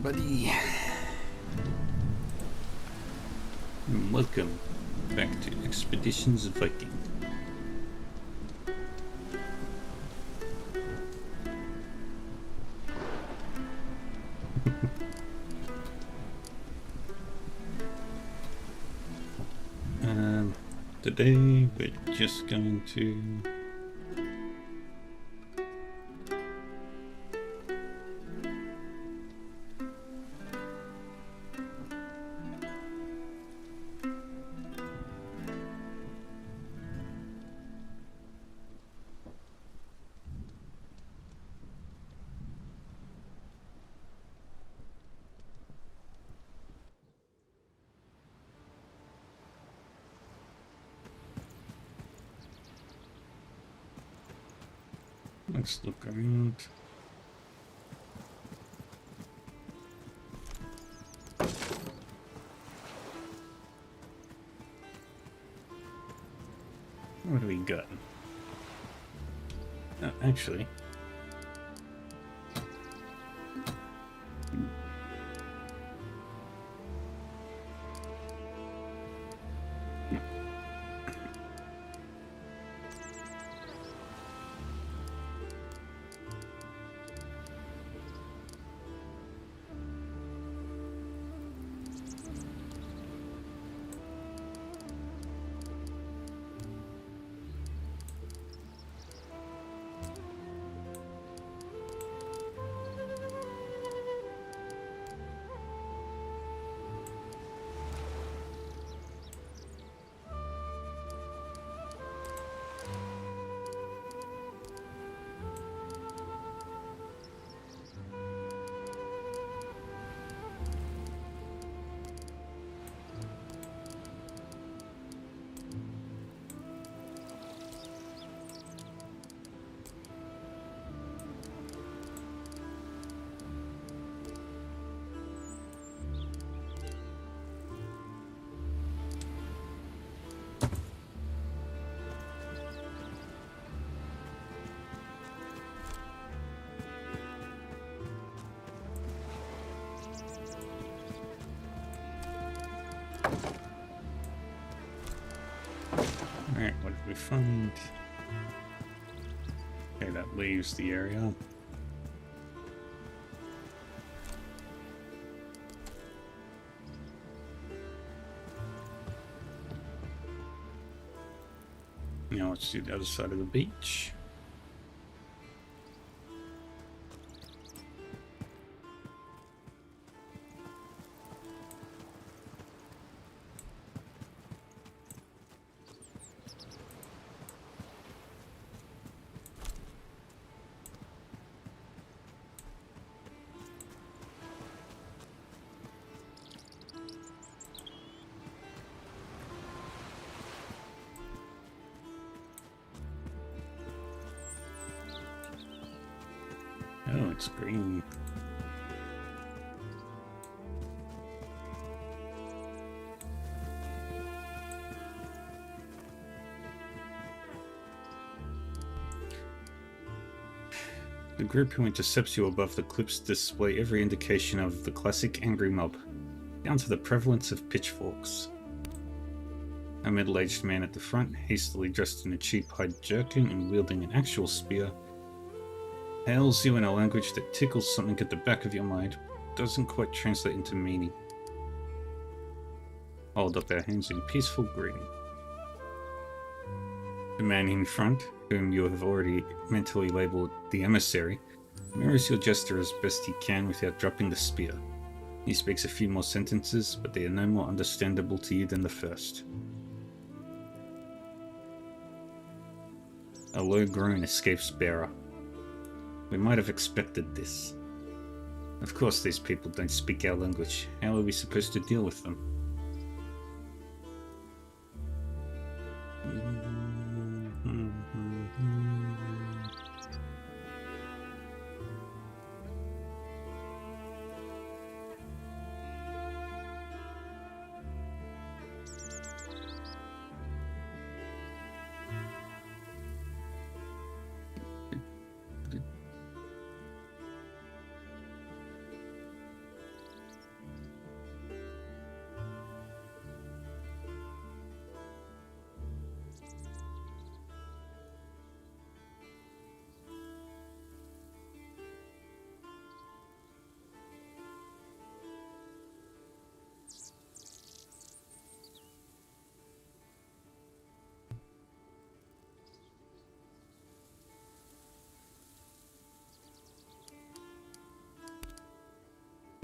everybody, and welcome back to Expeditions Viking. Today we're just going to let's look around. What do we got? Oh, actually, alright, what did we find? Okay, that leaves the area. Now let's do the other side of the beach. Oh, it's green. The group who intercepts you above the cliffs display every indication of the classic angry mob, down to the prevalence of pitchforks. A middle-aged man at the front, hastily dressed in a cheap hide jerkin and wielding an actual spear, hails you in a language that tickles something at the back of your mind, but doesn't quite translate into meaning. Hold up their hands in peaceful greeting. The man in front, whom you have already mentally labeled the emissary, mirrors your gesture as best he can without dropping the spear. He speaks a few more sentences, but they are no more understandable to you than the first. A low groan escapes bearer. We might have expected this. Of course these people don't speak our language. How are we supposed to deal with them?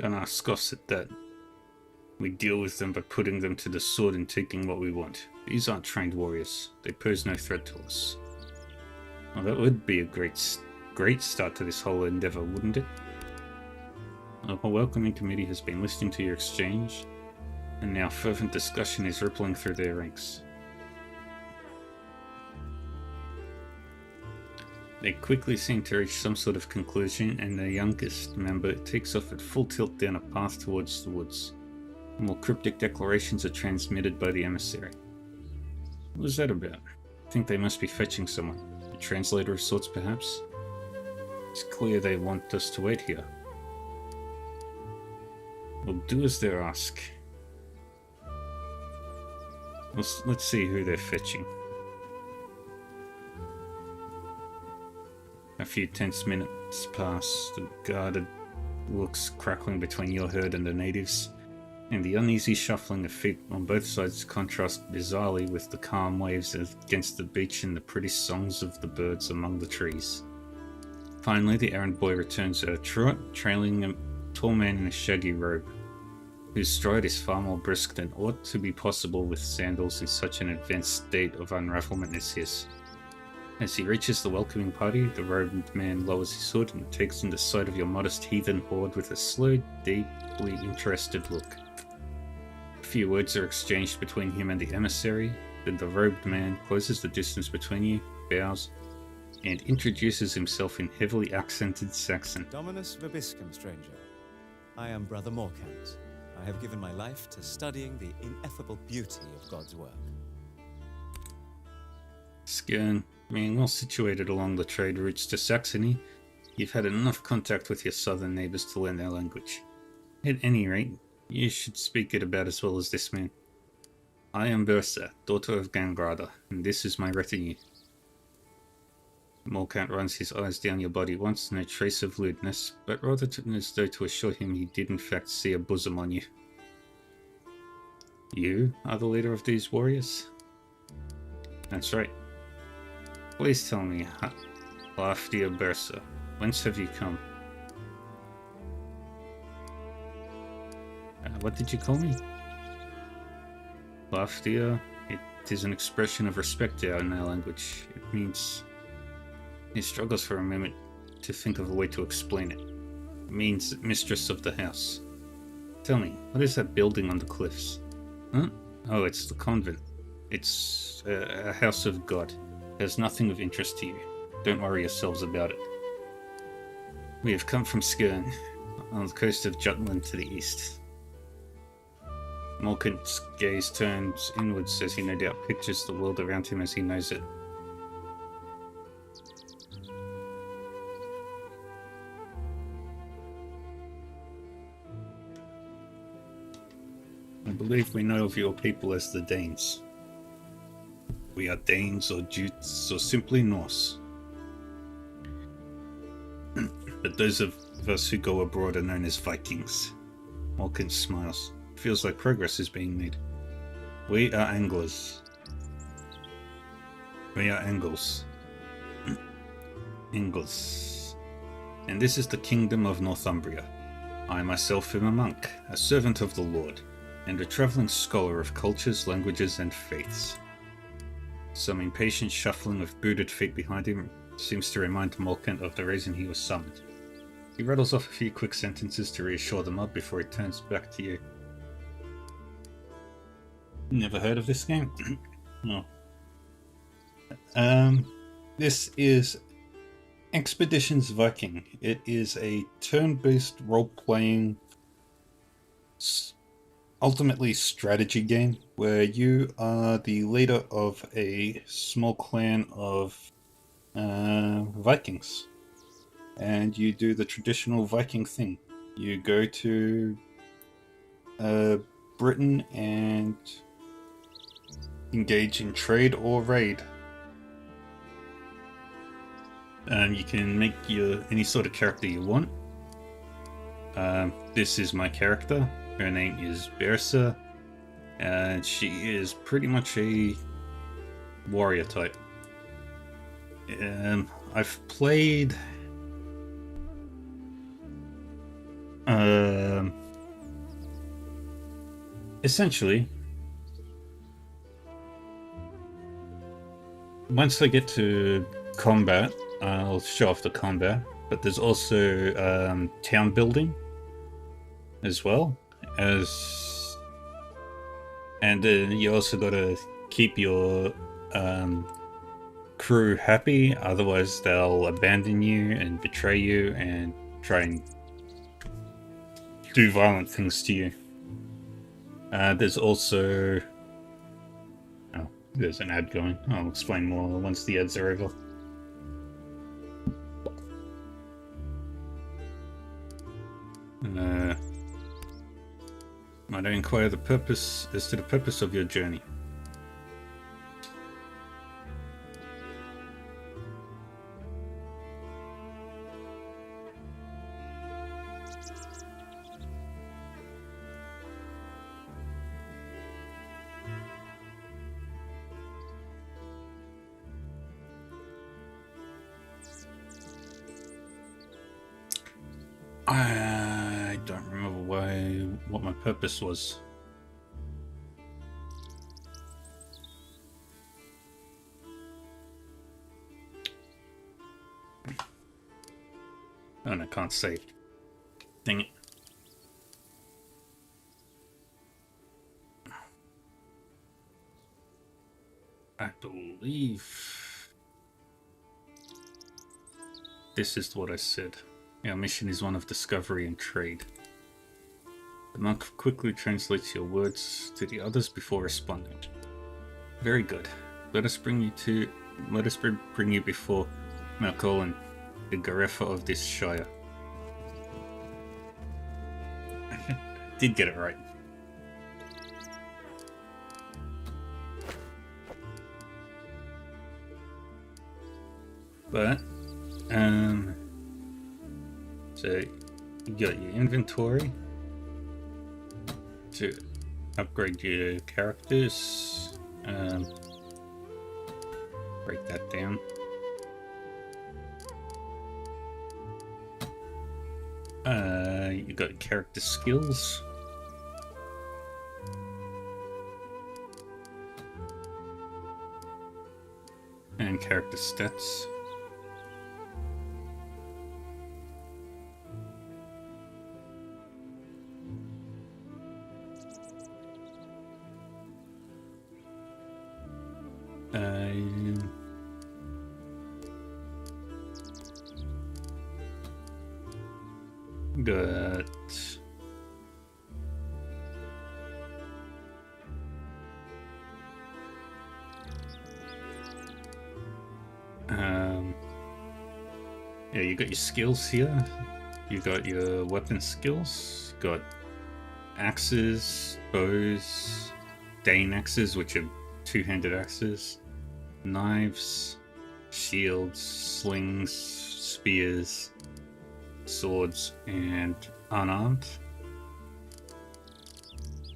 Gunnar scoffs at that. We deal with them by putting them to the sword and taking what we want. These aren't trained warriors. They pose no threat to us. Well, that would be a great start to this whole endeavor, wouldn't it? Our welcoming committee has been listening to your exchange, and now fervent discussion is rippling through their ranks. They quickly seem to reach some sort of conclusion, and the youngest member takes off at full tilt down a path towards the woods. More cryptic declarations are transmitted by the emissary. What was that about? I think they must be fetching someone. A translator of sorts, perhaps? It's clear they want us to wait here. We'll do as they ask. Let's see who they're fetching. A few tense minutes pass, the guarded looks crackling between your herd and the natives, and the uneasy shuffling of feet on both sides contrast bizarrely with the calm waves against the beach and the pretty songs of the birds among the trees. Finally, the errand boy returns at a trot, trailing a tall man in a shaggy robe, whose stride is far more brisk than ought to be possible with sandals in such an advanced state of unravelment as his. As he reaches the welcoming party, the robed man lowers his hood and takes in the sight of your modest heathen horde with a slow, deeply interested look. A few words are exchanged between him and the emissary, then the robed man closes the distance between you, bows, and introduces himself in heavily accented Saxon. Dominus Vobiscum, stranger. I am Brother Morkant. I have given my life to studying the ineffable beauty of God's work. Skern, being well situated along the trade routes to Saxony, you've had enough contact with your southern neighbours to learn their language. At any rate, you should speak it about as well as this man. I am Bersa, daughter of Gangrada, and this is my retinue. Morkant runs his eyes down your body once, no trace of lewdness, but rather as though to assure him he did in fact see a bosom on you. You are the leader of these warriors? That's right. Please tell me, Laftia Bersa, whence have you come? What did you call me? Laftia, it is an expression of respect in our language. It means... He struggles for a moment to think of a way to explain it. It means mistress of the house. Tell me, what is that building on the cliffs? Huh? Oh, it's the convent. It's a house of God. There's nothing of interest to you. Don't worry yourselves about it. We have come from Skern, on the coast of Jutland to the east. Morkant's gaze turns inwards as he no doubt pictures the world around him as he knows it. I believe we know of your people as the Danes. We are Danes or Jutes or simply Norse. But those of us who go abroad are known as Vikings. Morkant smiles. Feels like progress is being made. We are anglers. We are Angles. Angles. And this is the kingdom of Northumbria. I myself am a monk, a servant of the Lord, and a travelling scholar of cultures, languages, and faiths. Some impatient shuffling of booted feet behind him seems to remind Morkant of the reason he was summoned. He rattles off a few quick sentences to reassure the mob before he turns back to you. Never heard of this game? No. This is Expeditions Viking. It is a turn-based role-playing, ultimately strategy game where you are the leader of a small clan of Vikings, and you do the traditional Viking thing. You go to Britain and engage in trade or raid. You can make any sort of character you want. This is my character. Her name is Bersa, and she is pretty much a warrior type. Essentially, once I get to combat, I'll show off the combat, but there's also town building as well as, and you also got to keep your crew happy, otherwise they'll abandon you and betray you and try and do violent things to you. There's also... Oh, there's an ad going. I'll explain more once the ads are over. Might I inquire the purpose as to the purpose of your journey? I don't remember what my purpose was. Oh, and I can't save. Dang it. I believe this is what I said. Our mission is one of discovery and trade. The monk quickly translates your words to the others before responding. Very good. Let us bring you before Malcolm, the Garefa of this shire. I did get it right. But, so you got your inventory to upgrade your characters. Break that down. You got character skills. And character stats. Got yeah, you got your skills here. You got your weapon skills. Got axes, bows, Dane axes, which are two-handed axes, knives, shields, slings, spears, swords, and unarmed.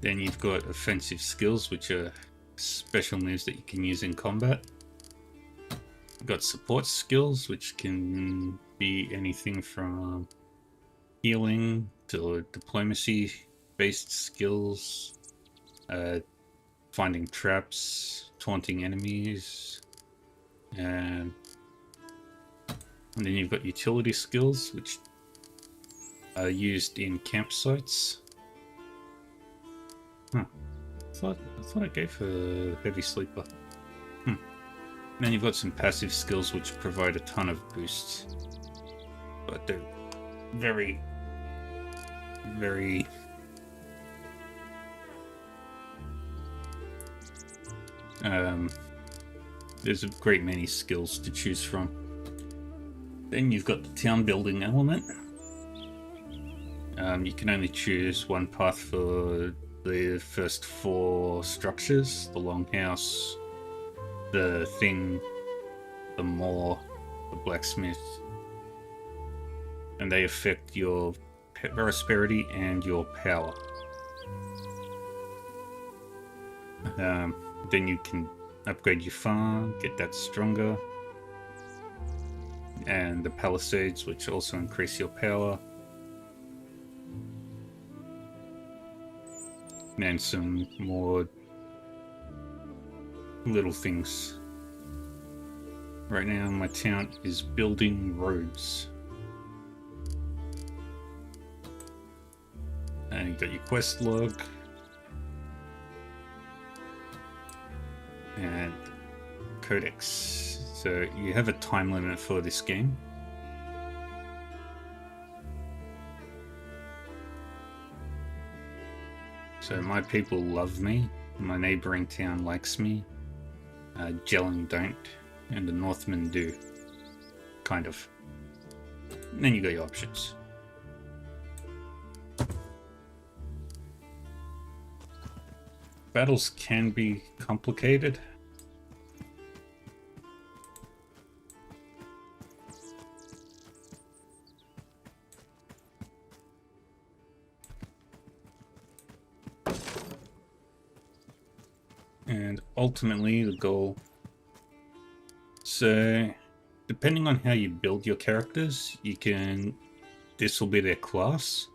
Then you've got offensive skills, which are special moves that you can use in combat. You've got support skills, which can be anything from healing to diplomacy-based skills, finding traps, taunting enemies, and then you've got utility skills, which are used in campsites. Huh. I thought I gave a heavy sleeper. And then you've got some passive skills which provide a ton of boosts, but they're very, very there's a great many skills to choose from. Then you've got the town building element. You can only choose one path for the first 4 structures: the longhouse, the thing, the moor, the blacksmith, and they affect your prosperity and your power. Then you can upgrade your farm, get that stronger, and the palisades, which also increase your power. and some more little things. Right now my town is building roads. And you got your quest log. And codex. So you have a time limit for this game. So my people love me, my neighbouring town likes me, Jelling don't, and the Northmen do. Kind of. And then you got your options. Battles can be complicated. And ultimately the goal, so depending on how you build your characters, this will be their class.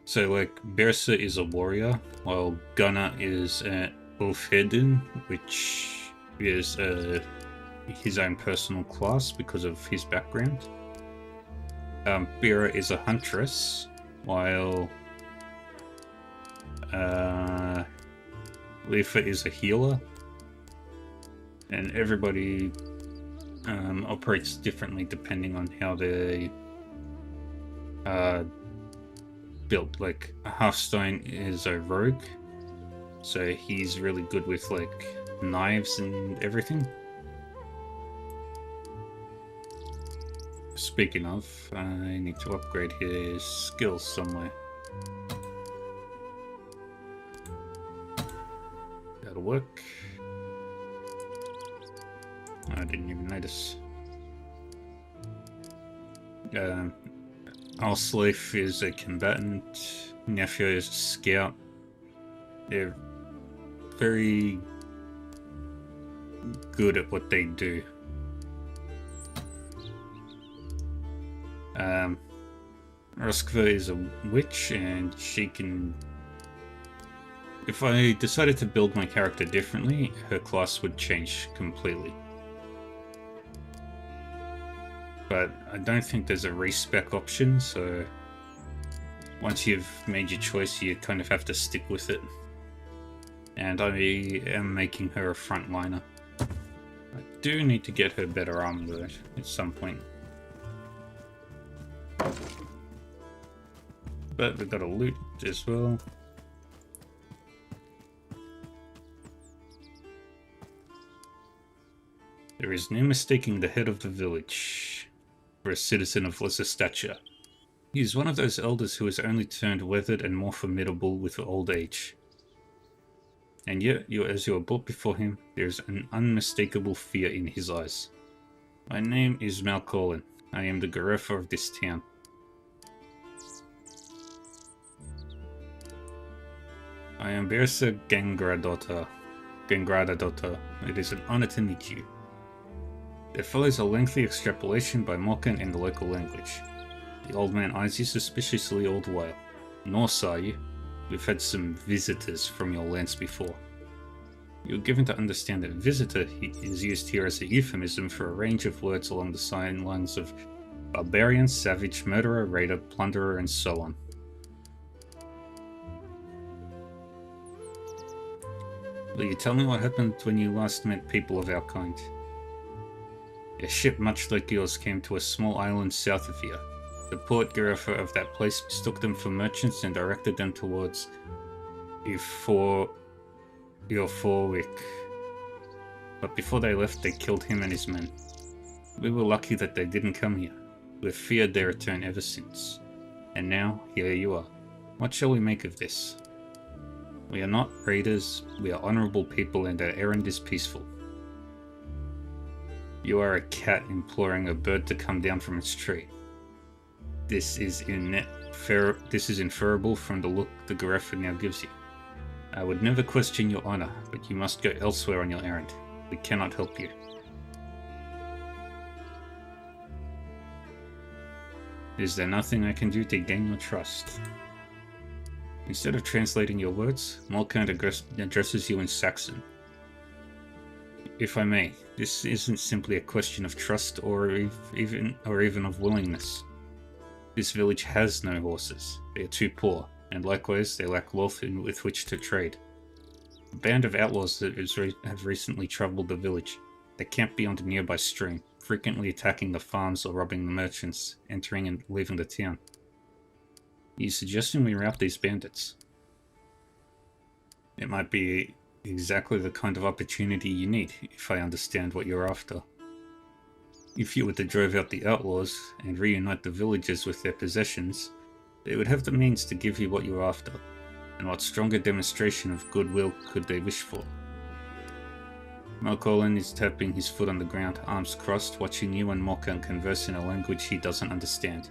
So like Bersa is a warrior, while Gunnar is Ulfhedin, which is his own personal class because of his background. Bera is a huntress, while Lefa is a healer, and everybody operates differently depending on how they built. Like Hearthstone is a rogue, so he's really good with like knives and everything. Speaking of, I need to upgrade his skills somewhere. That'll work. I didn't even notice. Alsleif is a combatant. Nefia is a scout. They're very good at what they do. Ruskva is a witch, and she can... If I decided to build my character differently, her class would change completely. But I don't think there's a respec option, so once you've made your choice, you kind of have to stick with it. And I am making her a frontliner. I do need to get her better armor though, at some point. But we've got a loot as well. There is no mistaking the head of the village for a citizen of lesser stature. He is one of those elders who has only turned weathered and more formidable with old age. And yet, as you are brought before him, there is an unmistakable fear in his eyes. My name is Malcolin. I am the Garefa of this town. I am Bersa Gangradadotta. It is an honor to meet you. There follows a lengthy extrapolation by Morkan in the local language. The old man eyes you suspiciously all the while. Norse, are you? We've had some visitors from your lands before. You are given to understand that visitor is used here as a euphemism for a range of words along the sign lines of barbarian, savage, murderer, raider, plunderer, and so on. Will you tell me what happened when you last met people of our kind? A ship much like yours came to a small island south of here. The port Garefa of that place mistook them for merchants and directed them towards Eoforwick. But before they left, they killed him and his men. We were lucky that they didn't come here. We've feared their return ever since. And now, here you are. What shall we make of this? We are not raiders, we are honourable people, and our errand is peaceful. You are a cat imploring a bird to come down from its tree. This is inferable from the look the Garefa now gives you. I would never question your honour, but you must go elsewhere on your errand. We cannot help you. Is there nothing I can do to gain your trust? Instead of translating your words, Morkant addresses you in Saxon. If I may, this isn't simply a question of trust or even of willingness. This village has no horses. They are too poor, and likewise they lack wealth with which to trade. A band of outlaws that have recently troubled the village. They camp beyond a nearby stream, frequently attacking the farms or robbing the merchants entering and leaving the town. Are you suggesting we rout these bandits? It might be exactly the kind of opportunity you need, if I understand what you're after. If you were to drive out the outlaws and reunite the villagers with their possessions, they would have the means to give you what you're after. And what stronger demonstration of goodwill could they wish for? Malcolm is tapping his foot on the ground, arms crossed, watching you and Morkant converse in a language he doesn't understand.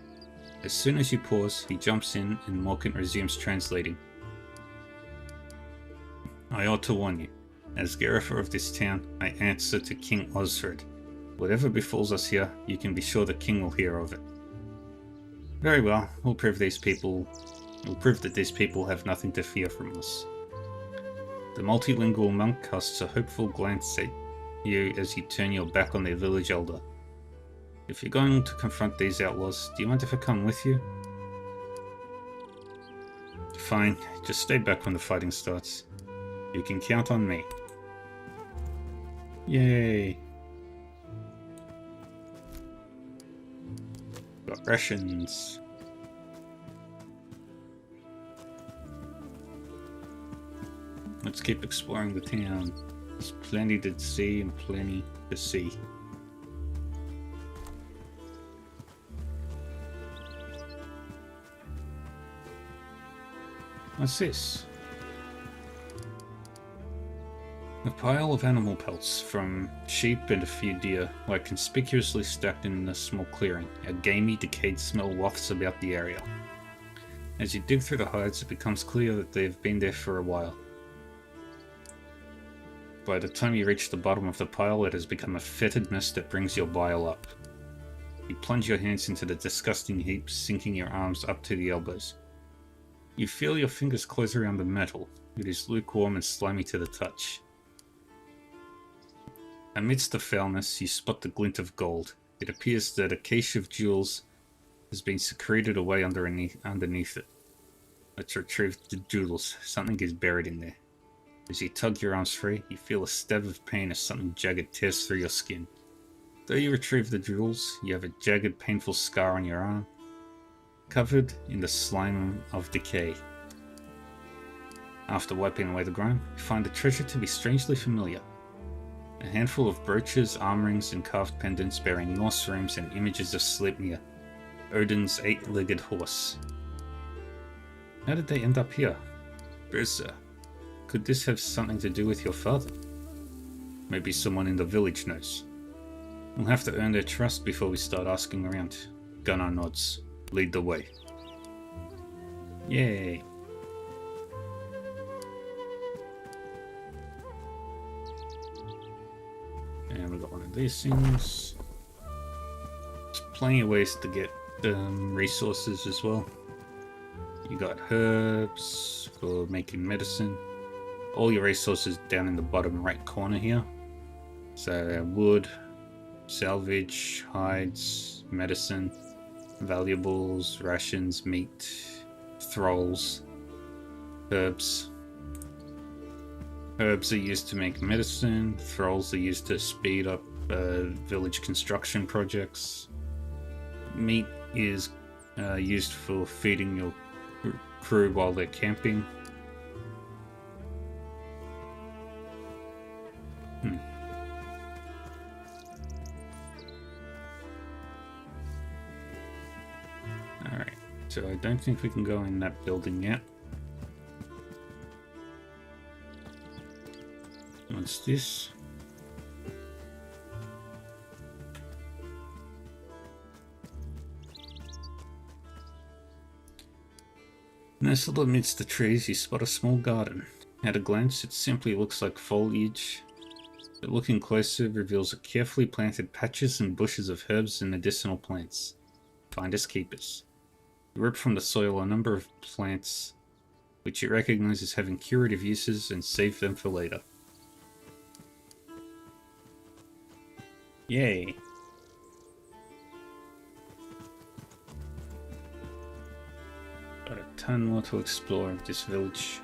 As soon as you pause, he jumps in and Morkant resumes translating. I ought to warn you. As Gerrifer of this town, I answer to King Osred. Whatever befalls us here, you can be sure the king will hear of it. Very well, we'll prove that these people have nothing to fear from us. The multilingual monk casts a hopeful glance at you as you turn your back on their village elder. If you're going to confront these outlaws, do you mind if I come with you? Fine, just stay back when the fighting starts. You can count on me. Yay! Got rations. Let's keep exploring the town. There's plenty to see and plenty to see. What's this? A pile of animal pelts from sheep and a few deer lie conspicuously stacked in a small clearing. A gamey, decayed smell wafts about the area. As you dig through the hides, it becomes clear that they have been there for a while. By the time you reach the bottom of the pile, it has become a fetid mess that brings your bile up. You plunge your hands into the disgusting heap, sinking your arms up to the elbows. You feel your fingers close around the metal. It is lukewarm and slimy to the touch. Amidst the foulness, you spot the glint of gold. It appears that a cache of jewels has been secreted away underneath it. Let's retrieve the jewels. Something is buried in there. As you tug your arms free, you feel a stab of pain as something jagged tears through your skin. Though you retrieve the jewels, you have a jagged, painful scar on your arm, covered in the slime of decay. After wiping away the grime, you find the treasure to be strangely familiar. A handful of brooches, arm rings, and carved pendants bearing Norse runes and images of Sleipnir, Odin's 8-legged horse. How did they end up here? Bersa. Could this have something to do with your father? Maybe someone in the village knows. We'll have to earn their trust before we start asking around. Gunnar nods. Lead the way. Yay! And we got one of these things. There's plenty of ways to get resources as well. You got herbs for making medicine. All your resources down in the bottom right corner here. So wood, salvage, hides, medicine, valuables, rations, meat, thralls, herbs. Herbs are used to make medicine. Thralls are used to speed up village construction projects. Meat is used for feeding your crew while they're camping. Alright, so I don't think we can go in that building yet. What's this? Nestled amidst the trees, you spot a small garden. At a glance, it simply looks like foliage, but looking closer reveals carefully planted patches and bushes of herbs and medicinal plants. Finders keepers. You rip from the soil a number of plants which you recognize as having curative uses and save them for later. Yay! Got a ton more to explore of this village.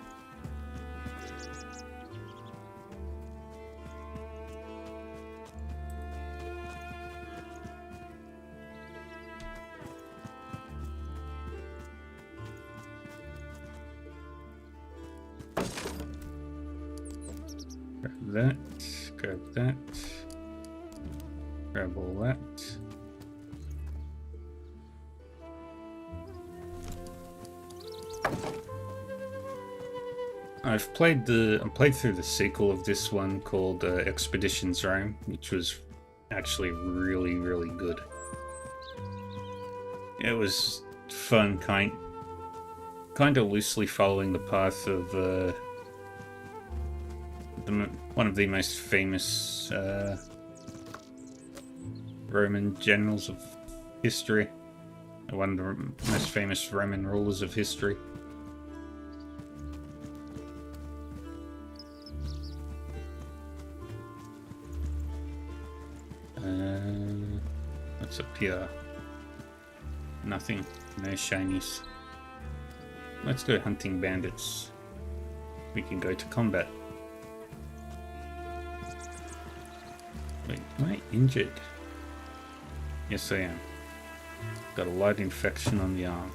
Grab that, grab all that. I played through the sequel of this one called Expeditions Rome, which was actually really, really good. It was fun, kind of loosely following the path of one of the most famous Roman generals of history, one of the most famous Roman rulers of history. What's up here? Nothing. No shinies. Let's go hunting bandits. We can go to combat. Wait, am I injured? Yes, I am. Got a light infection on the arm.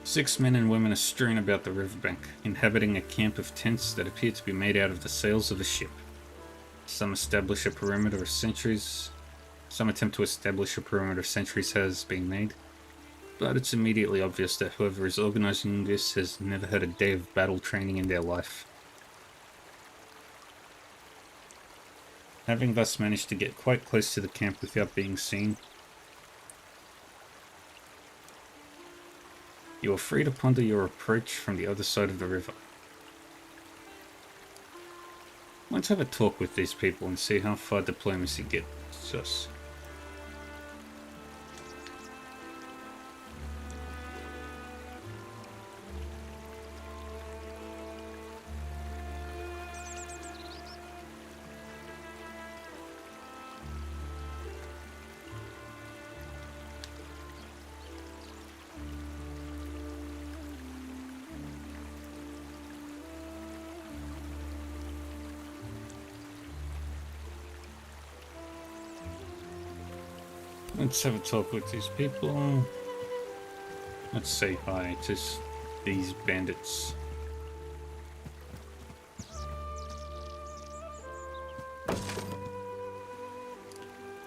6 men and women are strewn about the riverbank, inhabiting a camp of tents that appear to be made out of the sails of a ship. Some attempt to establish a perimeter of sentries has been made, but it's immediately obvious that whoever is organizing this has never had a day of battle training in their life. Having thus managed to get quite close to the camp without being seen, you are free to ponder your approach from the other side of the river. Let's have a talk with these people and see how far diplomacy gets us. Let's have a talk with these people. Let's say hi to these bandits.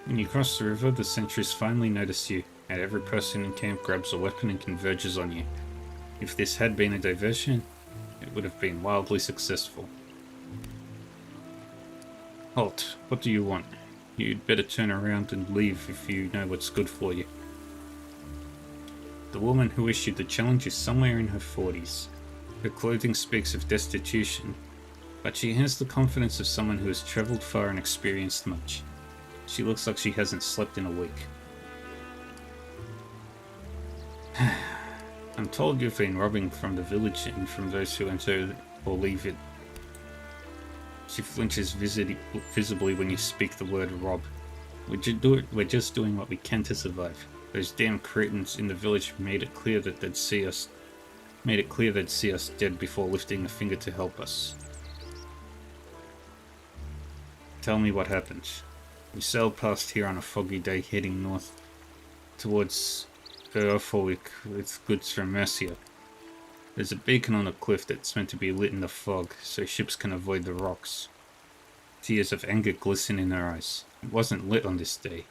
When you cross the river, the sentries finally notice you, and every person in camp grabs a weapon and converges on you. If this had been a diversion, it would have been wildly successful. Halt, what do you want? You'd better turn around and leave if you know what's good for you. The woman who issued the challenge is somewhere in her 40s. Her clothing speaks of destitution, but she has the confidence of someone who has travelled far and experienced much. She looks like she hasn't slept in a week. I'm told you've been robbing from the village and from those who enter or leave it. She flinches visibly when you speak the word rob. We're just doing what we can to survive. Those damn cretins in the village made it clear they'd see us dead before lifting a finger to help us. Tell me what happened. We sailed past here on a foggy day heading north towards Erfolvik with goods from Mercia. There's a beacon on a cliff that's meant to be lit in the fog so ships can avoid the rocks. Tears of anger glisten in her eyes. It wasn't lit on this day.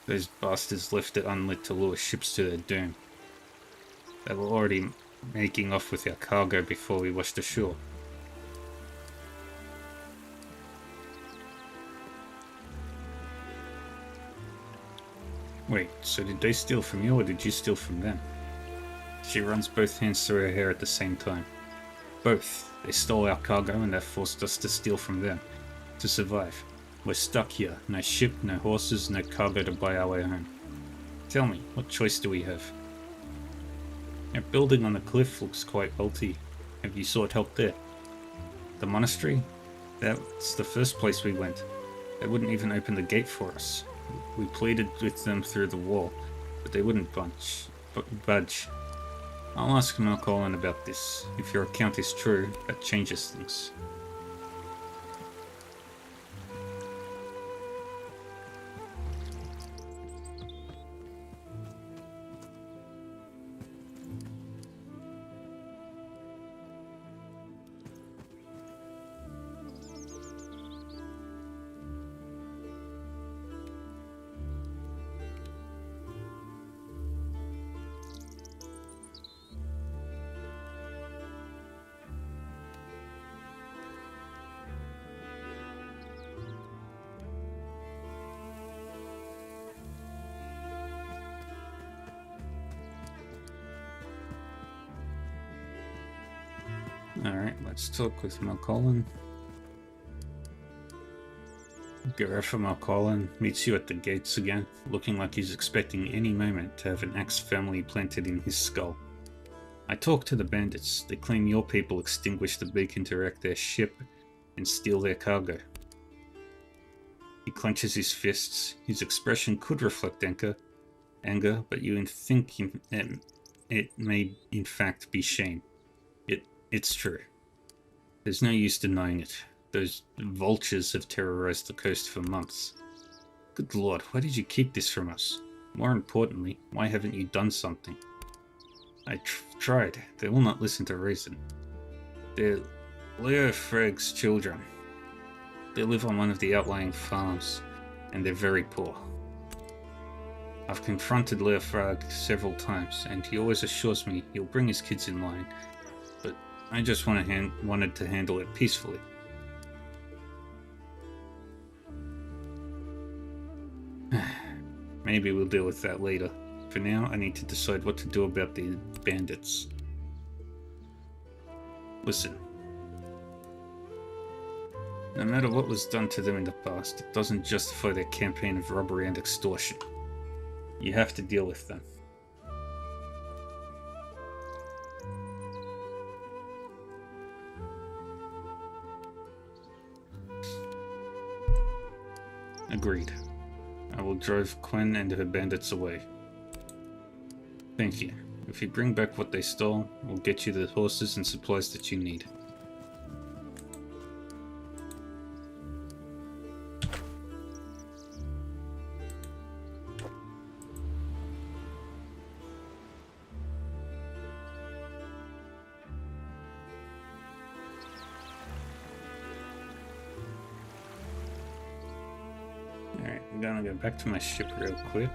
Those bastards left it unlit to lure ships to their doom. They were already making off with our cargo before we washed ashore. Wait, so did they steal from you or did you steal from them? She runs both hands through her hair at the same time. Both. They stole our cargo and they forced us to steal from them. To survive. We're stuck here. No ship, no horses, no cargo to buy our way home. Tell me, what choice do we have? That building on the cliff looks quite wealthy. Have you sought help there? The monastery? That's the first place we went. They wouldn't even open the gate for us. We pleaded with them through the wall, but they wouldn't budge. I'll ask Malcolm about this. If your account is true, that changes things. Alright, let's talk with Malcolm. Gareth Malcolm meets you at the gates again, looking like he's expecting any moment to have an axe family planted in his skull. I talk to the bandits. They claim your people extinguished the beacon to wreck their ship and steal their cargo. He clenches his fists. His expression could reflect anger, but you think it may in fact be shame. It's true. There's no use denying it. Those vultures have terrorized the coast for months. Good lord, why did you keep this from us? More importantly, why haven't you done something? I tried. They will not listen to reason. They're Leo Fragg's children. They live on one of the outlying farms, and they're very poor. I've confronted Leo Fragg several times, and he always assures me he'll bring his kids in line, but I just wanted to handle it peacefully. Maybe we'll deal with that later. For now, I need to decide what to do about the bandits. Listen. No matter what was done to them in the past, it doesn't justify their campaign of robbery and extortion. You have to deal with them. Agreed. I will drive Quen and her bandits away. Thank you. If you bring back what they stole, we'll get you the horses and supplies that you need. Alright, I'm gonna go back to my ship real quick.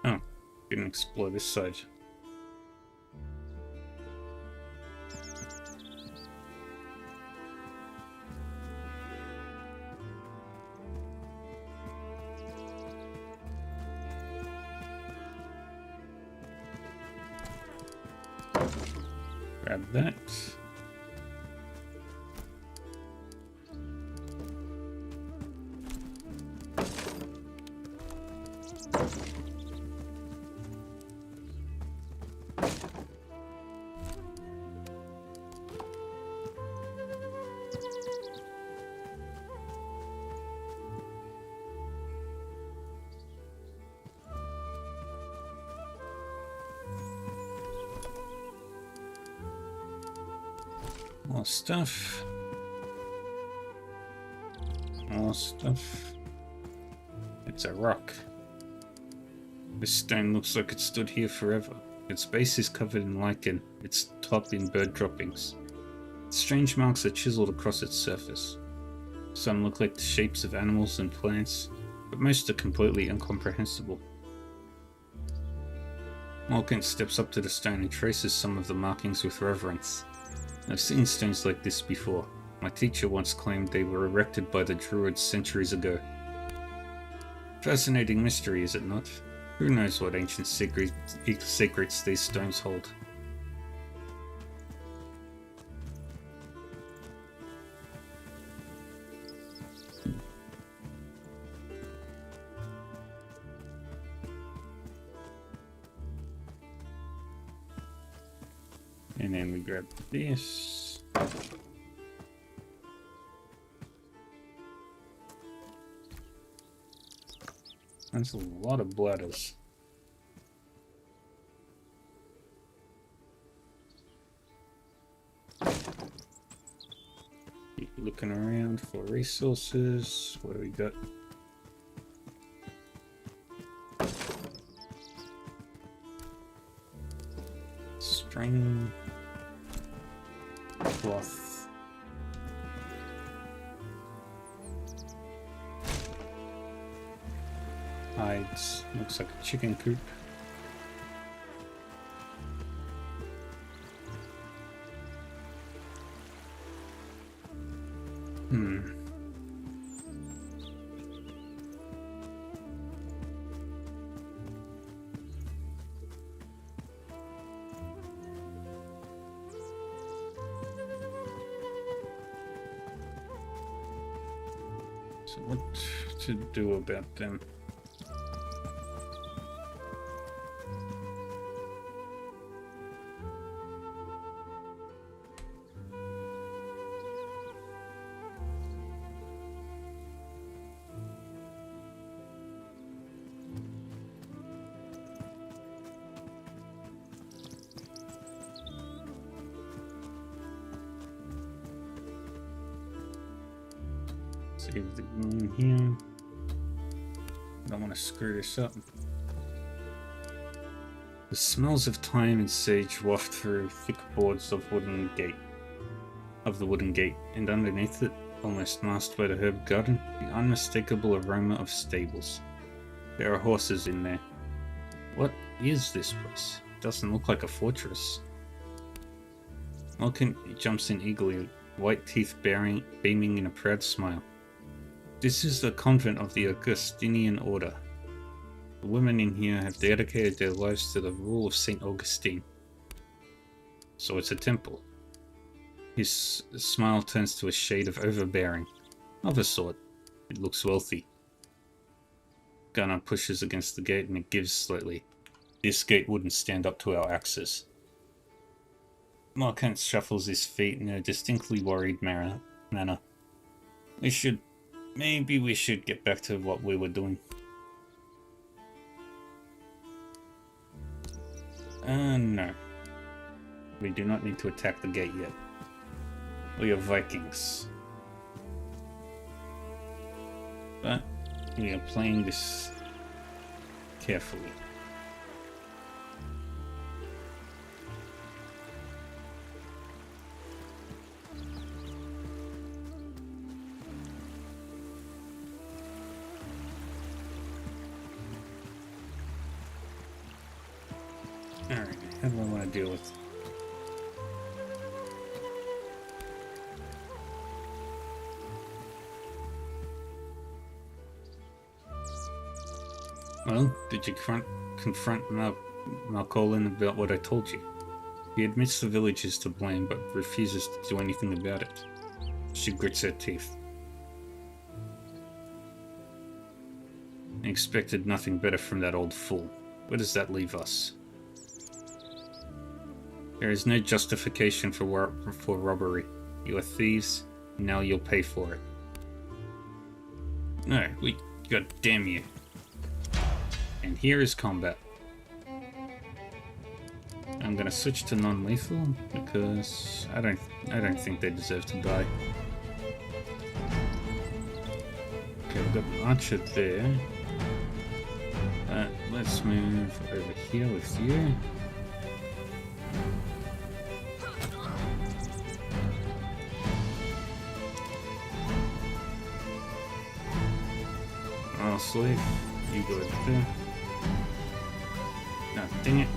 Oh, didn't explore this side. Grab that. More stuff. More stuff. It's a rock. This stone looks like it stood here forever. Its base is covered in lichen, its top in bird droppings. Strange marks are chiseled across its surface. Some look like the shapes of animals and plants, but most are completely incomprehensible. Malkent steps up to the stone and traces some of the markings with reverence. I've seen stones like this before. My teacher once claimed they were erected by the Druids centuries ago. Fascinating mystery, is it not? Who knows what ancient secrets these stones hold? And then we grab this. That's a lot of bladders. Keep looking around for resources. What do we got? String. Cloth. Hides. Looks like a chicken coop. So what to do about them? Save the green here. Don't want to screw this up. The smells of thyme and sage waft through thick boards of the wooden gate, and underneath it, almost masked by the herb garden, the unmistakable aroma of stables. There are horses in there. What is this place? It doesn't look like a fortress. Malkin jumps in eagerly, white teeth beaming in a proud smile. This is the convent of the Augustinian order. The women in here have dedicated their lives to the rule of St. Augustine. So it's a temple. His smile turns to a shade of overbearing. Of a sort. It looks wealthy. Gunnar pushes against the gate and it gives slightly. This gate wouldn't stand up to our axes. Markant shuffles his feet in a distinctly worried manner. Maybe we should get back to what we were doing. No. We do not need to attack the gate yet. We are Vikings. But we are playing this carefully. Alright, how do I want to deal with it? Well, did you confront Malcolin about what I told you? He admits the village is to blame, but refuses to do anything about it. She grits her teeth. I expected nothing better from that old fool. Where does that leave us? There is no justification for robbery. You are thieves, and now you'll pay for it. No, God damn you. And here is combat. I'm gonna switch to non-lethal because I don't think they deserve to die. got an archer there. Let's move over here with you. I'll slave. You go over there. No, dang it.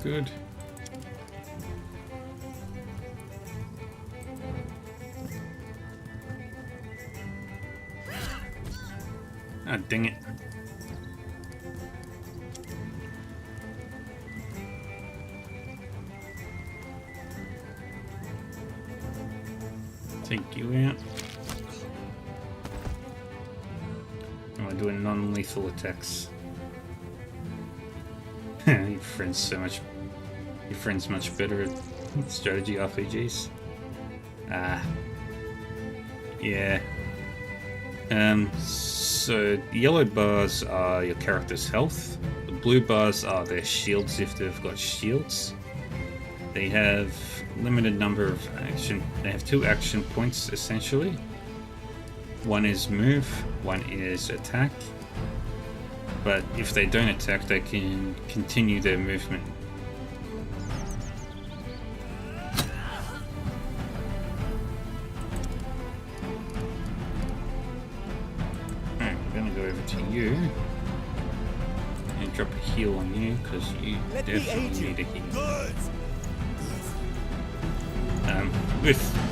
Good. Ah, dang it. Take you out. And we're doing non-lethal attacks. Your friend's much better at strategy RPGs. Ah. Yeah. So the yellow bars are your character's health. The blue bars are their shields if they've got shields. They have limited number of action. They have 2 action points essentially. One is move, one is attack. But if they don't attack, they can continue their movement. Alright, I'm gonna go over to you and drop a heal on you because you definitely need a heal.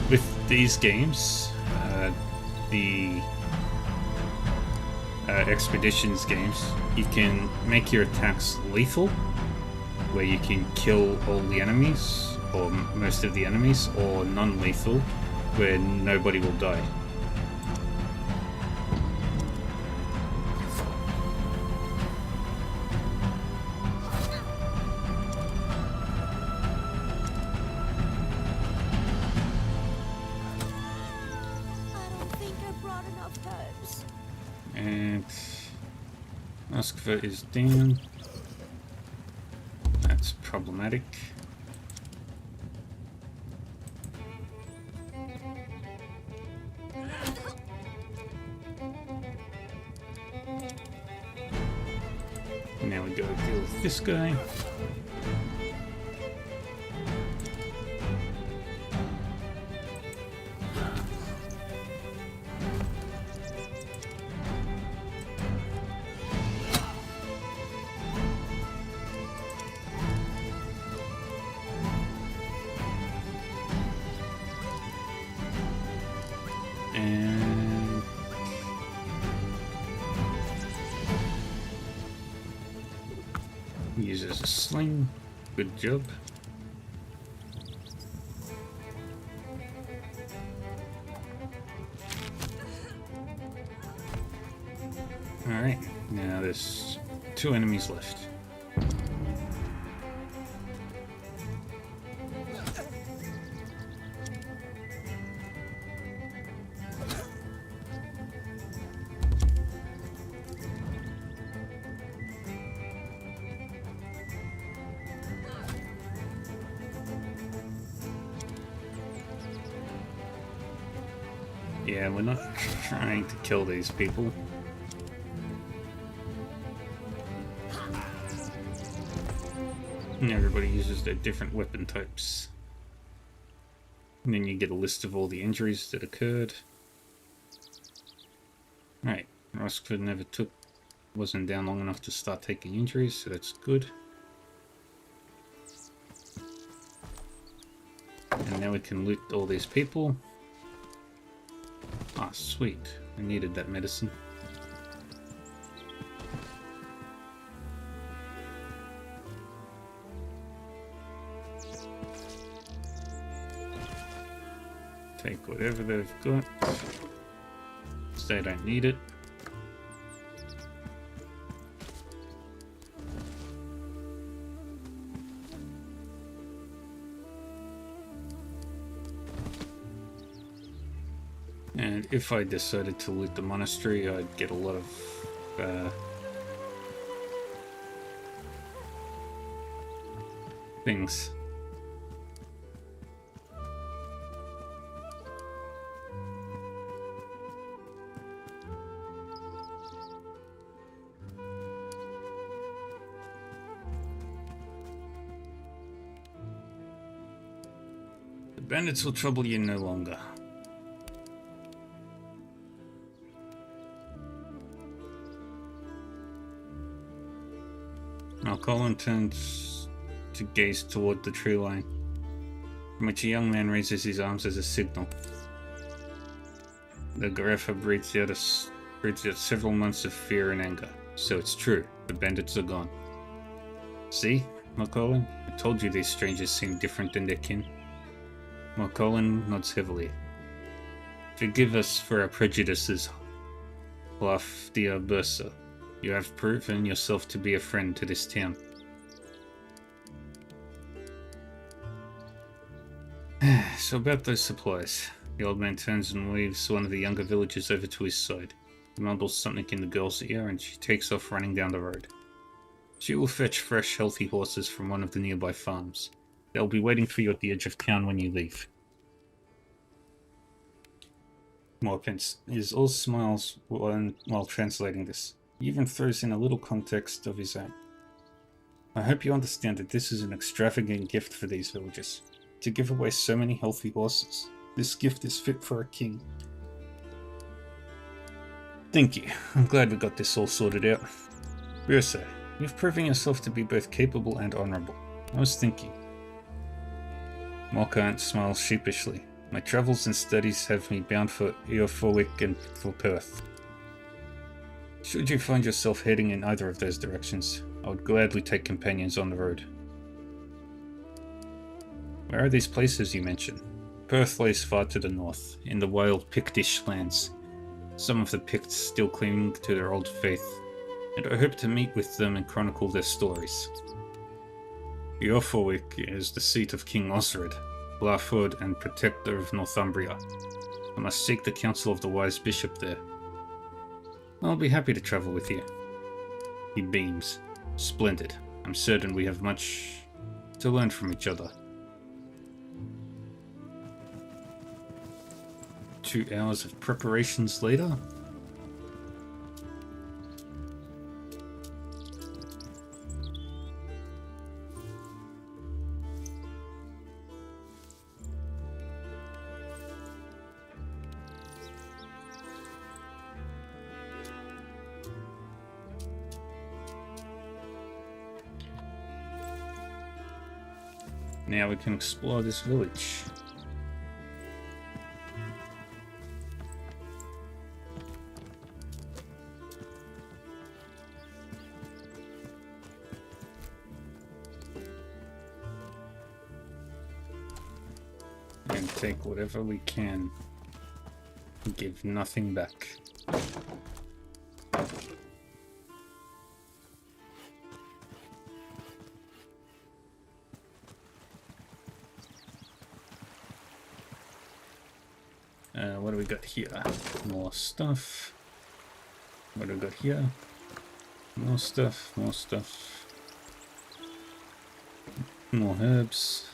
With these games, the expeditions games, you can make your attacks lethal, where you can kill all the enemies or most of the enemies, or non-lethal, where nobody will die. And Moskva is down. That's problematic. Now we go deal with this guy. And uses a sling. Good job. Alright, now there's 2 enemies left. Yeah, we're not trying to kill these people. And everybody uses their different weapon types. And then you get a list of all the injuries that occurred. Right, Roskford wasn't down long enough to start taking injuries, so that's good. And now we can loot all these people. Ah, sweet. I needed that medicine. Take whatever they've got. So they don't need it. And if I decided to loot the monastery, I'd get a lot of things. The bandits will trouble you no longer. Now Colin turns to gaze toward the tree line, from which a young man raises his arms as a signal. The Garefa breathes out several months of fear and anger. So it's true, the bandits are gone. See, Colin? I told you these strangers seem different than their kin. Colin nods heavily. Forgive us for our prejudices, Lafdia Bursa. You have proven yourself to be a friend to this town. So about those supplies. The old man turns and waves one of the younger villagers over to his side. He mumbles something in the girl's ear and she takes off running down the road. She will fetch fresh, healthy horses from one of the nearby farms. They'll be waiting for you at the edge of town when you leave. Morpence is all smiles while translating this. He even throws in a little context of his own. I hope you understand that this is an extravagant gift for these villagers. To give away so many healthy horses, this gift is fit for a king. Thank you. I'm glad we got this all sorted out. Ursa, you've proven yourself to be both capable and honorable. I was thinking. Morkant smiles sheepishly. My travels and studies have me bound for Eoforwick and for Perth. Should you find yourself heading in either of those directions, I would gladly take companions on the road. Where are these places you mentioned? Perth lays far to the north, in the wild Pictish lands. Some of the Picts still cling to their old faith, and I hope to meet with them and chronicle their stories. Eoforwick is the seat of King Osred, Blaford and protector of Northumbria. I must seek the counsel of the wise bishop there. I'll be happy to travel with you. He beams. Splendid. I'm certain we have much to learn from each other. 2 hours of preparations later. Now we can explore this village. And take whatever we can. Give nothing back. What do we got here? More stuff. What do we got here? More stuff, more stuff. More herbs.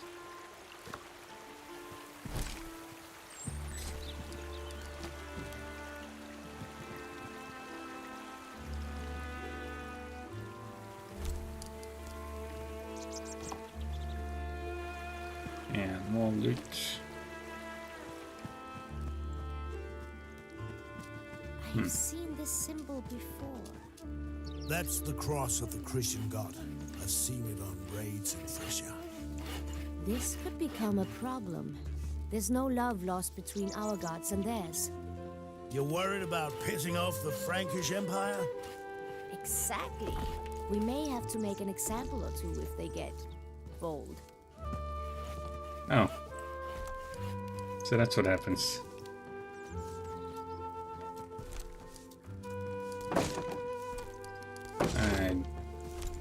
And more loot. I've seen this symbol before. That's the cross of the Christian god. I've seen it on raids in Frisia. This could become a problem. There's no love lost between our gods and theirs. You're worried about pissing off the Frankish Empire? Exactly. We may have to make an example or two if they get bold. Oh. So that's what happens.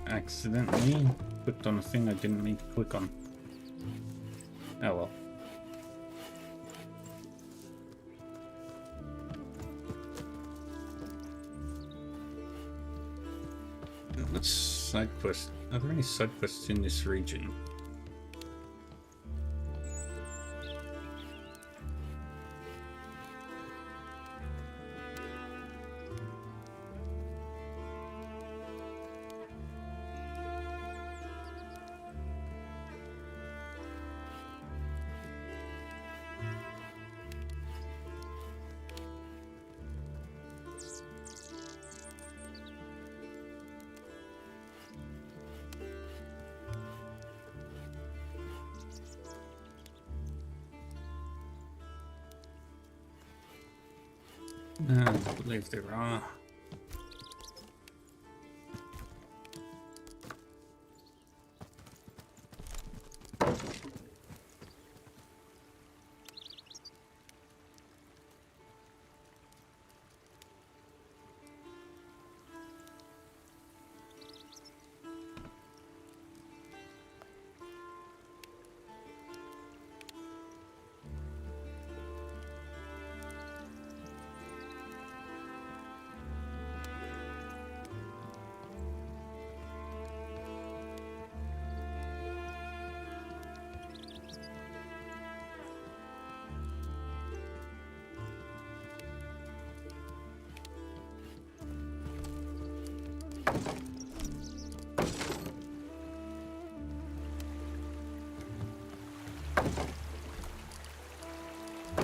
I accidentally clicked on a thing I didn't mean to click on. Oh well. What's side quest? Are there any side quests in this region? I believe there are.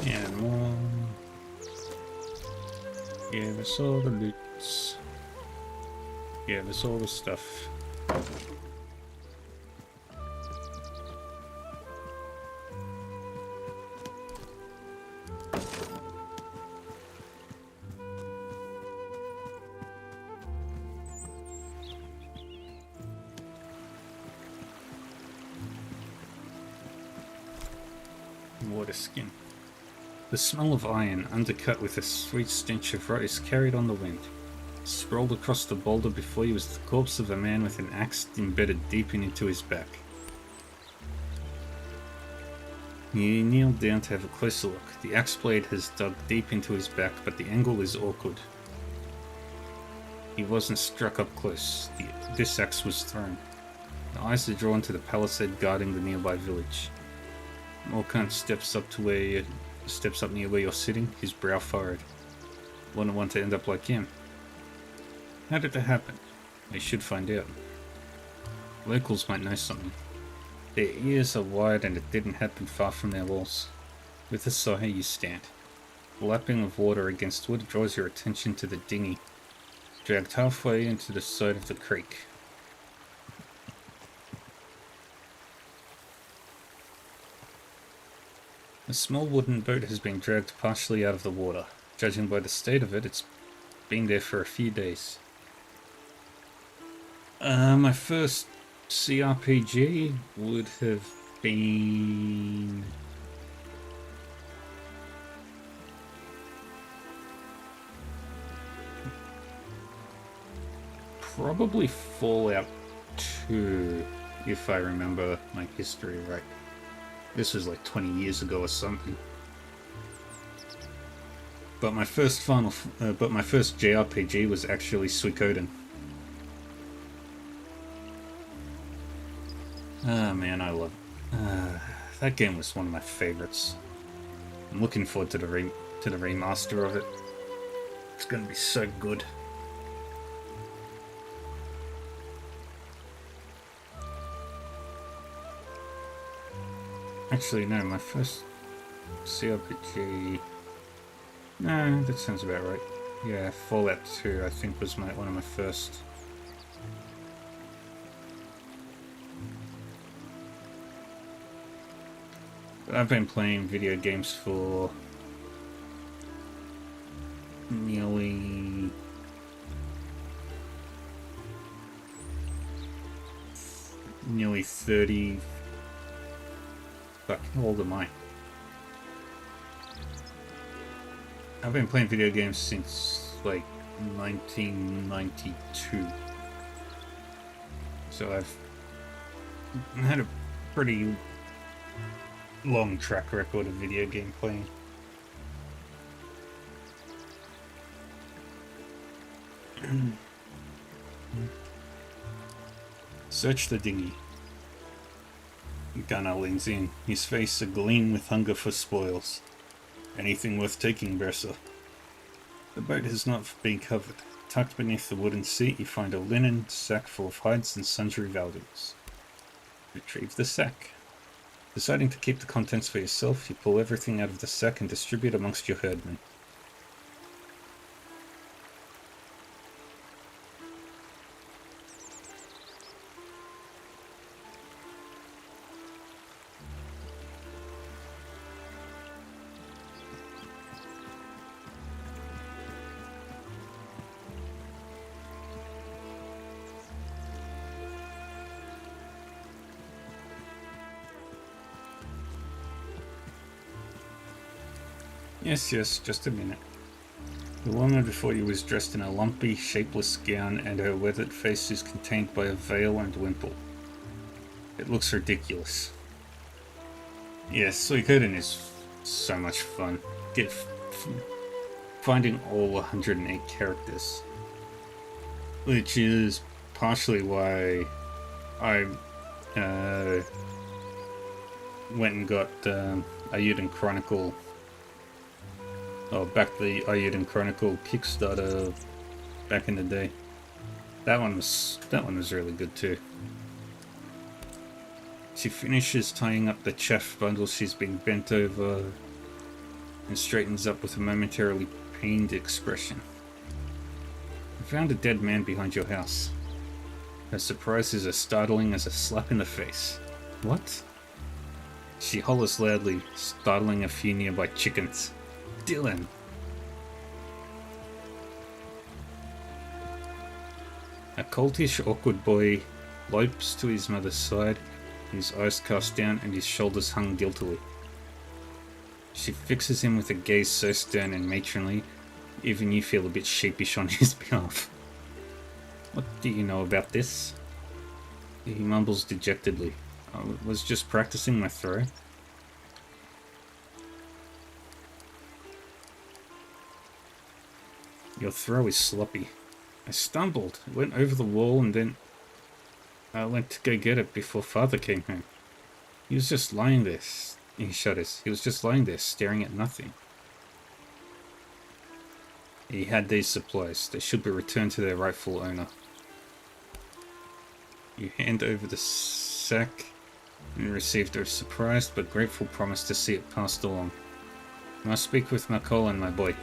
Yeah, more. Yeah, there's all the loots. Yeah, there's all the stuff. Water skin. The smell of iron, undercut with a sweet stench of rice, carried on the wind. Sprawled across the boulder before you was the corpse of a man with an axe embedded deep into his back. He kneeled down to have a closer look. The axe blade has dug deep into his back, but the angle is awkward. He wasn't struck up close. This axe was thrown. The eyes are drawn to the palisade guarding the nearby village. Morkant steps up near where you're sitting, his brow furrowed. Wouldn't want to end up like him. How did that happen? They should find out. Locals might know something. Their ears are wide and it didn't happen far from their walls. With a sigh you stand. The lapping of water against wood draws your attention to the dinghy, dragged halfway into the side of the creek. A small wooden boat has been dragged partially out of the water. Judging by the state of it, it's been there for a few days. My first CRPG would have been... probably Fallout 2, if I remember my history right. This was like 20 years ago or something. But my first JRPG was actually Suikoden. Ah man, I love it. That game was one of my favorites. I'm looking forward to the remaster of it. It's gonna be so good. Actually, no, my first CRPG... No, that sounds about right. Yeah, Fallout 2, I think, was one of my first. But I've been playing video games for nearly 30... Fuck, how old am I? I've been playing video games since, like, 1992. So I've had a pretty long track record of video game playing. Search the dinghy. Gunnar leans in, his face agleam with hunger for spoils. Anything worth taking, Bersa. The boat has not been covered. Tucked beneath the wooden seat, you find a linen sack full of hides and sundry valuables. Retrieve the sack. Deciding to keep the contents for yourself, you pull everything out of the sack and distribute amongst your herdmen. Yes, just a minute. The woman before you was dressed in a lumpy, shapeless gown, and her weathered face is contained by a veil and wimple. It looks ridiculous. Yes, Suikoden is so much fun. Finding all 108 characters. Which is partially why I went and got Ayuden Chronicle. Oh, back the Ayuden Chronicle Kickstarter back in the day. That one was really good too. She finishes tying up the chaff bundle she's been bent over and straightens up with a momentarily pained expression. I found a dead man behind your house. Her surprise is as startling as a slap in the face. What? She hollers loudly, startling a few nearby chickens. Dylan! A coltish, awkward boy lopes to his mother's side, his eyes cast down and his shoulders hung guiltily. She fixes him with a gaze so stern and matronly, even you feel a bit sheepish on his behalf. What do you know about this? He mumbles dejectedly. I was just practicing my throw. Your throw is sloppy. I stumbled. It went over the wall and then I went to go get it before Father came home. He was just lying there. He shudders. He was just lying there, staring at nothing. He had these supplies. They should be returned to their rightful owner. You hand over the sack and received a surprised but grateful promise to see it passed along. I must speak with Makol and my boy.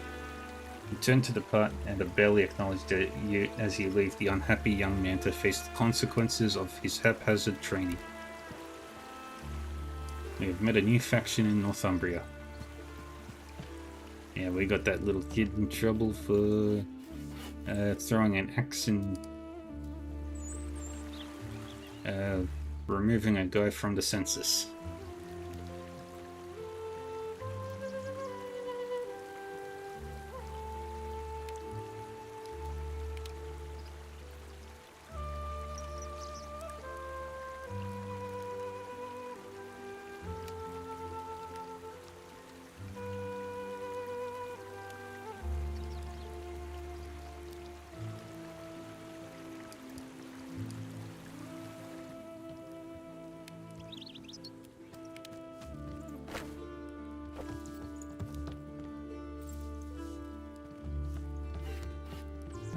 You turn to depart and are barely acknowledged as you leave the unhappy young man to face the consequences of his haphazard training. We have met a new faction in Northumbria. Yeah, we got that little kid in trouble for throwing an axe and removing a guy from the census.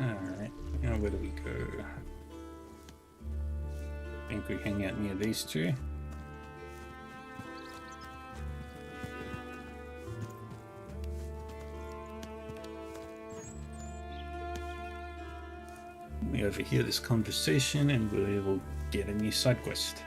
Alright, now where do we go? I think we hang out near these two. We overhear this conversation and we will get a new side quest.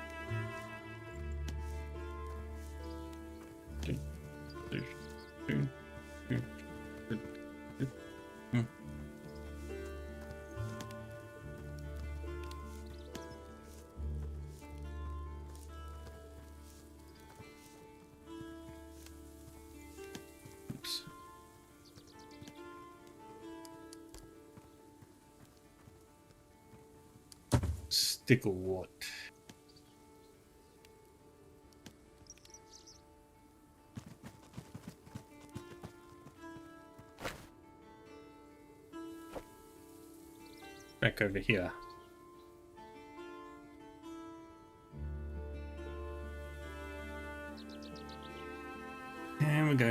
Sticklewort. Back over here.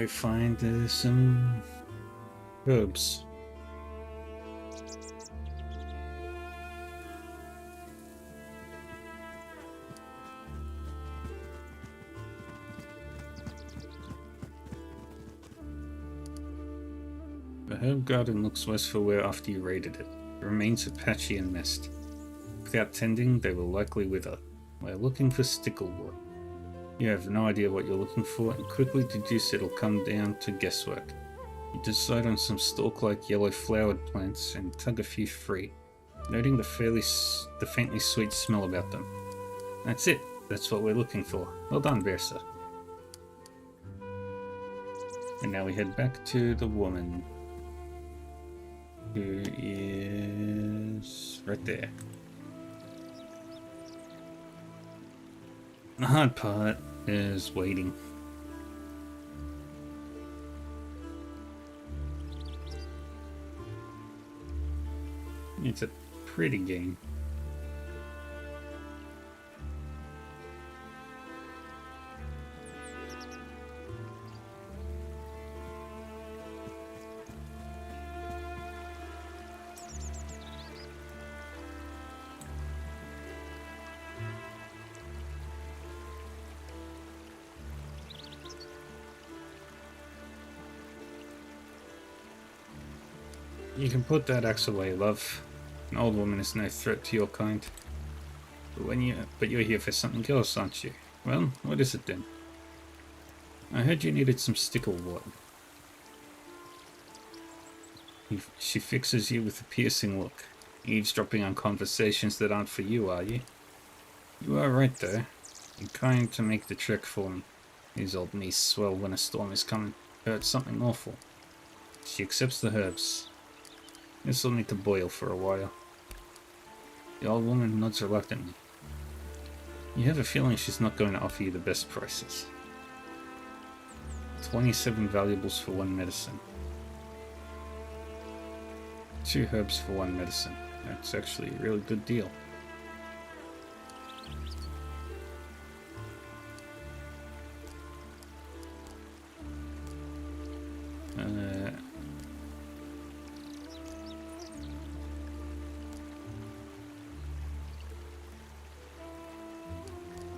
go find some herbs. The herb garden looks worse for wear after you raided it. It remains patchy and messed. Without tending, they will likely wither. We're looking for sticklewort. You have no idea what you're looking for and quickly deduce it'll come down to guesswork. You decide on some stalk-like yellow flowered plants and tug a few free, noting the faintly sweet smell about them. That's it. That's what we're looking for. Well done, Bersa. And now we head back to the woman, who is right there. The hard part is waiting. It's a pretty game. You can put that axe away, love. An old woman is no threat to your kind. But you're here for something else, aren't you? Well, what is it then? I heard you needed some sticklewort. She fixes you with a piercing look. Eavesdropping on conversations that aren't for you, are you? You are right, though. You're kind to make the trek for me. His old knees swell when a storm is coming. Hurt something awful. She accepts the herbs. This'll need to boil for a while. The old woman nods reluctantly. You have a feeling she's not going to offer you the best prices. 27 valuables for 1 medicine. 2 herbs for 1 medicine. That's actually a really good deal.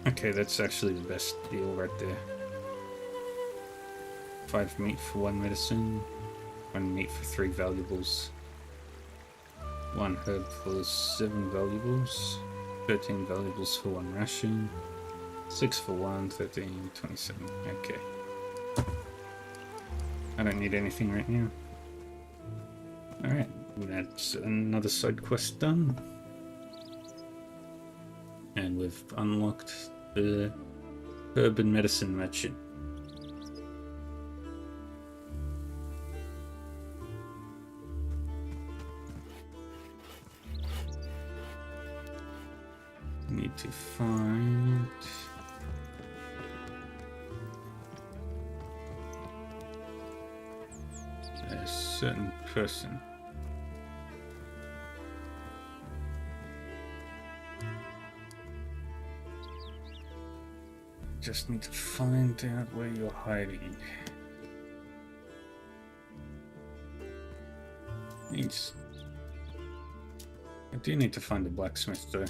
Okay, that's actually the best deal right there. 5 meat for 1 medicine, 1 meat for 3 valuables, 1 herb for 7 valuables, 13 valuables for 1 ration, 6 for 1, 13, 27. Okay. I don't need anything right now. Alright, that's another side quest done. And we've unlocked the herb and medicine merchant. Need to find a certain person. Just need to find out where you're hiding. I do need to find a blacksmith though.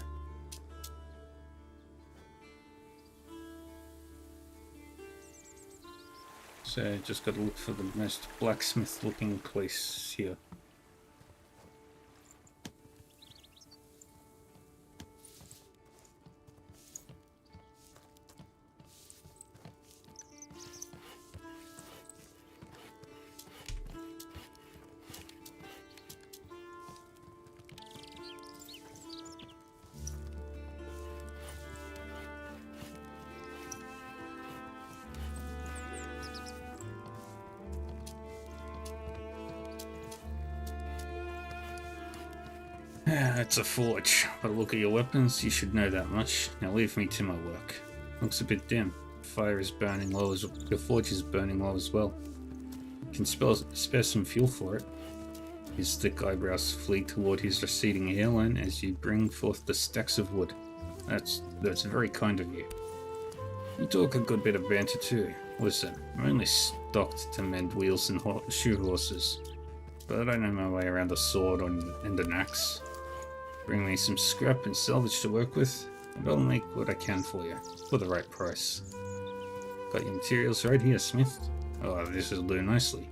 So just gotta look for the most blacksmith looking place here. It's a forge. By the look at your weapons, you should know that much. Now leave me to my work. Looks a bit dim. Fire is burning low as your forge is burning low as well. You can spare some fuel for it. His thick eyebrows flee toward his receding hairline as you bring forth the stacks of wood. That's very kind of you. You talk a good bit of banter too. Listen, I'm only stocked to mend wheels and shoe horses, but I know my way around a sword and an axe. Bring me some scrap and salvage to work with, and I'll make what I can for you, for the right price. Got your materials right here, Smith. Oh, this will do nicely.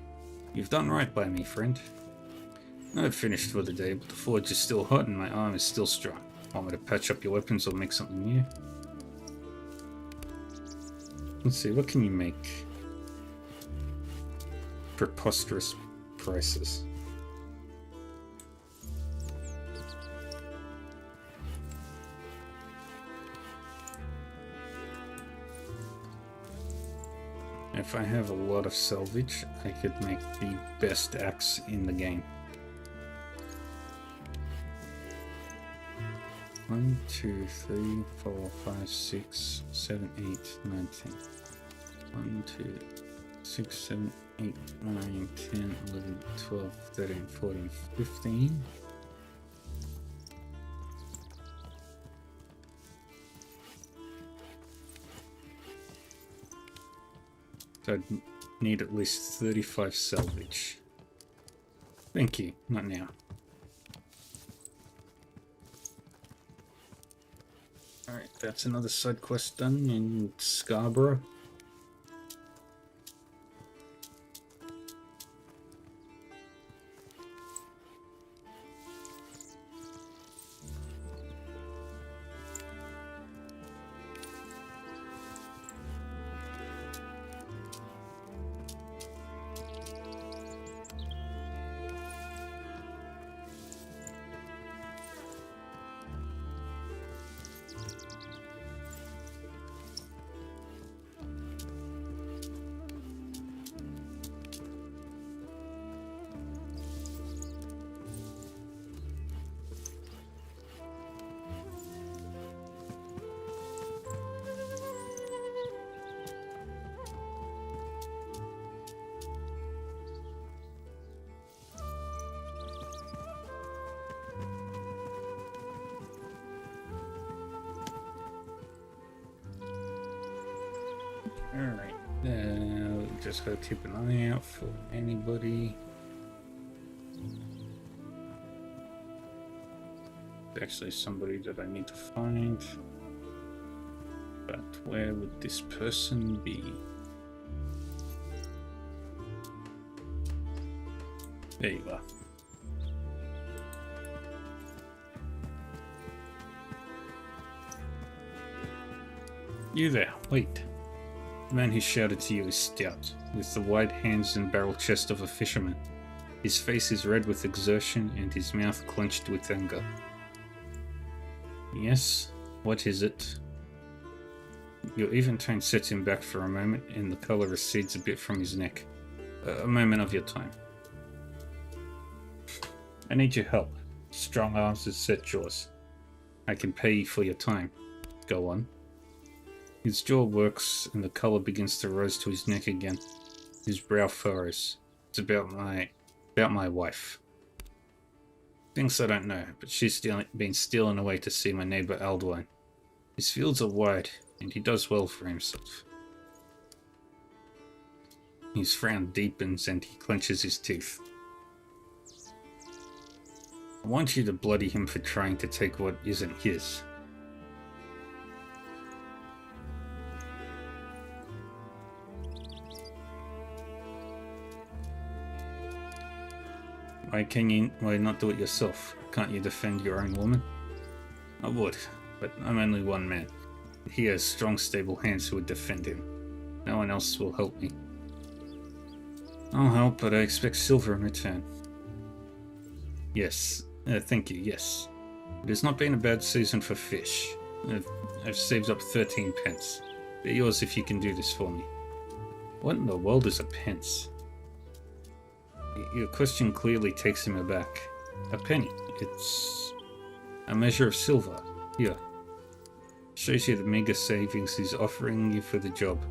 You've done right by me, friend. I've finished for the day, but the forge is still hot and my arm is still strong. Want me to patch up your weapons or make something new? Let's see, what can you make? Preposterous prices. If I have a lot of salvage, I could make the best axe in the game. 1, 2, 3, 4, 5, 6, 7, 8, 9, 10. 1, 2, 6, 7, 8, 9, 10, 11, 12, 13, 14, 15. So I'd need at least 35 salvage. Thank you, not now. Alright, that's another side quest done in Scarborough. Alright, just gotta keep an eye out for anybody. Actually, somebody that I need to find. But where would this person be? There you are. You there, wait. The man who shouted to you is stout, with the wide hands and barrel chest of a fisherman. His face is red with exertion and his mouth clenched with anger. Yes, what is it? Your even tone sets him back for a moment and the colour recedes a bit from his neck. A moment of your time. I need your help. Strong arms and set jaws. I can pay you for your time. Go on. His jaw works and the colour begins to rise to his neck again. His brow furrows. It's about my wife. Things I don't know, but she's been stealing away to see my neighbour Aldwine. His fields are wide, and he does well for himself. His frown deepens and he clenches his teeth. I want you to bloody him for trying to take what isn't his. Why not do it yourself? Can't you defend your own woman? I would, but I'm only one man. He has strong, stable hands who would defend him. No one else will help me. I'll help, but I expect silver in return. Yes, thank you, yes. It has not been a bad season for fish. I've saved up 13 pence. They're yours if you can do this for me. What in the world is a pence? Your question clearly takes him aback. A penny. It's a measure of silver. Here. Shows you the meager savings he's offering you for the job.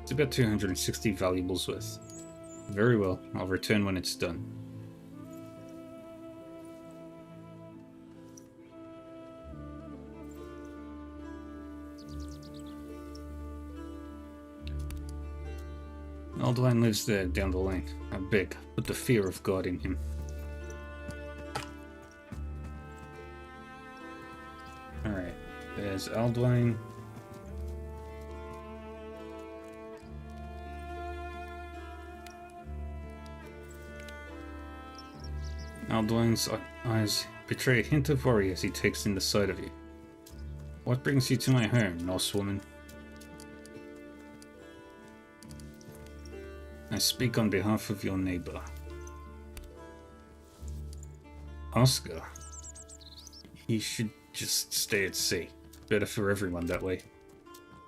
It's about 260 valuables worth. Very well. I'll return when it's done. Aldwine lives there down the lane. I beg, put the fear of God in him. Alright, there's Aldwine. Aldwine's eyes betray a hint of worry as he takes in the sight of you. What brings you to my home, Norse woman? I speak on behalf of your neighbor. Oscar. He should just stay at sea. Better for everyone that way.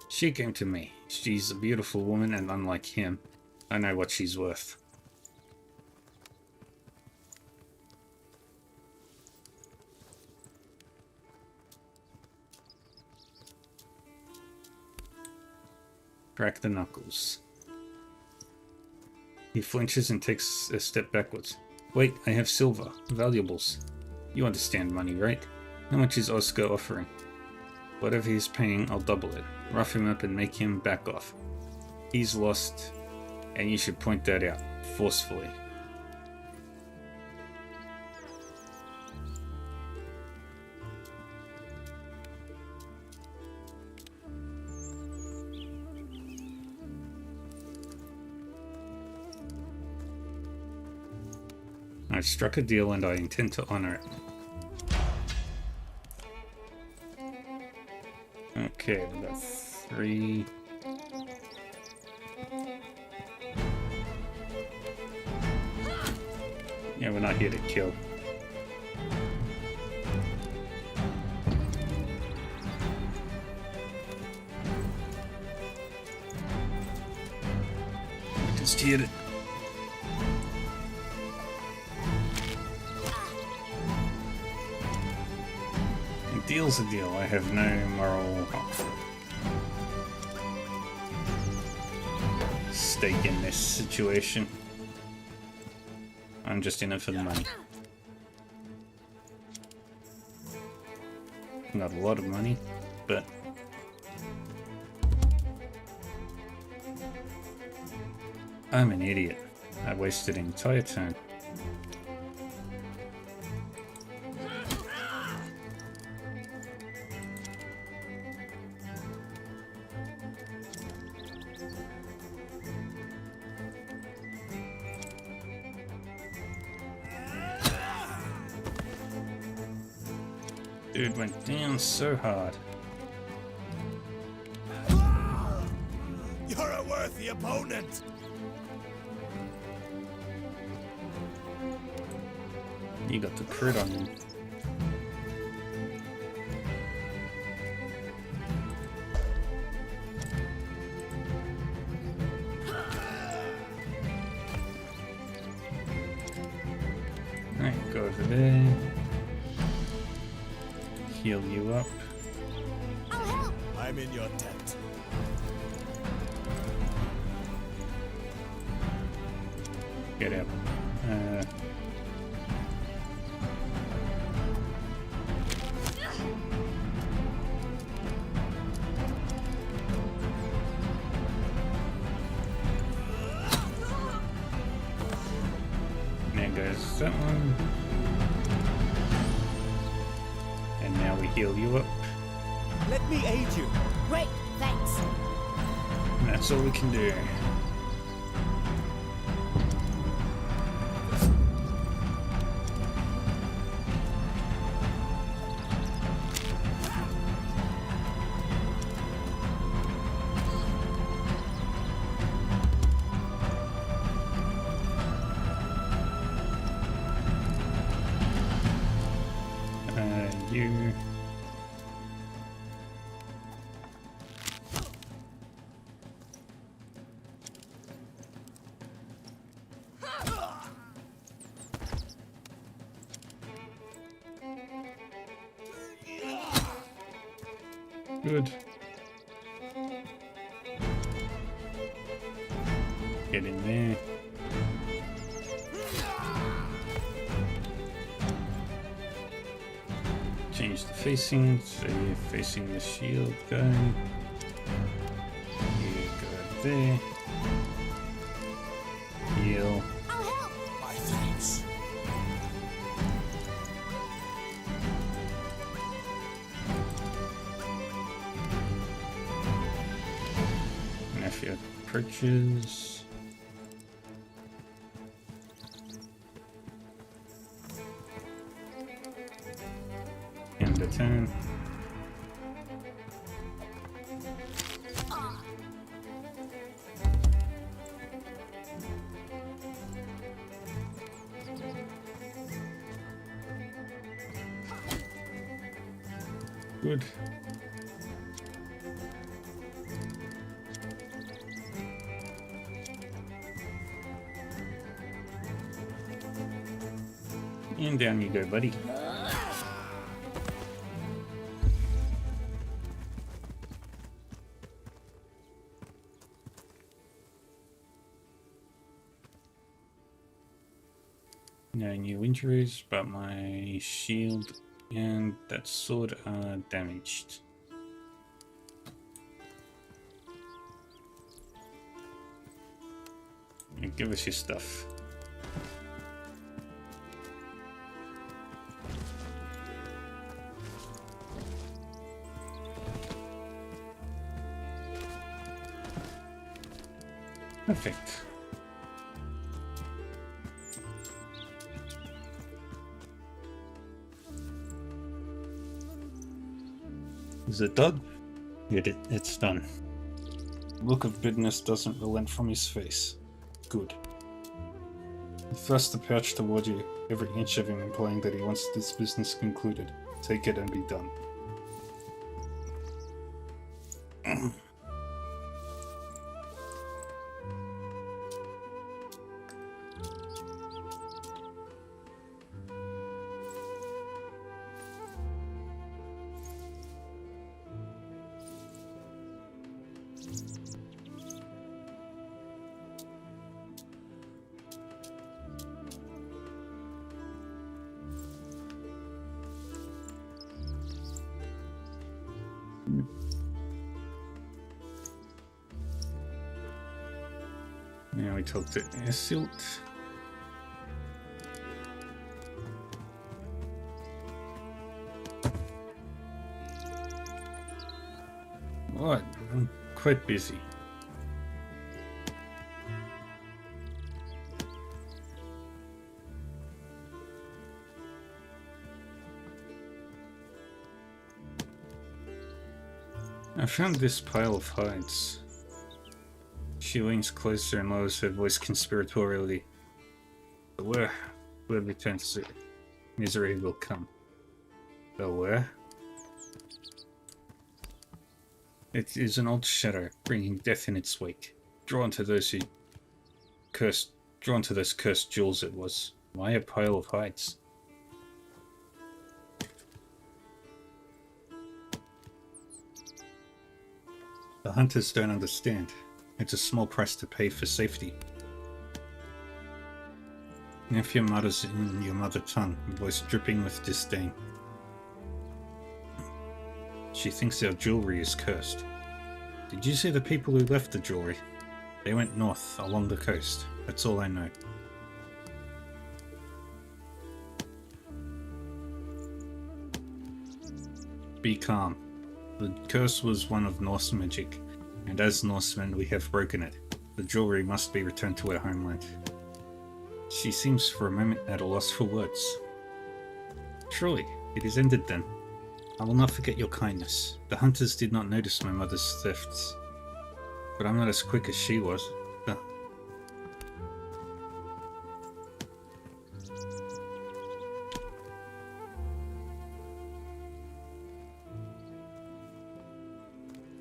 She came to me. She's a beautiful woman, and unlike him, I know what she's worth. Crack the knuckles. He flinches and takes a step backwards. Wait, I have silver. Valuables. You understand money, right? How much is Oscar offering? Whatever he's paying, I'll double it. Rough him up and make him back off. He's lost, and you should point that out, forcefully. I've struck a deal and I intend to honor it. Okay, we got 3. Yeah, we're not here to kill. Just here to... Deal's a deal. I have no moral stake in this situation. I'm just in it for the money. Not a lot of money, but I'm an idiot. I wasted an entire turn. Dude went down so hard. You're a worthy opponent! You got the crit on him. Alright, go over there. Heal you up. I'll help. I'm in your tent. Get up. There goes that one. And now we heal you up. Let me aid you. Great, thanks. And that's all we can do. You. Good. Get in there. Change the facing, so you're facing the shield guy. You go there. She approaches. And a 10. Good. And down you go, buddy. No new injuries, but my shield and that sword are damaged. And give us your stuff. Perfect. Is it done? It's done. The look of bitterness doesn't relent from his face. Good. He thrusts the pouch toward you, every inch of him implying that he wants this business concluded. Take it and be done. Now we talk to Esilt. What? I'm quite busy. I found this pile of hides. She leans closer and lowers her voice conspiratorially. But where returns to misery will come. But where? It is an old shadow, bringing death in its wake. Drawn to those cursed jewels it was. Why a pile of hides? The hunters don't understand. It's a small price to pay for safety. Nephew mutters in your mother tongue, voice dripping with disdain. She thinks our jewelry is cursed. Did you see the people who left the jewelry? They went north, along the coast. That's all I know. Be calm. The curse was one of Norse magic, and as Norsemen we have broken it. The jewelry must be returned to her homeland. She seems for a moment at a loss for words. Truly, it is ended then. I will not forget your kindness. The hunters did not notice my mother's thefts, but I'm not as quick as she was.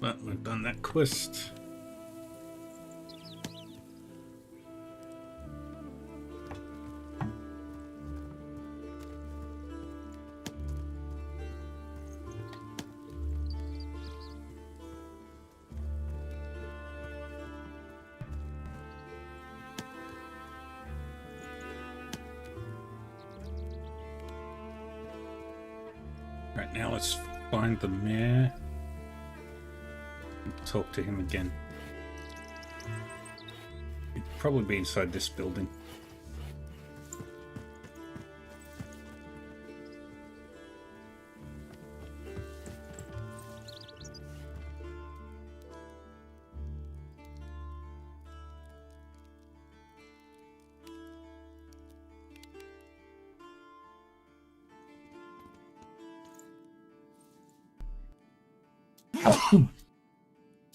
But we've done that quest. Right now, let's find the mayor. Talk to him again. He'd probably be inside this building.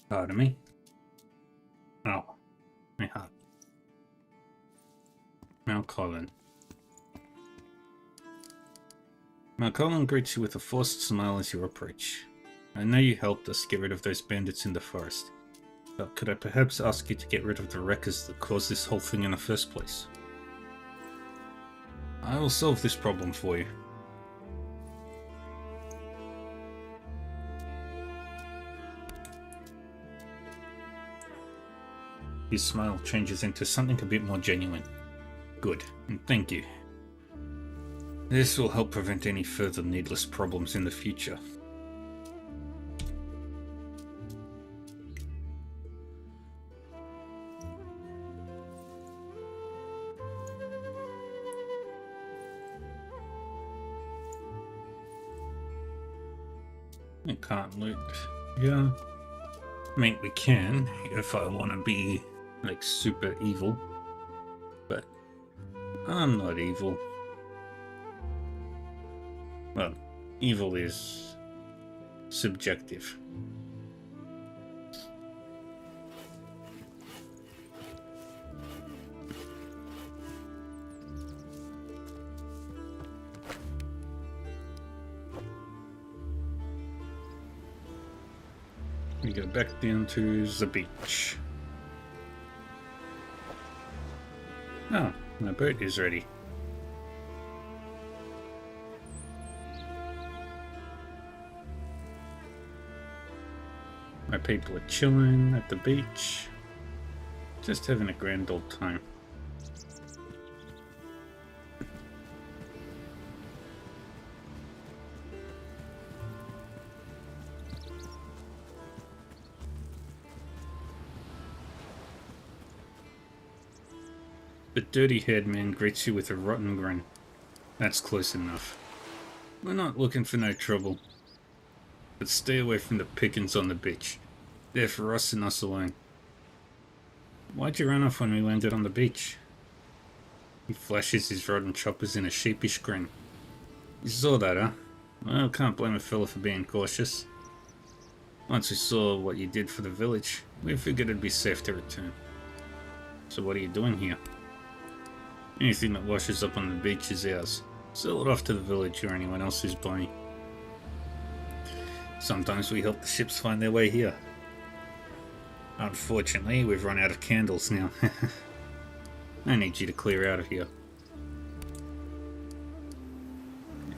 Pardon me. Oh, my heart. Malcolm. Malcolm greets you with a forced smile as you approach. I know you helped us get rid of those bandits in the forest, but could I perhaps ask you to get rid of the wreckers that caused this whole thing in the first place? I will solve this problem for you. His smile changes into something a bit more genuine. Good, and thank you. This will help prevent any further needless problems in the future. I can't loot. Yeah. I mean, we can, if I want to be, like, super evil. But I'm not evil. Well, evil is subjective. We go back down to the beach. Oh, my boat is ready. My people are chilling at the beach, just having a grand old time. The dirty-haired man greets you with a rotten grin. That's close enough. We're not looking for no trouble. But stay away from the pickings on the beach. They're for us and us alone. Why'd you run off when we landed on the beach? He flashes his rotten choppers in a sheepish grin. You saw that, huh? Well, can't blame a fella for being cautious. Once we saw what you did for the village, we figured it'd be safe to return. So what are you doing here? Anything that washes up on the beach is ours. Sell it off to the village or anyone else who's buying. Sometimes we help the ships find their way here. Unfortunately, we've run out of candles now. I need you to clear out of here.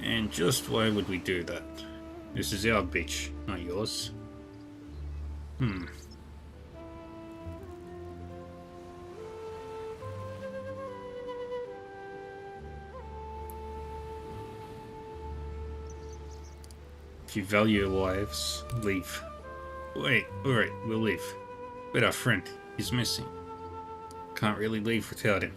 And just why would we do that? This is our beach, not yours. If you value your lives, leave. Wait, alright, we'll leave. But our friend, he's missing. Can't really leave without him.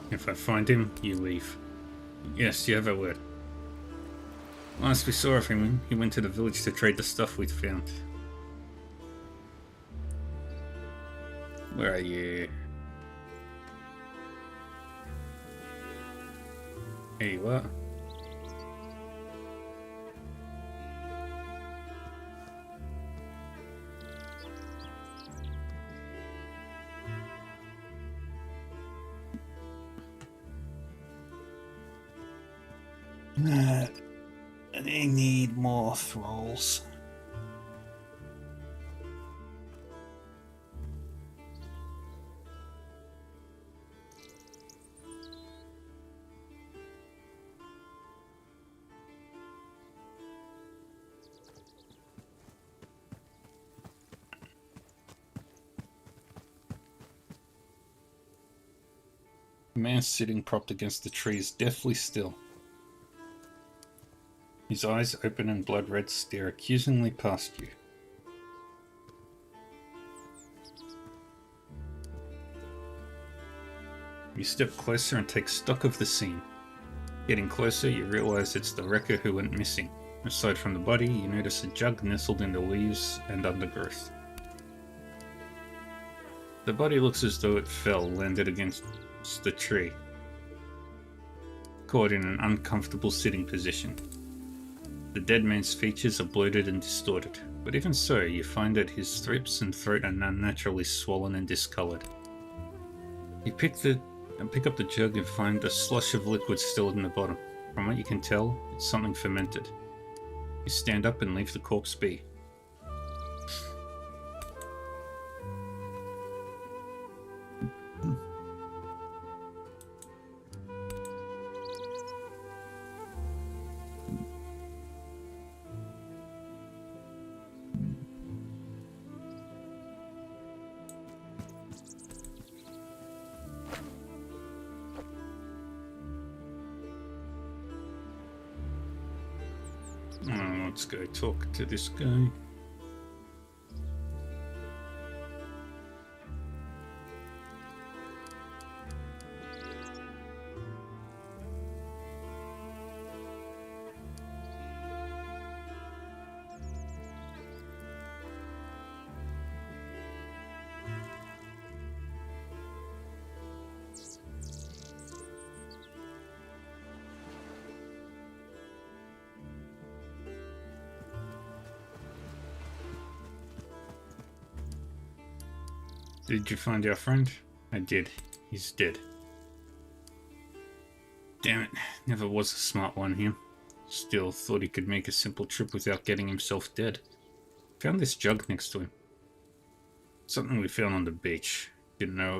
If I find him, you leave. Yes, you have a word. Last we saw of him, he went to the village to trade the stuff we'd found. Where are you? Here you are. They need more thralls. The man sitting propped against the tree is deathly still. His eyes, open and blood red, stare accusingly past you. You step closer and take stock of the scene. Getting closer, you realize it's the wrecker who went missing. Aside from the body, you notice a jug nestled in the leaves and undergrowth. The body looks as though it fell, landed against the tree, caught in an uncomfortable sitting position. The dead man's features are bloated and distorted, but even so, you find that his throats and throat are unnaturally swollen and discolored. You pick up the jug and find a slush of liquid still in the bottom. From what you can tell, it's something fermented. You stand up and leave the corpse be. Let's go talk to this guy. Did you find our friend? I did. He's dead. Damn it, never was a smart one, him. Still thought he could make a simple trip without getting himself dead. Found this jug next to him. Something we found on the beach. Didn't know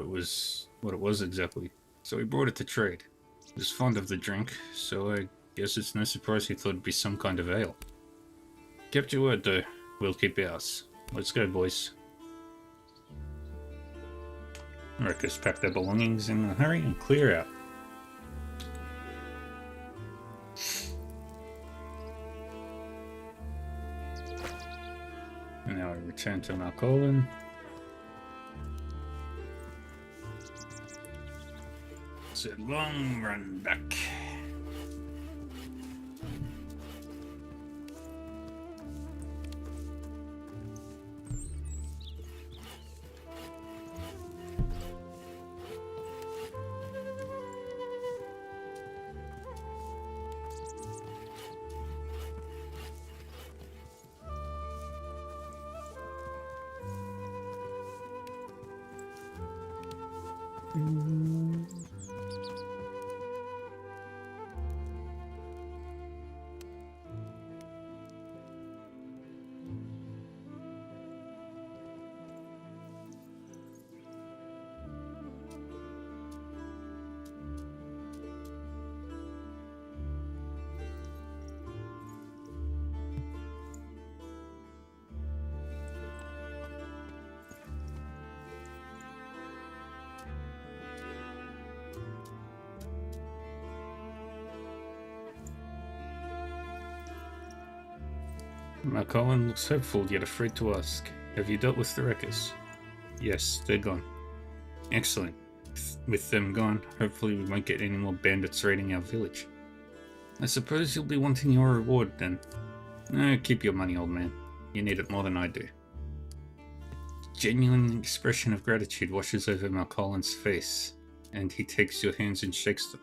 what it was exactly, so we brought it to trade. He was fond of the drink, so I guess it's no surprise he thought it'd be some kind of ale. Kept your word though, we'll keep ours. Let's go, boys. Wreckers pack their belongings in a hurry and clear out. And now we return to Malcolm. It's a long run back. Malcolm looks hopeful yet afraid to ask. Have you dealt with the wreckers? Yes, they're gone. Excellent. With them gone, hopefully we won't get any more bandits raiding our village. I suppose you'll be wanting your reward then. No, keep your money, old man. You need it more than I do. Genuine expression of gratitude washes over Malcolm's face, and he takes your hands and shakes them.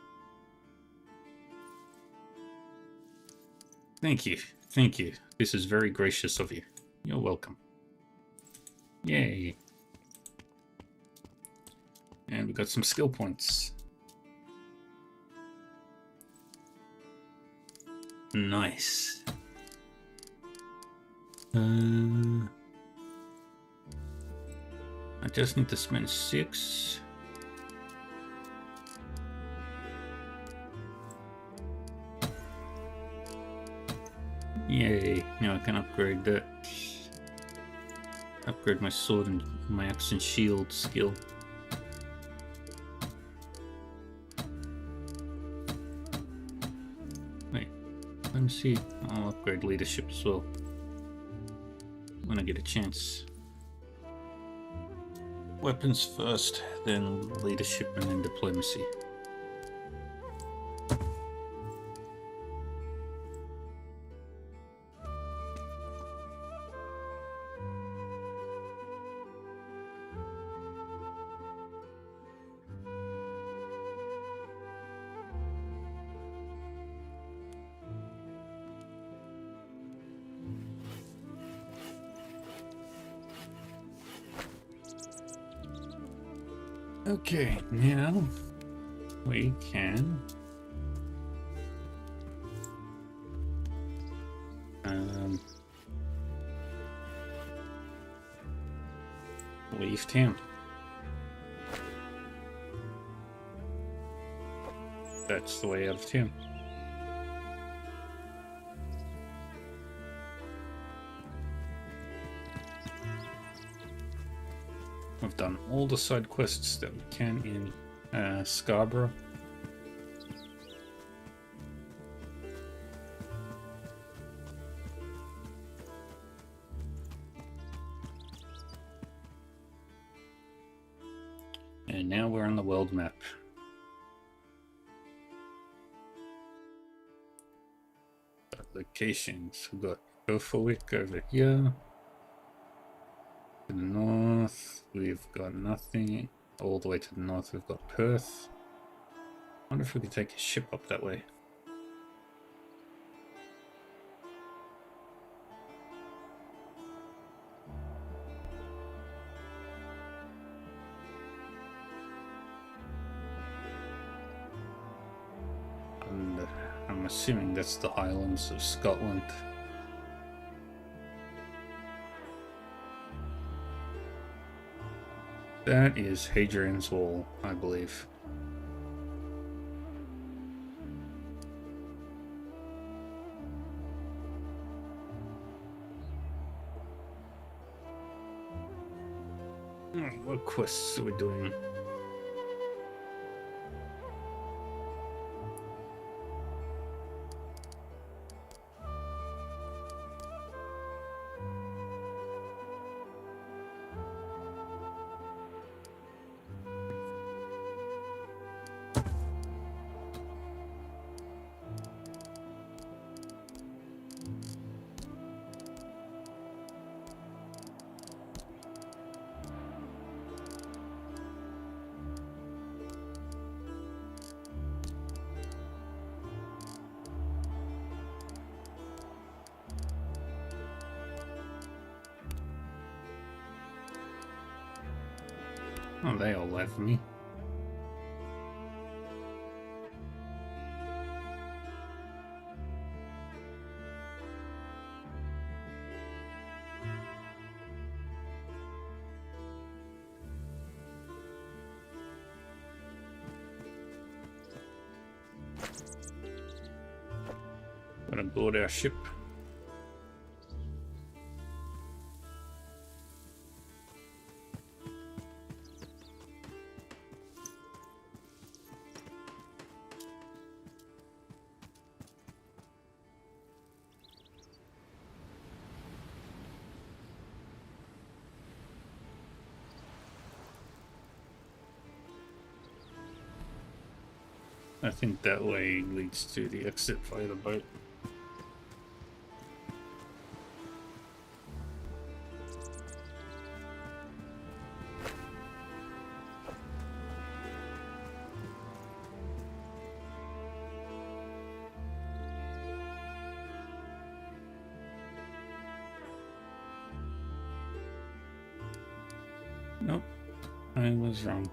Thank you. Thank you. This is very gracious of you. You're welcome. Yay. And we got some skill points. Nice. I just need to spend 6. Yay, now I can upgrade that. Upgrade my sword and my axe and shield skill. Wait, let me see. I'll upgrade leadership as well when I get a chance. Weapons first, then leadership, and then diplomacy. Okay, now we can leave town. That's the way out of town. We've done all the side quests that we can in Scarborough. And now we're on the world map. Locations. We've got Berthwick over here. To the north, we've got nothing. All the way to the north, we've got Perth. I wonder if we could take a ship up that way. And I'm assuming that's the Highlands of Scotland. That is Hadrian's Wall, I believe. What quests are we doing? Oh, they all left me. Gonna board our ship. I think that way leads to the exit via the boat. Nope, I was wrong.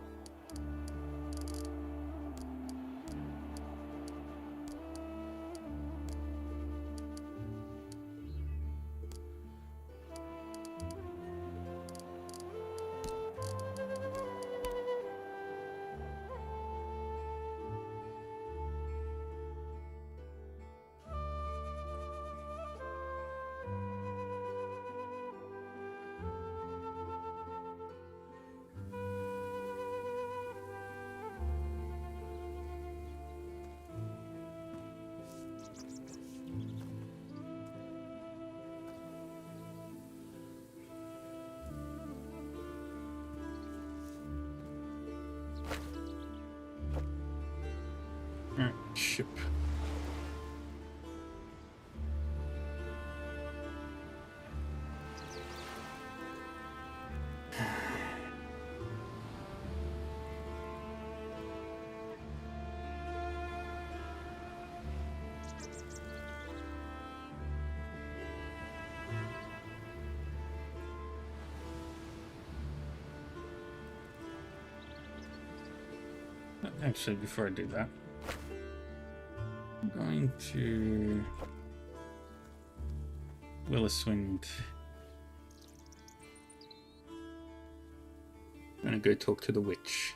Ship. Actually, before I do that, I'm going to Williswind. I'm gonna go talk to the witch.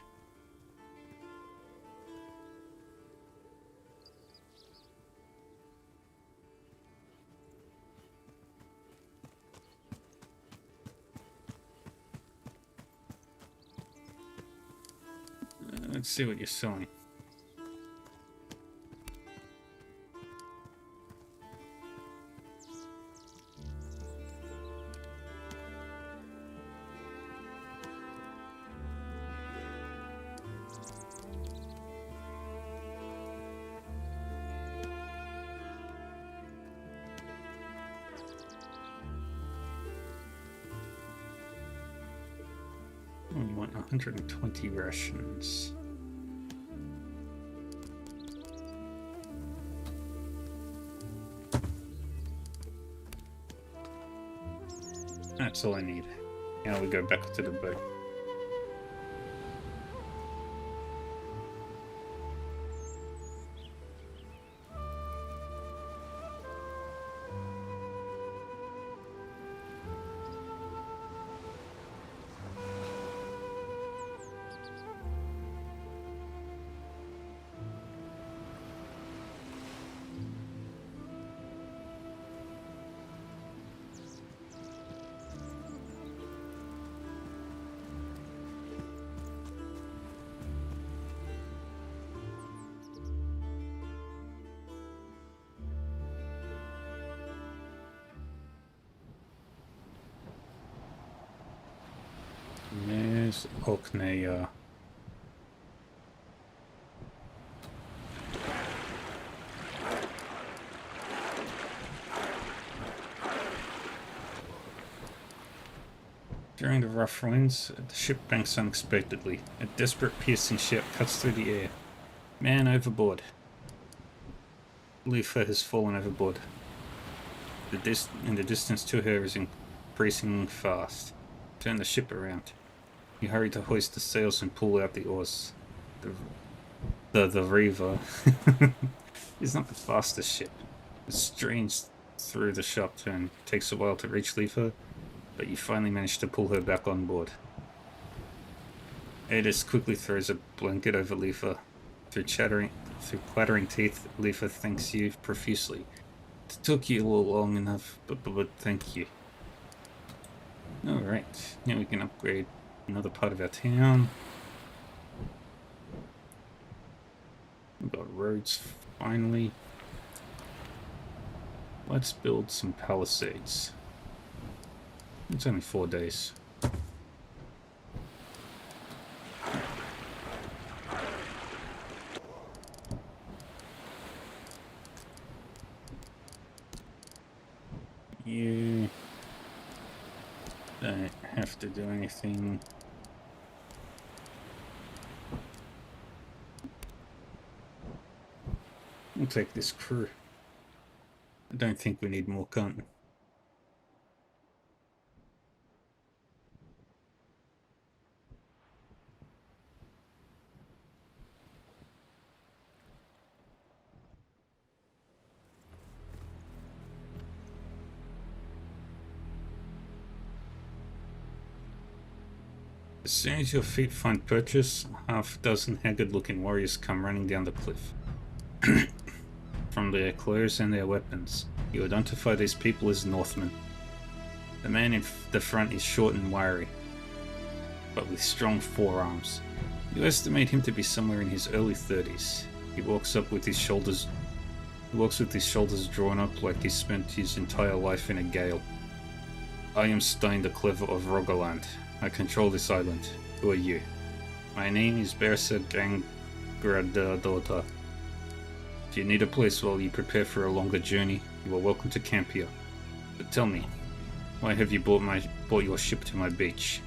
Let's see what you're selling. We want 120 rations. That's all I need. Now we go back to the boat. There's Orkney. During the rough winds, the ship banks unexpectedly. A desperate, piercing shout cuts through the air. Man overboard. Leafer has fallen overboard. In the distance to her is increasing fast. Turn the ship around. You hurry to hoist the sails and pull out the oars. The Reaver is not the fastest ship. It strains through the sharp turn. Takes a while to reach Leafer, but you finally manage to pull her back on board. Adis quickly throws a blanket over Leafer. Through clattering teeth, Leafer thanks you profusely. It took you all long enough, but thank you. Alright, now we can upgrade another part of our town. We've got roads, finally. Let's build some palisades. It's only 4 days. You don't have to do anything. We'll take this crew. I don't think we need more cotton. As soon as your feet find purchase, half a dozen haggard-looking warriors come running down the cliff. From their clothes and their weapons, you identify these people as Northmen. The man in the front is short and wiry, but with strong forearms. You estimate him to be somewhere in his early 30s. He walks with his shoulders drawn up like he spent his entire life in a gale. I am Stein the Clever of Rogaland. I control this island. Who are you? My name is Bersa Gangradota. If you need a place while you prepare for a longer journey, you are welcome to camp here. But tell me, why have you brought your ship to my beach?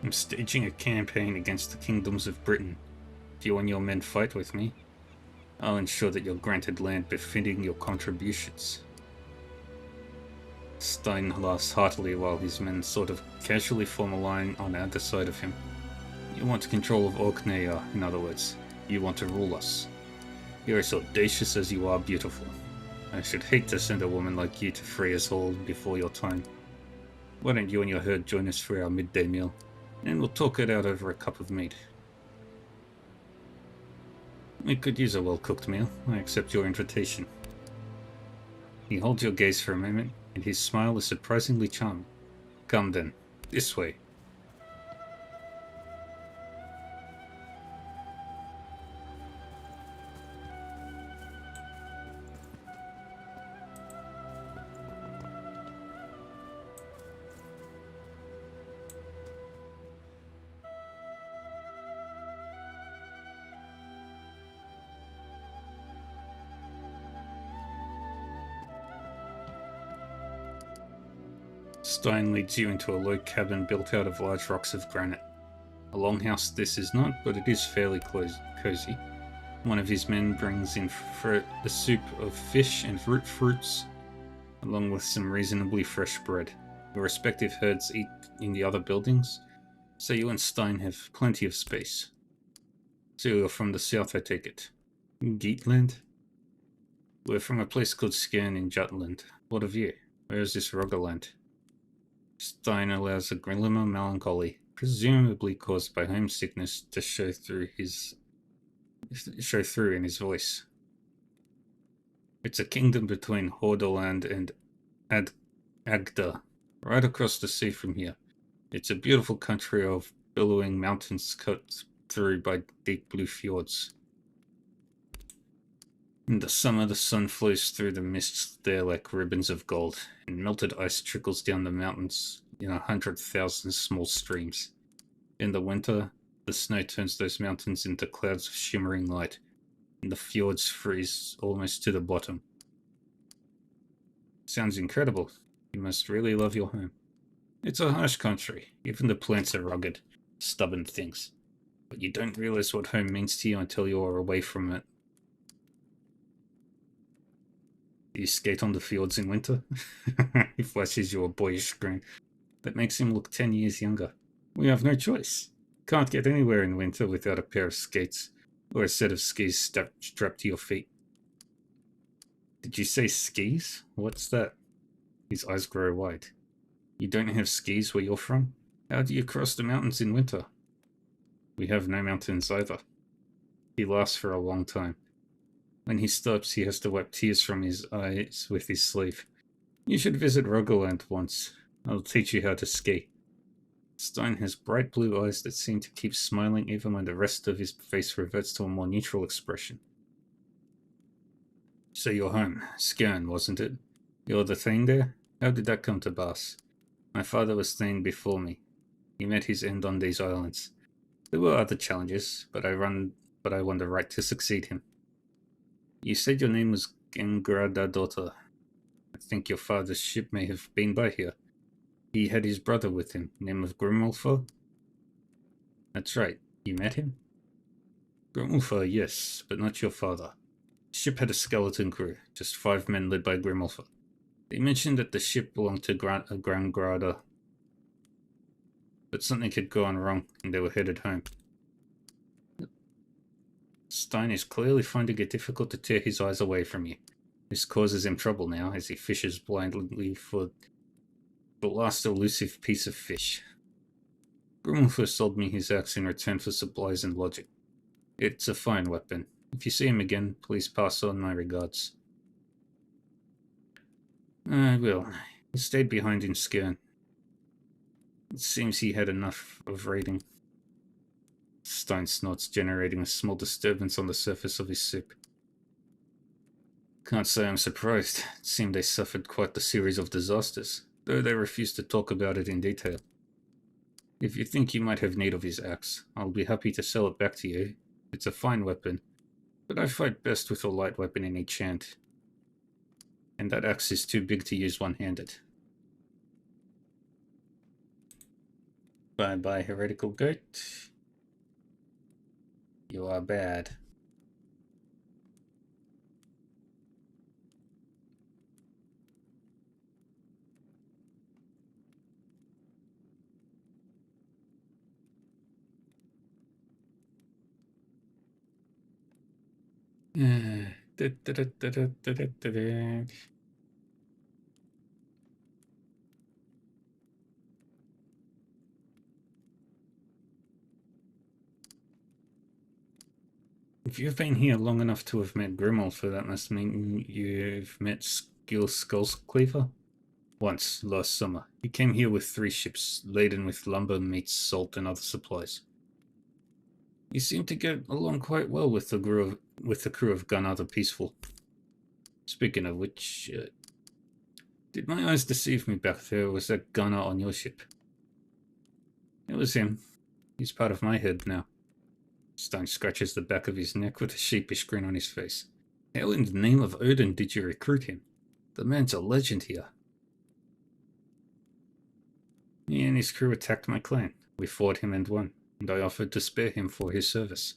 I'm staging a campaign against the kingdoms of Britain. you and your men fight with me, I'll ensure that you're granted land befitting your contributions. Stein laughs heartily while his men sort of casually form a line on either side of him. You want control of Orkney, in other words. You want to rule us. You're as audacious as you are beautiful. I should hate to send a woman like you to Freya's Hall before your time. Why don't you and your herd join us for our midday meal, and we'll talk it out over a cup of meat. We could use a well-cooked meal. I accept your invitation. He holds your gaze for a moment, and his smile is surprisingly charming. Come then, this way. Stein leads you into a low cabin built out of large rocks of granite. A longhouse this is not, but it is fairly cozy. One of his men brings in a soup of fish and root fruits, along with some reasonably fresh bread. Your respective herds eat in the other buildings, so you and Stein have plenty of space. So you're from the south, I take it. Geatland? We're from a place called Skjern in Jutland. What of you? Where is this Rogaland? Stein allows a glimmer of melancholy, presumably caused by homesickness, to show through in his voice. It's a kingdom between Hordaland and Agda, right across the sea from here. It's a beautiful country of billowing mountains cut through by deep blue fjords. In the summer, the sun flows through the mists there like ribbons of gold, and melted ice trickles down the mountains in 100,000 small streams. In the winter, the snow turns those mountains into clouds of shimmering light, and the fjords freeze almost to the bottom. Sounds incredible. You must really love your home. It's a harsh country. Even the plants are rugged, stubborn things. But you don't realize what home means to you until you are away from it. You skate on the fjords in winter? He flashes you a boyish grin that makes him look 10 years younger. We have no choice. Can't get anywhere in winter without a pair of skates, or a set of skis strapped to your feet. Did you say skis? What's that? His eyes grow wide. You don't have skis where you're from? How do you cross the mountains in winter? We have no mountains either. He laughs for a long time. When he stops, he has to wipe tears from his eyes with his sleeve. You should visit Rogaland once. I'll teach you how to ski. Stein has bright blue eyes that seem to keep smiling even when the rest of his face reverts to a more neutral expression. So you're home. Skjern, wasn't it? You're the Thane there? How did that come to pass? My father was Thane before me. He met his end on these islands. There were other challenges, but I won the right to succeed him. You said your name was Gengrada daughter. I think your father's ship may have been by here. He had his brother with him, name of Grimulfer? That's right. You met him? Grimulfer, yes, but not your father. The ship had a skeleton crew, just 5 men led by Grimulfer. They mentioned that the ship belonged to Grangrada, but something had gone wrong and they were headed home. Stein is clearly finding it difficult to tear his eyes away from you. This causes him trouble now as he fishes blindly for the last elusive piece of fish. Grimulfer sold me his axe in return for supplies and lodging. It's a fine weapon. If you see him again, please pass on my regards. I will. He stayed behind in Skjern. It seems he had enough of raiding. Stein snorts, generating a small disturbance on the surface of his soup. Can't say I'm surprised. It seemed they suffered quite the series of disasters, though they refused to talk about it in detail. If you think you might have need of his axe, I'll be happy to sell it back to you. It's a fine weapon, but I fight best with a light weapon in each hand. And that axe is too big to use one-handed. Bye-bye, heretical goat. You are bad. If you've been here long enough to have met Grimulfer, that must mean you've met Skullcleaver? Once, last summer. He came here with 3 ships, laden with lumber, meat, salt, and other supplies. You seem to get along quite well with the crew of Gunnar the Peaceful. Speaking of which, did my eyes deceive me back there, or was that Gunnar on your ship? It was him. He's part of my head now. Stone scratches the back of his neck with a sheepish grin on his face. How in the name of Odin did you recruit him? The man's a legend here. He and his crew attacked my clan. We fought him and won, and I offered to spare him for his service.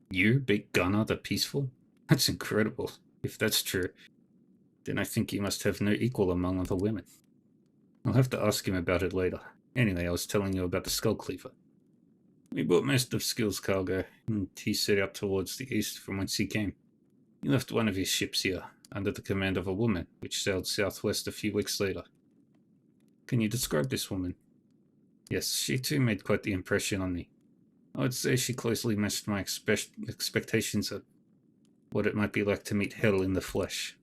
You beat Gunnar the Peaceful? That's incredible. If that's true, then I think he must have no equal among other women. I'll have to ask him about it later. Anyway, I was telling you about the Skullcleaver. We bought most of Skill's cargo, and he set out towards the east from whence he came. He left one of his ships here, under the command of a woman, which sailed southwest a few weeks later. Can you describe this woman? Yes, she too made quite the impression on me. I would say she closely matched my expectations of what it might be like to meet hell in the flesh.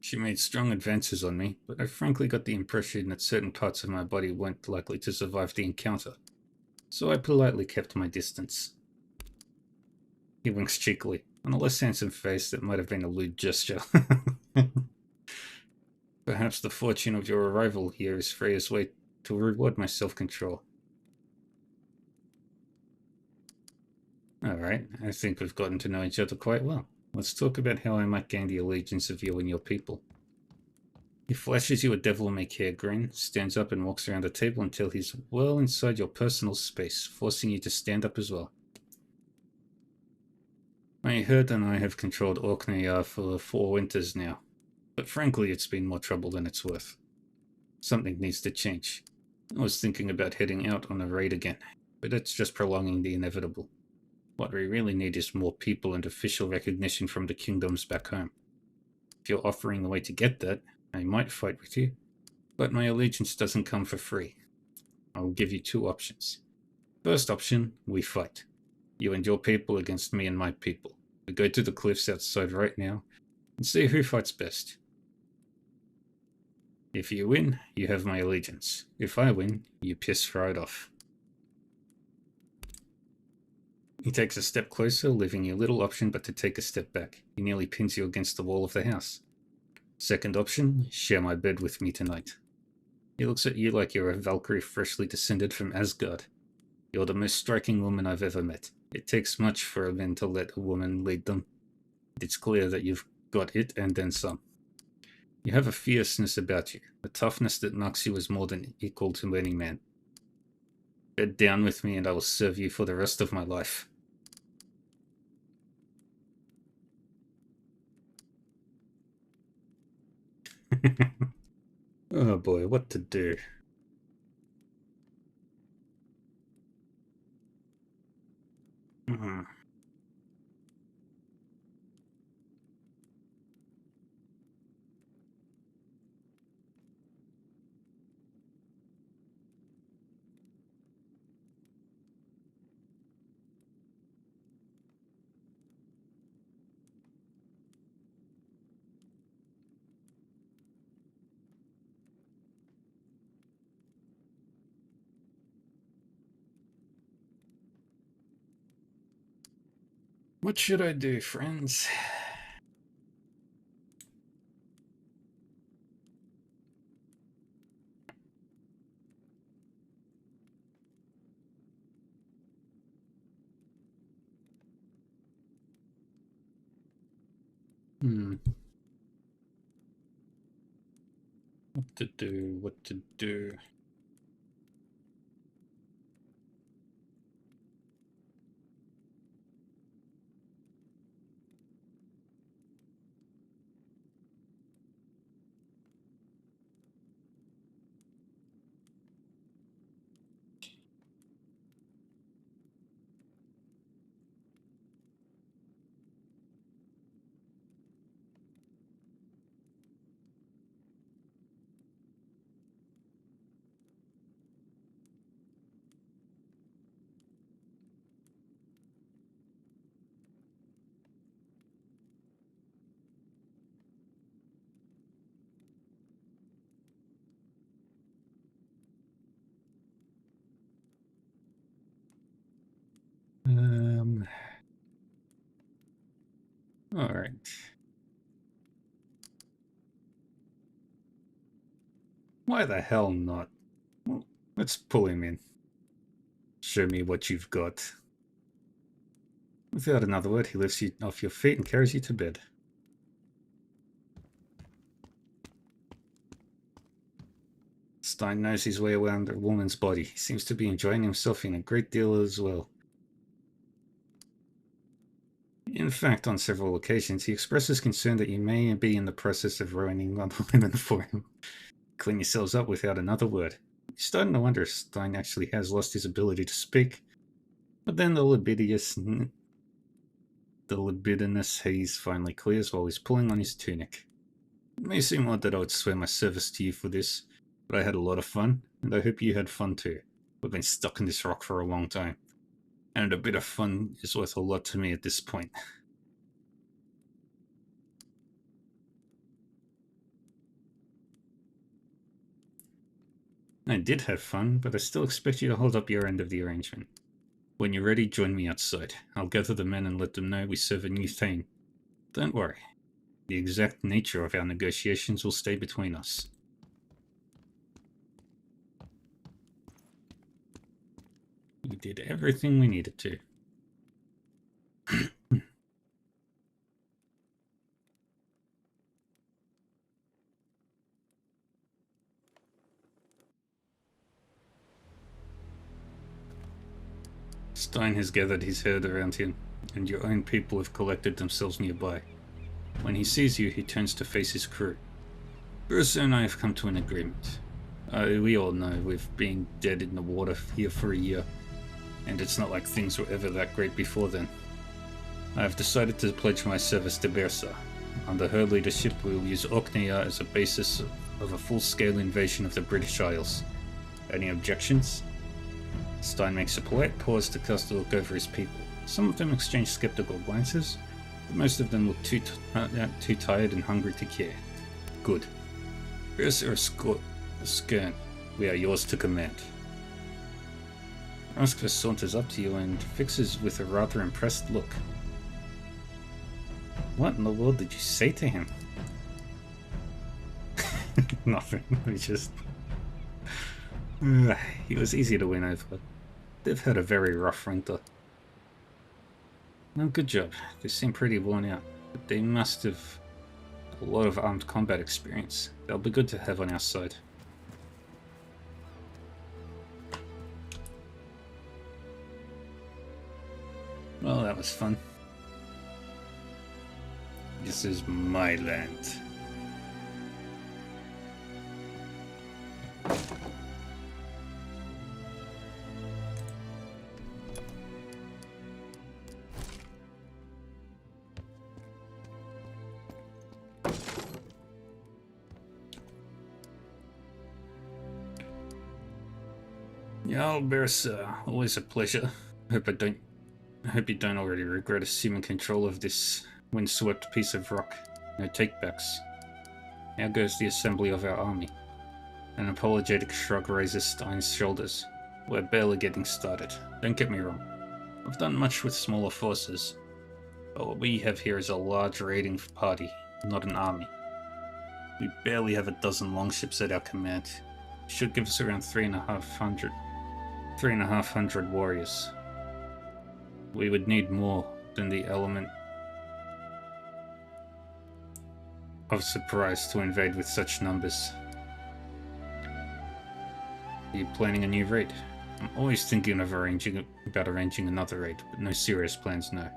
She made strong advances on me, but I frankly got the impression that certain parts of my body weren't likely to survive the encounter. So I politely kept my distance. He winks cheekily. On a less handsome face, that might have been a lewd gesture. Perhaps the fortune of your arrival here is Freya's way to reward my self-control. Alright, I think we've gotten to know each other quite well. Let's talk about how I might gain the allegiance of you and your people. He flashes you a devil-may-care grin, stands up and walks around the table until he's well inside your personal space, forcing you to stand up as well. My herd and I have controlled Orkney for 4 winters now, but frankly it's been more trouble than it's worth. Something needs to change. I was thinking about heading out on a raid again, but it's just prolonging the inevitable. What we really need is more people and official recognition from the kingdoms back home. If you're offering a way to get that, I might fight with you, but my allegiance doesn't come for free. I will give you 2 options. First option, we fight. You and your people against me and my people. We go to the cliffs outside right now and see who fights best. If you win, you have my allegiance. If I win, you piss right off. He takes a step closer, leaving you little option but to take a step back. He nearly pins you against the wall of the house. Second option, share my bed with me tonight. He looks at you like you're a Valkyrie freshly descended from Asgard. You're the most striking woman I've ever met. It takes much for a man to let a woman lead them. It's clear that you've got it and then some. You have a fierceness about you, a toughness that marks you as more than equal to any man. Bed down with me and I will serve you for the rest of my life. Oh boy, what to do? What should I do, friends? What to do, what to do. Alright. Why the hell not? Well, let's pull him in. Show me what you've got. Without another word, he lifts you off your feet and carries you to bed. Stein knows his way around a woman's body. He seems to be enjoying himself in a great deal as well. In fact, on several occasions, he expresses concern that you may be in the process of ruining other women for him. Clean yourselves up without another word. You're starting to wonder if Stein actually has lost his ability to speak. But then the libidinous haze finally clears while he's pulling on his tunic. It may seem odd that I would swear my service to you for this, but I had a lot of fun, and I hope you had fun too. We've been stuck in this rock for a long time, and a bit of fun is worth a lot to me at this point. I did have fun, but I still expect you to hold up your end of the arrangement. When you're ready, join me outside. I'll gather the men and let them know we serve a new thane. Don't worry. The exact nature of our negotiations will stay between us. We did everything we needed to. Stein has gathered his herd around him, and your own people have collected themselves nearby. When he sees you, he turns to face his crew. Bruce and I have come to an agreement. We all know we've been dead in the water here for a year, and it's not like things were ever that great before then. I have decided to pledge my service to Bersa. Under her leadership, we will use Orkneyar as a basis of a full-scale invasion of the British Isles. Any objections? Stein makes a polite pause to cast a look over his people. Some of them exchange skeptical glances, but most of them look too tired and hungry to care. Good. Bersa or Skern, we are yours to command. Roscoe saunters up to you and fixes with a rather impressed look. What in the world did you say to him? Nothing. We just... he was easy to win over. They've had a very rough winter. Well, good job. They seem pretty worn out, but they must have a lot of armed combat experience. They'll be good to have on our side. Well, that was fun. This is my land. Yeah, Bersa, always a pleasure. I hope you don't already regret assuming control of this windswept piece of rock. No takebacks. Now goes the assembly of our army. An apologetic shrug raises Stein's shoulders. We're barely getting started. Don't get me wrong. I've done much with smaller forces, but what we have here is a large raiding party, not an army. We barely have a dozen longships at our command. It should give us around 3,500 warriors. We would need more than the element of surprise to invade with such numbers. Are you planning a new raid? I'm always thinking of arranging another raid, but no serious plans, no.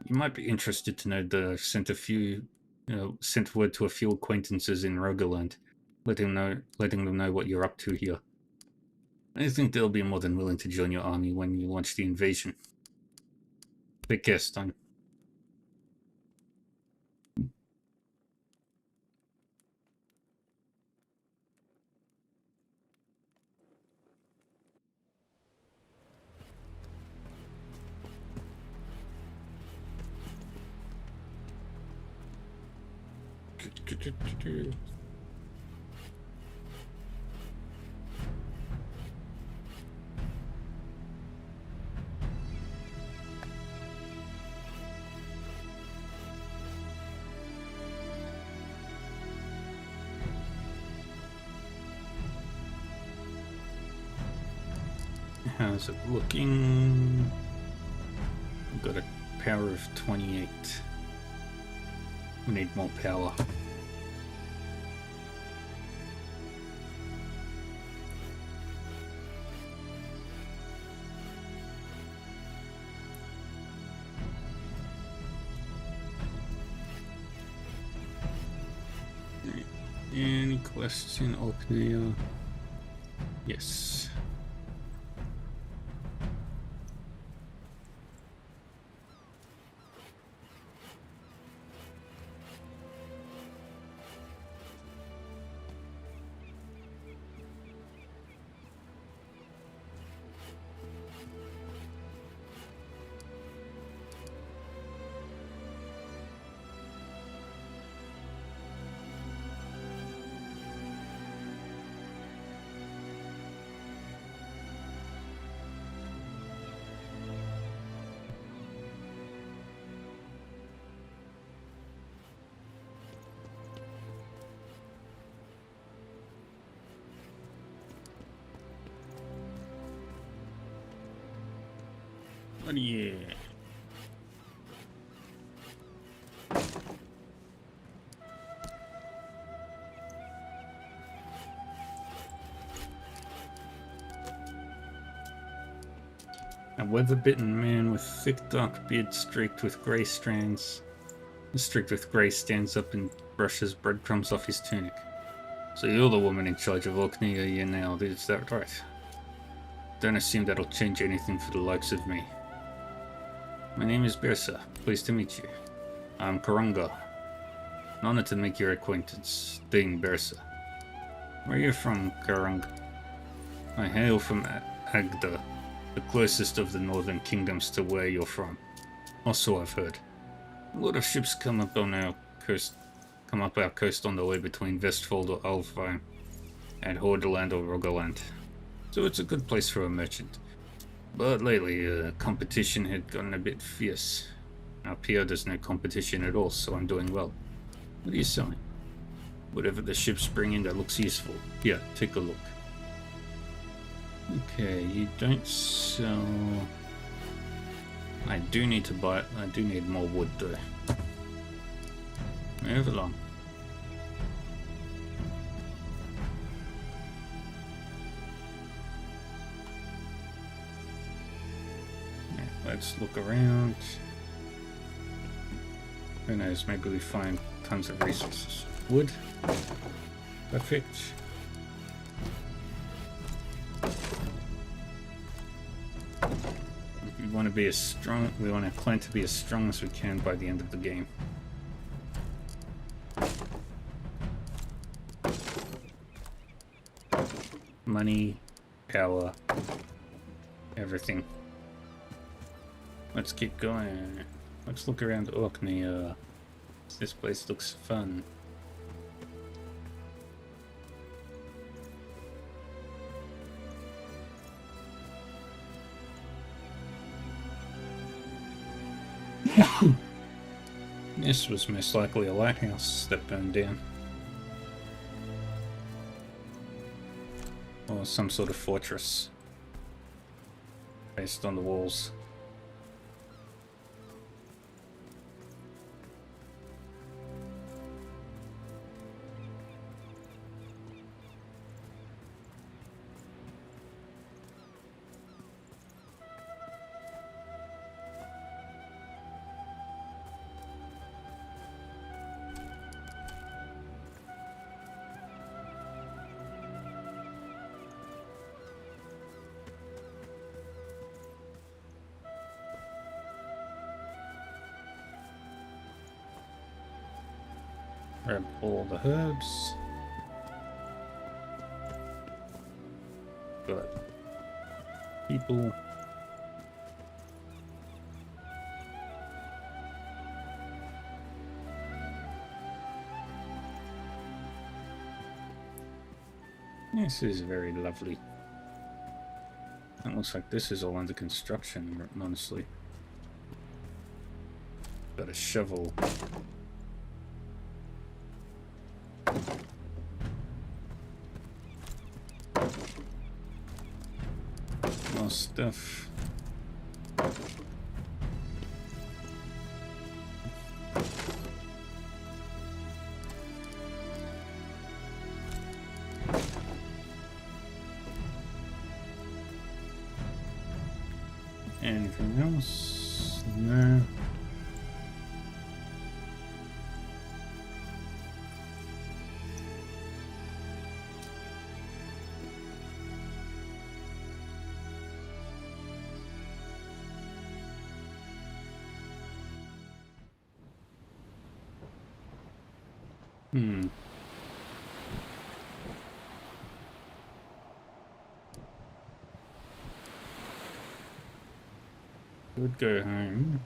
You might be interested to know that I've sent word to a few acquaintances in Rogaland, letting them know what you're up to here. I think they'll be more than willing to join your army when you launch the invasion. Take care, Stein. How's it looking? We've got a power of 28. We need more power. Any question, Orkney? Yes. Oh yeah. A weather-bitten man with thick dark beard streaked with grey strands. Streaked with grey stands up and brushes breadcrumbs off his tunic. So you're the woman in charge of Orkney, are you now? Is that right? Don't assume that'll change anything for the likes of me. My name is Bersa. Pleased to meet you. I'm Karunga. An honor to make your acquaintance, Dane Bersa. Where are you from, Karunga? I hail from Agda, the closest of the northern kingdoms to where you're from. Also, I've heard. A lot of ships come up our coast on the way between Vestfold or Alfheim and Hordaland or Rogaland. So it's a good place for a merchant. But lately, competition had gotten a bit fierce. Up here, there's no competition at all, so I'm doing well. What are you selling? Whatever the ships bring in that looks useful. Yeah, take a look. Okay, you don't sell... I do need to buy it. I do need more wood, though. Move along. Let's look around. Who knows, maybe we find tons of resources. Wood. Perfect. We want to be as strong, we want our clan to be as strong as we can by the end of the game. Money, power, everything. Let's keep going. Let's look around Orkney. This place looks fun. This was most likely a lighthouse that burned down. Or some sort of fortress based on the walls. Grab all the herbs. Got people. This is very lovely. It looks like this is all under construction, honestly. Got a shovel. More stuff. Anything else? No. Would go home.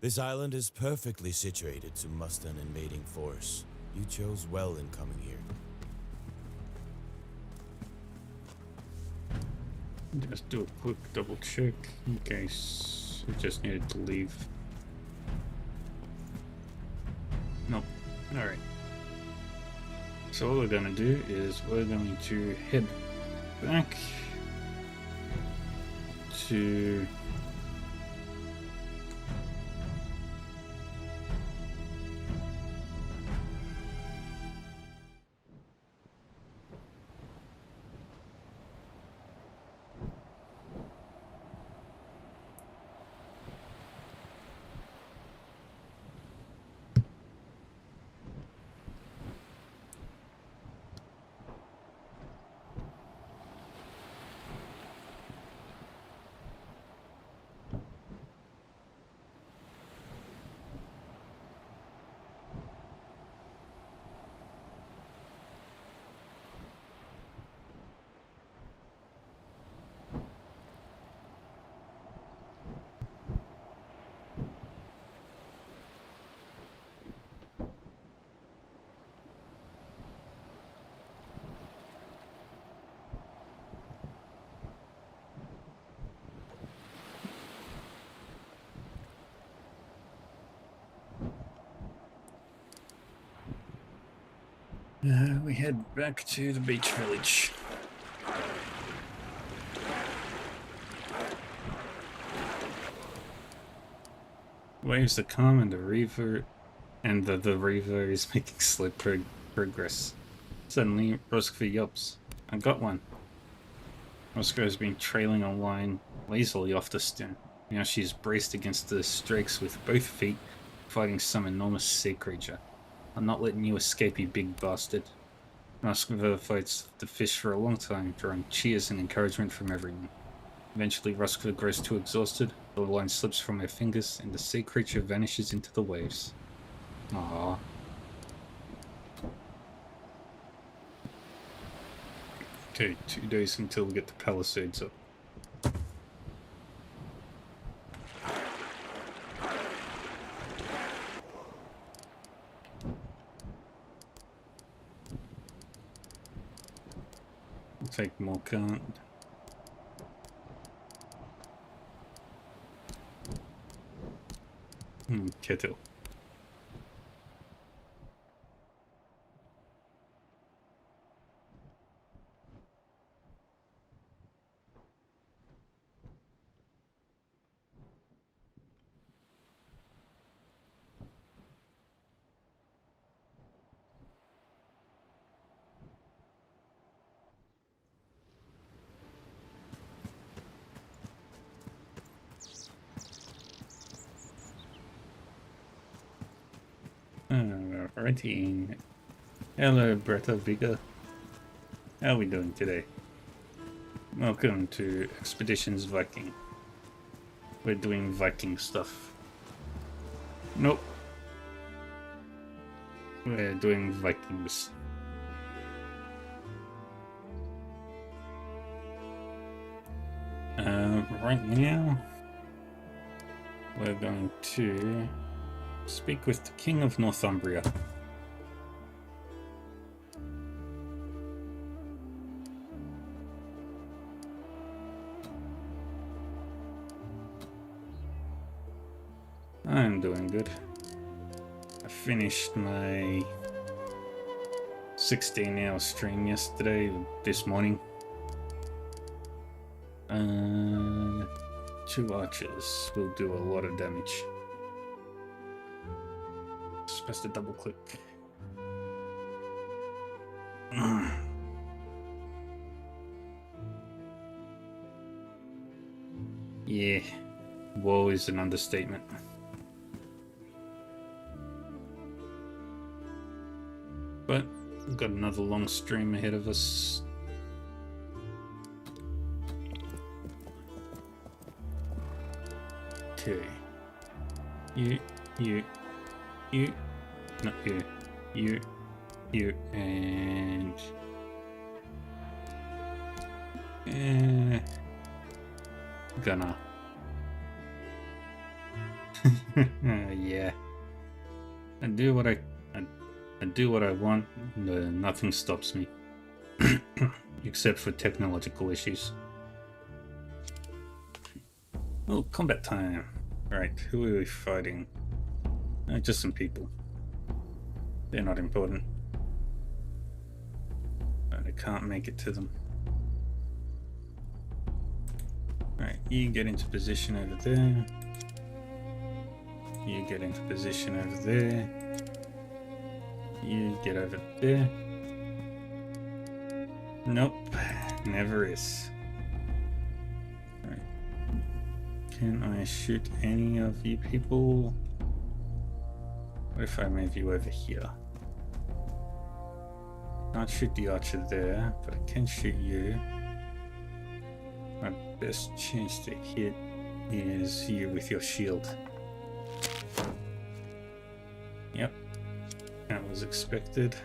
This island is perfectly situated to muster an invading force. You chose well in coming here. Just do a quick double check in case we just needed to leave. Nope. Alright. So what we're gonna do is we're going to head back to we head back to the beach village. Waves are calm and the river is making slow progress. Suddenly, Roscoe yelps. I got one. Roscoe has been trailing a line lazily off the stern. Now she's braced against the strakes with both feet, fighting some enormous sea creature. I'm not letting you escape, you big bastard. Roscoe fights the fish for a long time, drawing cheers and encouragement from everyone. Eventually, Roscoe grows too exhausted, the line slips from her fingers, and the sea creature vanishes into the waves. Aww. Okay, 2 days until we get the palisades up. Take more cart. Kettle. Alrighty. Hello, Bretta Viga. How are we doing today? Welcome to Expeditions Viking. We're doing Viking stuff. Nope. We're doing Vikings. Right now, we're going to speak with the King of Northumbria. I'm doing good. I finished my 16-hour stream this morning. 2 archers will do a lot of damage. Supposed to double click. Yeah, woe is an understatement. But we've got another long stream ahead of us. Okay. You, not you, and gonna. Yeah. I do what I want. Nothing stops me, except for technological issues. Oh, combat time. Right, who are we fighting? Just some people. They're not important. But I can't make it to them. Right, you get into position over there. You get into position over there. You get over there. Nope, never is. Right. Can I shoot any of you people? What if I move you over here? Can't shoot the archer there, but I can shoot you. My best chance to hit is you with your shield. Yep, that was expected.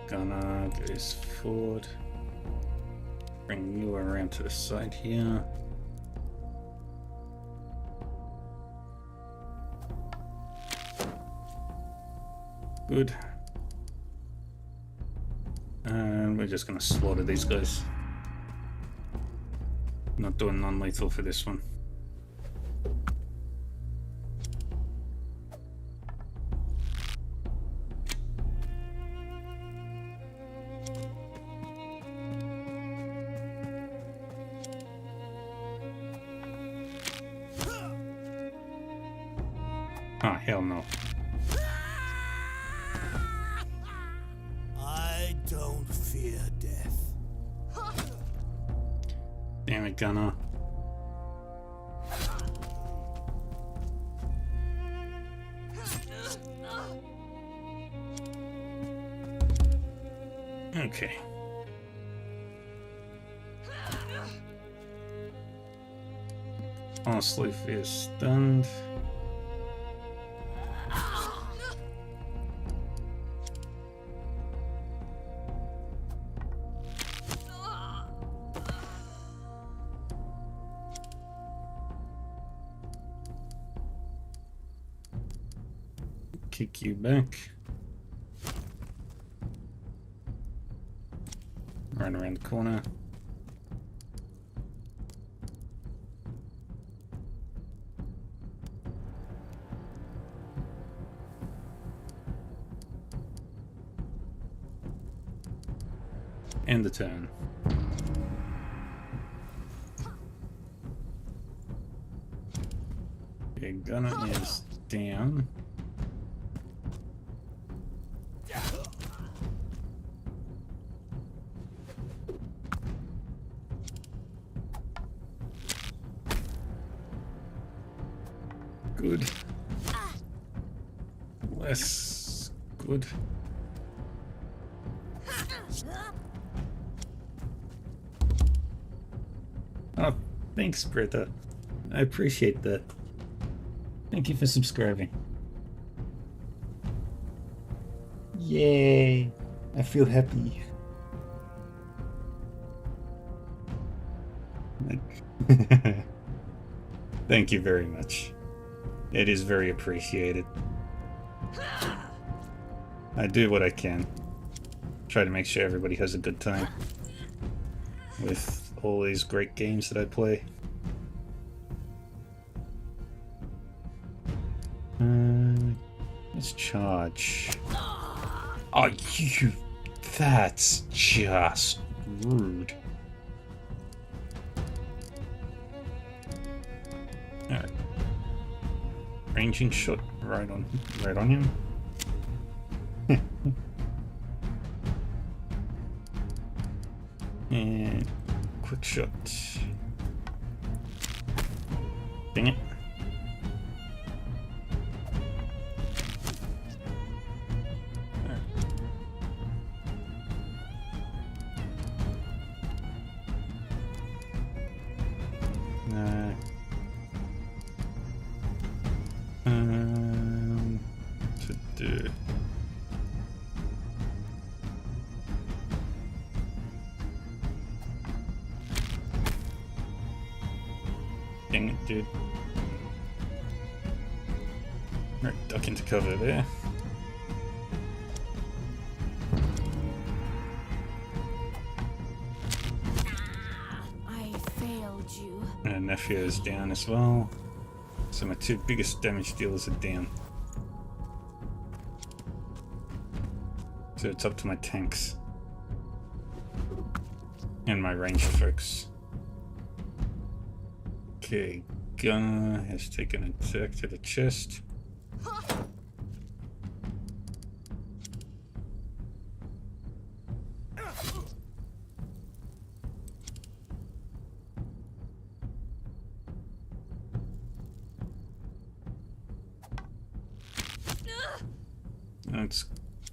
Gunner goes forward. Bring you around to the side here. Good. And we're just gonna slaughter these guys. Not doing non-lethal for this one. Ah, hell no. I don't fear death. Damn it, Gunner. Okay. Honestly, fear stunned. Kick you back. Right around the corner. End the turn. Okay, Gunner is down. Good. Less good. Oh, thanks, Britta. I appreciate that. Thank you for subscribing. Yay! I feel happy. Thank you very much. It is very appreciated. I do what I can. Try to make sure everybody has a good time with all these great games that I play. Let's charge. Oh, you... That's just rude. Alright. Ranging shot right on him. And quick shot. Dang it. To do. Dang it, dude. Right, duck into cover there. I failed you. And Nephew is down as well. So my two biggest damage dealers are down. So it's up to my tanks. And my ranged folks. Okay, Gunner has taken an attack to the chest. That's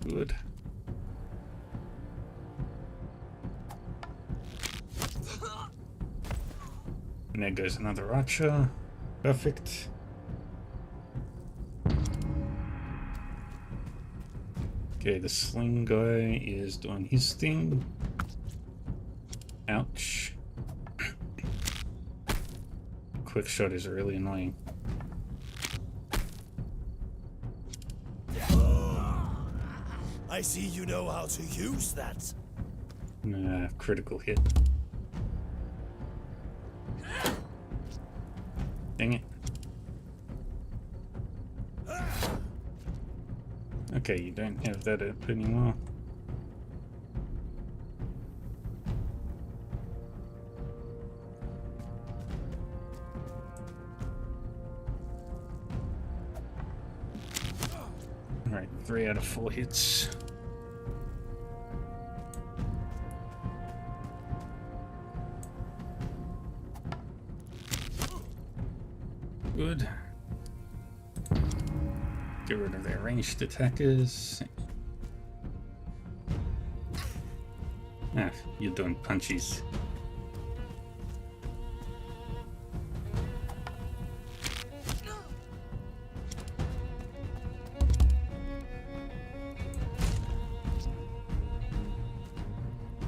good. And there goes another archer. Perfect. Okay, the sling guy is doing his thing. Ouch. Quick shot is really annoying. I see you know how to use that. Nah, critical hit. Dang it. Okay, you don't have that up anymore. Alright, 3 out of 4 hits. Good. Get rid of their ranged attackers. Ah, you're doing punchies.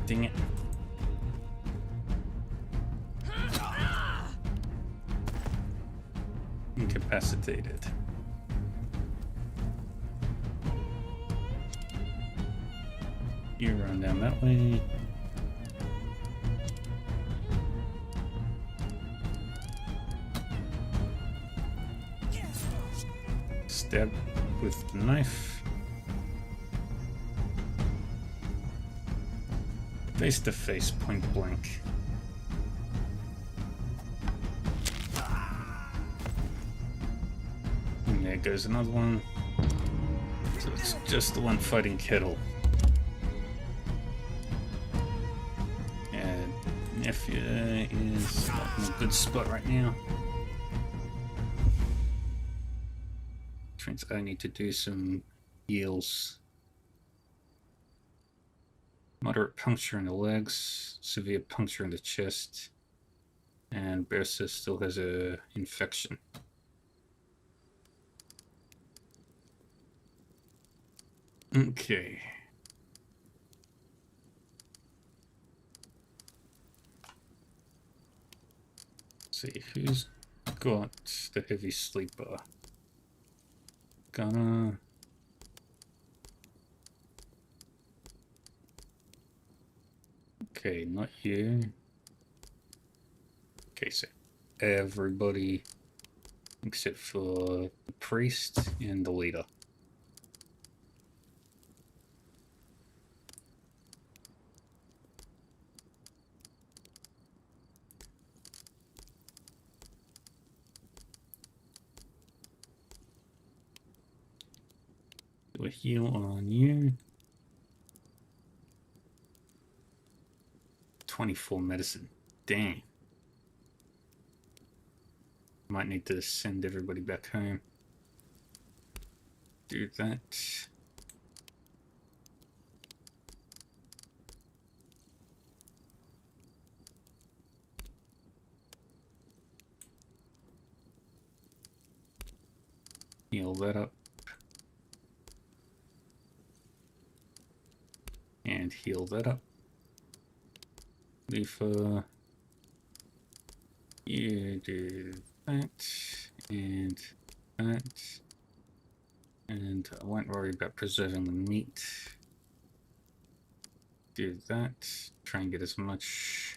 Dang it. Incapacitated. You run down that way. Stab with the knife. Face to face, point blank. And there goes another one. So it's just the one fighting Kettle. And Nephew is not in a good spot right now. Which means I need to do some heals. Moderate puncture in the legs, severe puncture in the chest, and Bersa still has a infection. Okay. see, who's got the heavy sleeper? Gonna... Okay, not you. Okay, so everybody except for the priest and the leader. Do a heal on you. 24 medicine. Dang. Might need to send everybody back home. Do that. Heal that up. And heal that up. Leaf, you do that. And that. And I won't worry about preserving the meat. Do that. Try and get as much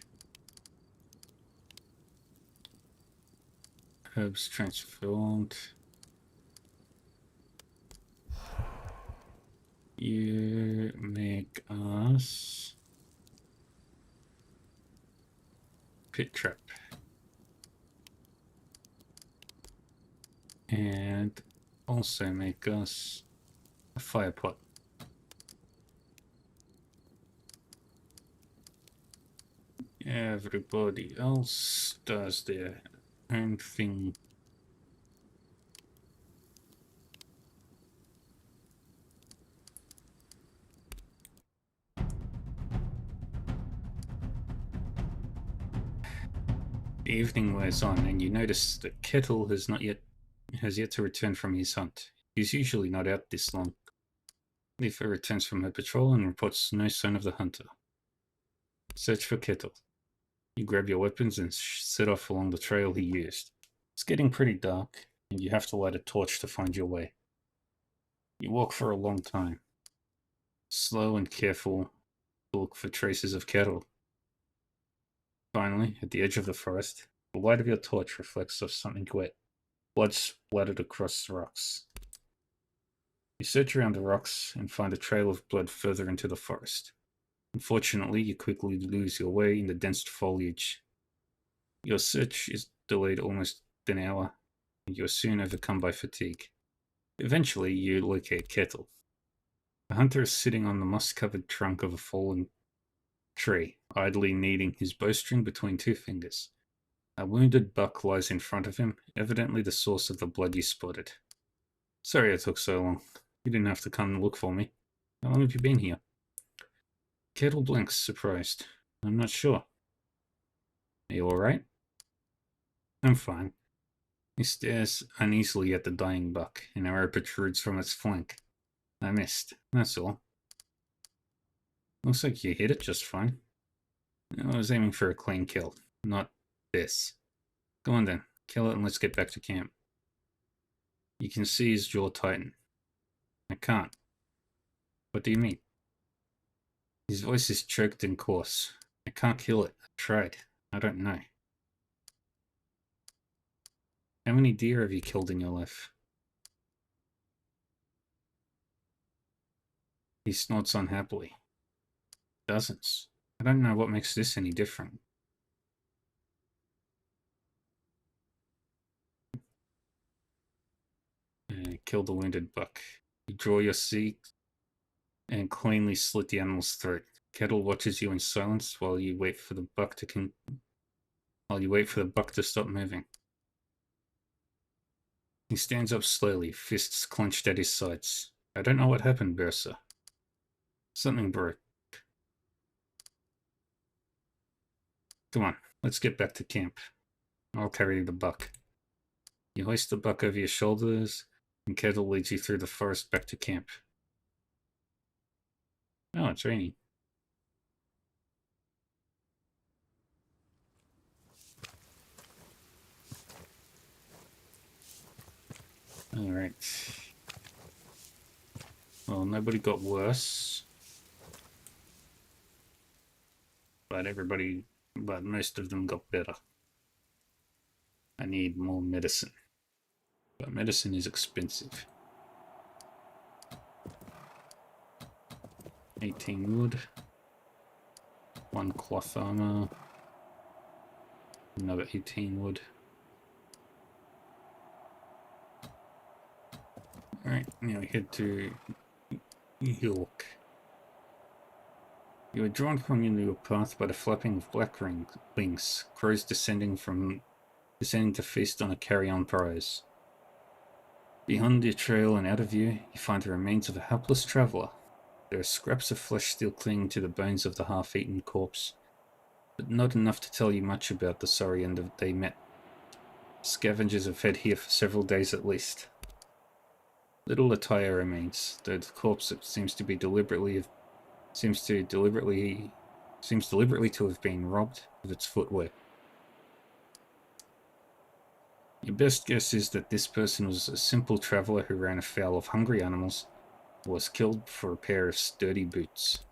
herbs transformed. You make us pit trap. And also make us a fire pot. Everybody else does their own thing. The evening wears on, and you notice that Kettle has yet to return from his hunt. He's usually not out this long. Leafa returns from her patrol and reports no sign of the hunter. Search for Kettle. You grab your weapons and set off along the trail he used. It's getting pretty dark, and you have to light a torch to find your way. You walk for a long time, slow and careful to look for traces of Kettle. Finally, at the edge of the forest, the light of your torch reflects off something wet. Blood splattered across the rocks. You search around the rocks and find a trail of blood further into the forest. Unfortunately, you quickly lose your way in the dense foliage. Your search is delayed almost an hour, and you are soon overcome by fatigue. Eventually, you locate Kettle. The hunter is sitting on the moss-covered trunk of a fallen tree, idly kneading his bowstring between two fingers. A wounded buck lies in front of him, evidently the source of the blood you spotted. Sorry it took so long. You didn't have to come and look for me. How long have you been here? Kettle blinks, surprised. I'm not sure. Are you alright? I'm fine. He stares uneasily at the dying buck. An arrow protrudes from its flank. I missed, that's all. Looks like you hit it just fine. I was aiming for a clean kill, not this. Go on then, kill it and let's get back to camp. You can see his jaw tighten. I can't. What do you mean? His voice is choked and coarse. I can't kill it. I tried. I don't know. How many deer have you killed in your life? He snorts unhappily. Dozens. I don't know what makes this any different. Kill the wounded buck. You draw your seat and cleanly slit the animal's throat. Kettle watches you in silence while you wait for the buck to stop moving. He stands up slowly, fists clenched at his sides. I don't know what happened, Bersa. Something broke. Come on, let's get back to camp. I'll carry the buck. You hoist the buck over your shoulders, and Kettle leads you through the forest back to camp. Oh, it's raining. Alright. Well, nobody got worse. But most of them got better. I need more medicine. But medicine is expensive. 18 wood. 1 cloth armor. Another 18 wood. Alright, now we head to York. You are drawn from your path by the flapping of black wings, crows descending to feast on a carrion prize. Beyond your trail and out of view, you find the remains of a helpless traveller. There are scraps of flesh still clinging to the bones of the half-eaten corpse, but not enough to tell you much about the sorry end of they met. Scavengers have fed here for several days at least. Little attire remains, though the corpse seems deliberately to have been robbed of its footwear. Your best guess is that this person was a simple traveller who ran afoul of hungry animals, or was killed for a pair of sturdy boots.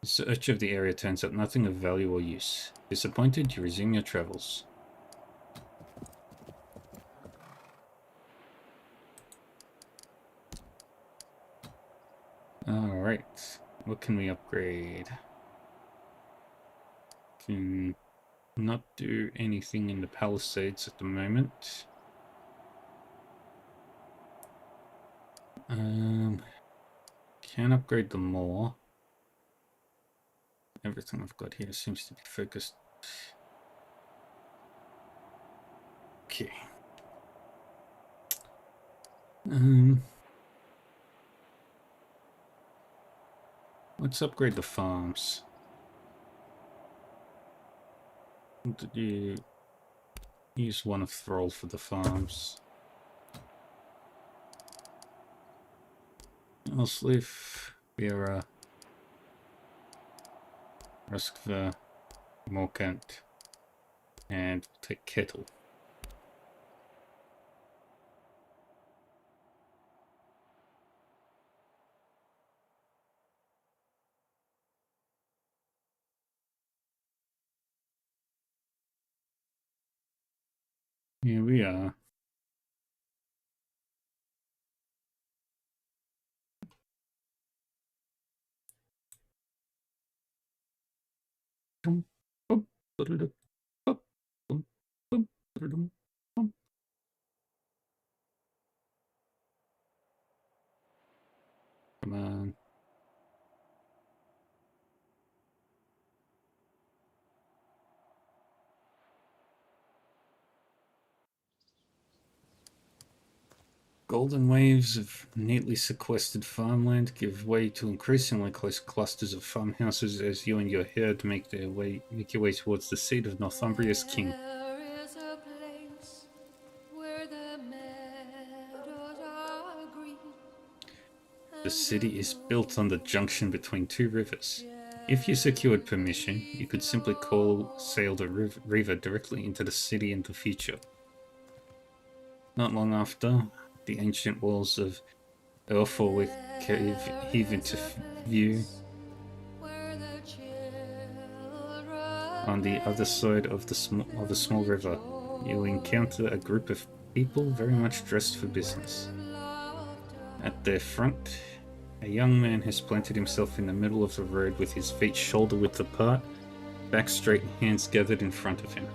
The search of the area turns up nothing of value or use. Disappointed, you resume your travels. Alright, what can we upgrade? Can not do anything in the Palisades at the moment. Can upgrade them more. Everything I've got here seems to be focused. Okay. Let's upgrade the farms. Did you use one of Thrall for the farms? Elslif, Vera, Ruskva, Morkant, and take Kettle. Here we are. Come on. Golden waves of neatly sequestered farmland give way to increasingly close clusters of farmhouses as you and your herd make your way towards the seat of Northumbria's king. There is a place where the meadows are green. The city is built on the junction between two rivers. If you secured permission, you could simply sail the river directly into the city in the future. Not long after, the ancient walls of Erfolwick heave into view. On the other side of a small river, you'll encounter a group of people very much dressed for business. At their front, a young man has planted himself in the middle of the road with his feet shoulder-width apart, back straight and hands gathered in front of him.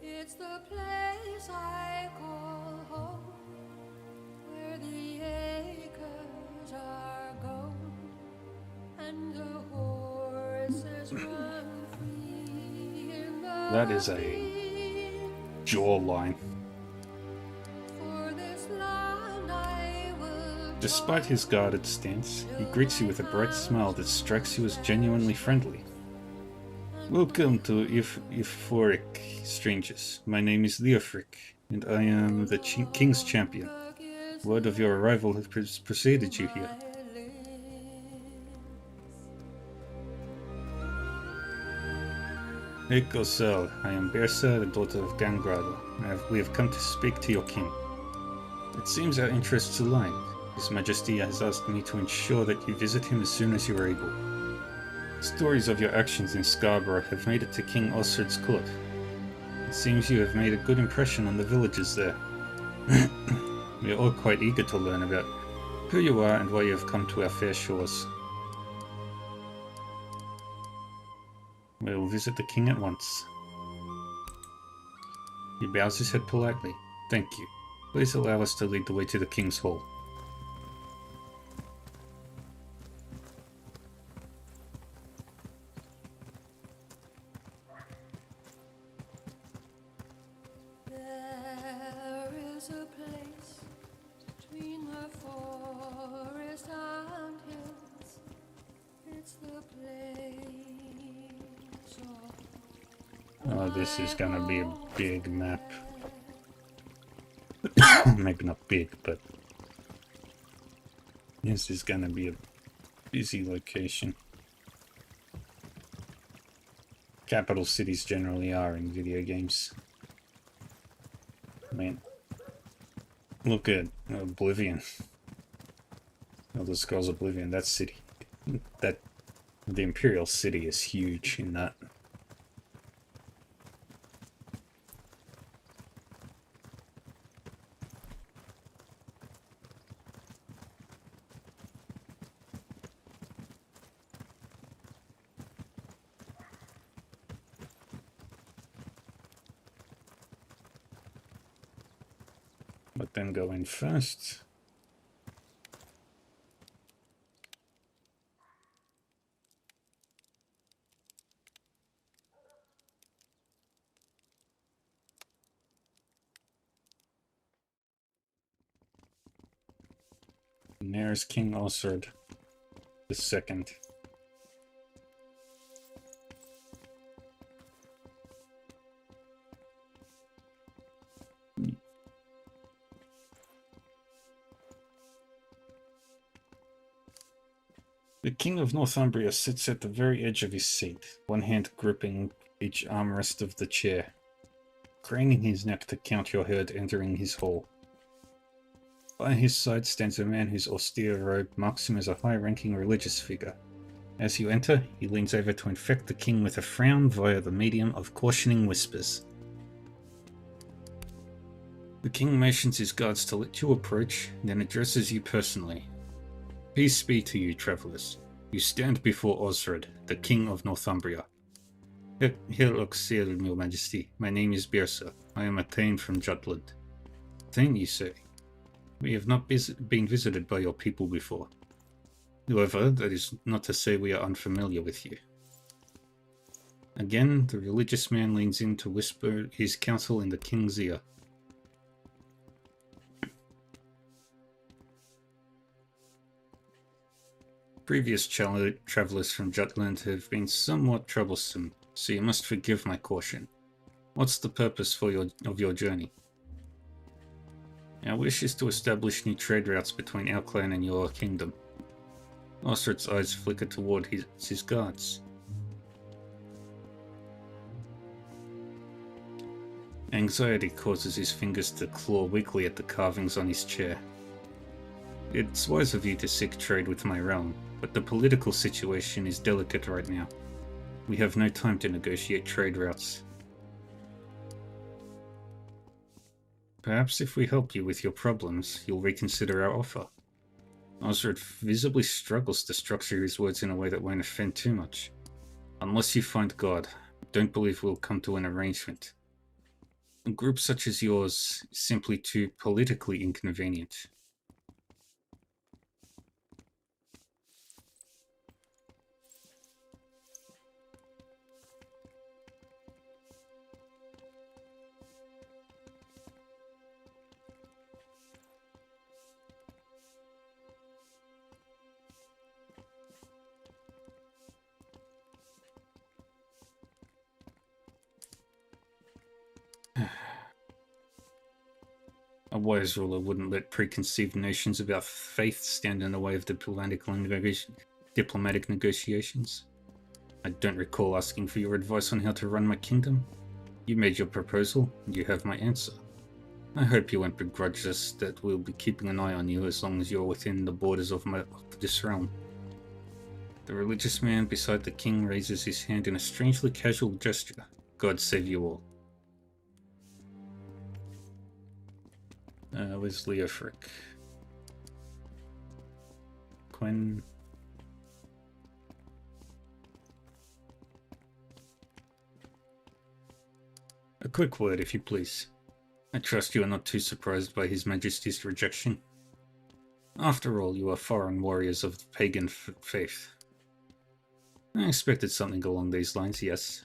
It's the place I call home, where the acres are gold, and the horses run free in the That is a jawline. For this land I will Despite his guarded stance, he greets you with a bright smile that strikes you as genuinely friendly. Welcome to Euphoric, strangers. My name is Leofric, and I am the King's Champion. Word of your arrival has preceded you here. Ekosel, I am Bersa, the daughter of Gangrada. We have come to speak to your king. It seems our interests align. His Majesty has asked me to ensure that you visit him as soon as you are able. Stories of your actions in Scarborough have made it to King Osred's court. It seems you have made a good impression on the villagers there. We are all quite eager to learn about who you are and why you have come to our fair shores. We will visit the king at once. He bows his head politely. Thank you. Please allow us to lead the way to the king's hall. There is a place between the forest and hills. It's the place of Oh, this is gonna be a big map. Maybe not big, but this is gonna be a busy location. Capital cities generally are in video games. I mean, look at Oblivion. Elder Scrolls Oblivion, that city. The Imperial City is huge in that. But then go in first. And there's King Osred the Second. The King of Northumbria sits at the very edge of his seat, one hand gripping each armrest of the chair, craning his neck to count your herd entering his hall. By his side stands a man whose austere robe marks him as a high-ranking religious figure. As you enter, he leans over to infect the king with a frown via the medium of cautioning whispers. The king motions his guards to let you approach, then addresses you personally. Peace be to you, travelers. You stand before Osred, the King of Northumbria. Hail Oxir, your majesty. My name is Birsa. I am a Thane from Jutland. Thane, you say? We have not been visited by your people before. However, that is not to say we are unfamiliar with you. Again, the religious man leans in to whisper his counsel in the king's ear. Previous travelers from Jutland have been somewhat troublesome, so you must forgive my caution. What's the purpose of your journey? Our wish is to establish new trade routes between our clan and your kingdom. Osred's eyes flicker toward his guards. Anxiety causes his fingers to claw weakly at the carvings on his chair. It's wise of you to seek trade with my realm, but the political situation is delicate right now. We have no time to negotiate trade routes. Perhaps if we help you with your problems, you'll reconsider our offer. Osred visibly struggles to structure his words in a way that won't offend too much. Unless you find God, I don't believe we'll come to an arrangement. A group such as yours is simply too politically inconvenient. A wise ruler wouldn't let preconceived notions about faith stand in the way of diplomatic negotiations. I don't recall asking for your advice on how to run my kingdom. You made your proposal, and you have my answer. I hope you won't begrudge us that we'll be keeping an eye on you as long as you're within the borders of this realm. The religious man beside the king raises his hand in a strangely casual gesture. God save you all. Where's Leofric? Quinn. A quick word, if you please. I trust you are not too surprised by His Majesty's rejection. After all, you are foreign warriors of the pagan faith. I expected something along these lines, yes.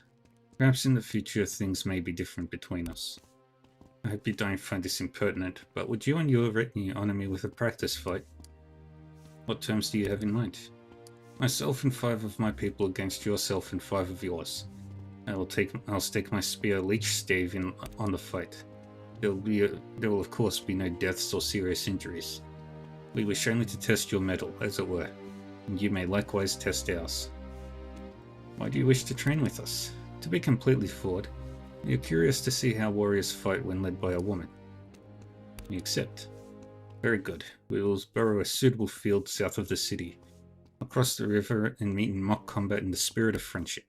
Perhaps in the future things may be different between us. I hope you don't find this impertinent, but would you and your retinue honor me with a practice fight? What terms do you have in mind? Myself and 5 of my people against yourself and 5 of yours. I'll stake my spear leech stave on the fight. There will of course be no deaths or serious injuries. We wish only to test your mettle, as it were, and you may likewise test ours. Why do you wish to train with us? To be completely forward, you're curious to see how warriors fight when led by a woman. You accept. Very good. We will burrow a suitable field south of the city, across the river, and meet in mock combat in the spirit of friendship.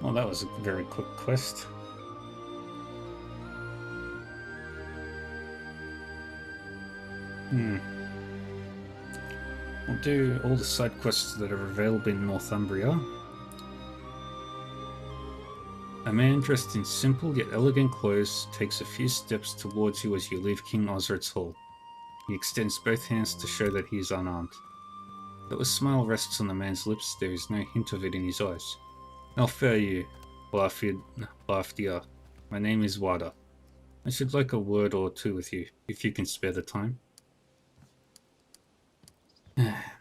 Well, that was a very quick quest. We'll do all the side quests that are available in Northumbria. A man dressed in simple yet elegant clothes takes a few steps towards you as you leave King Osric Hall. He extends both hands to show that he is unarmed. Though a smile rests on the man's lips, there is no hint of it in his eyes. How fare you, Lafdia? My name is Wada. I should like a word or two with you, if you can spare the time.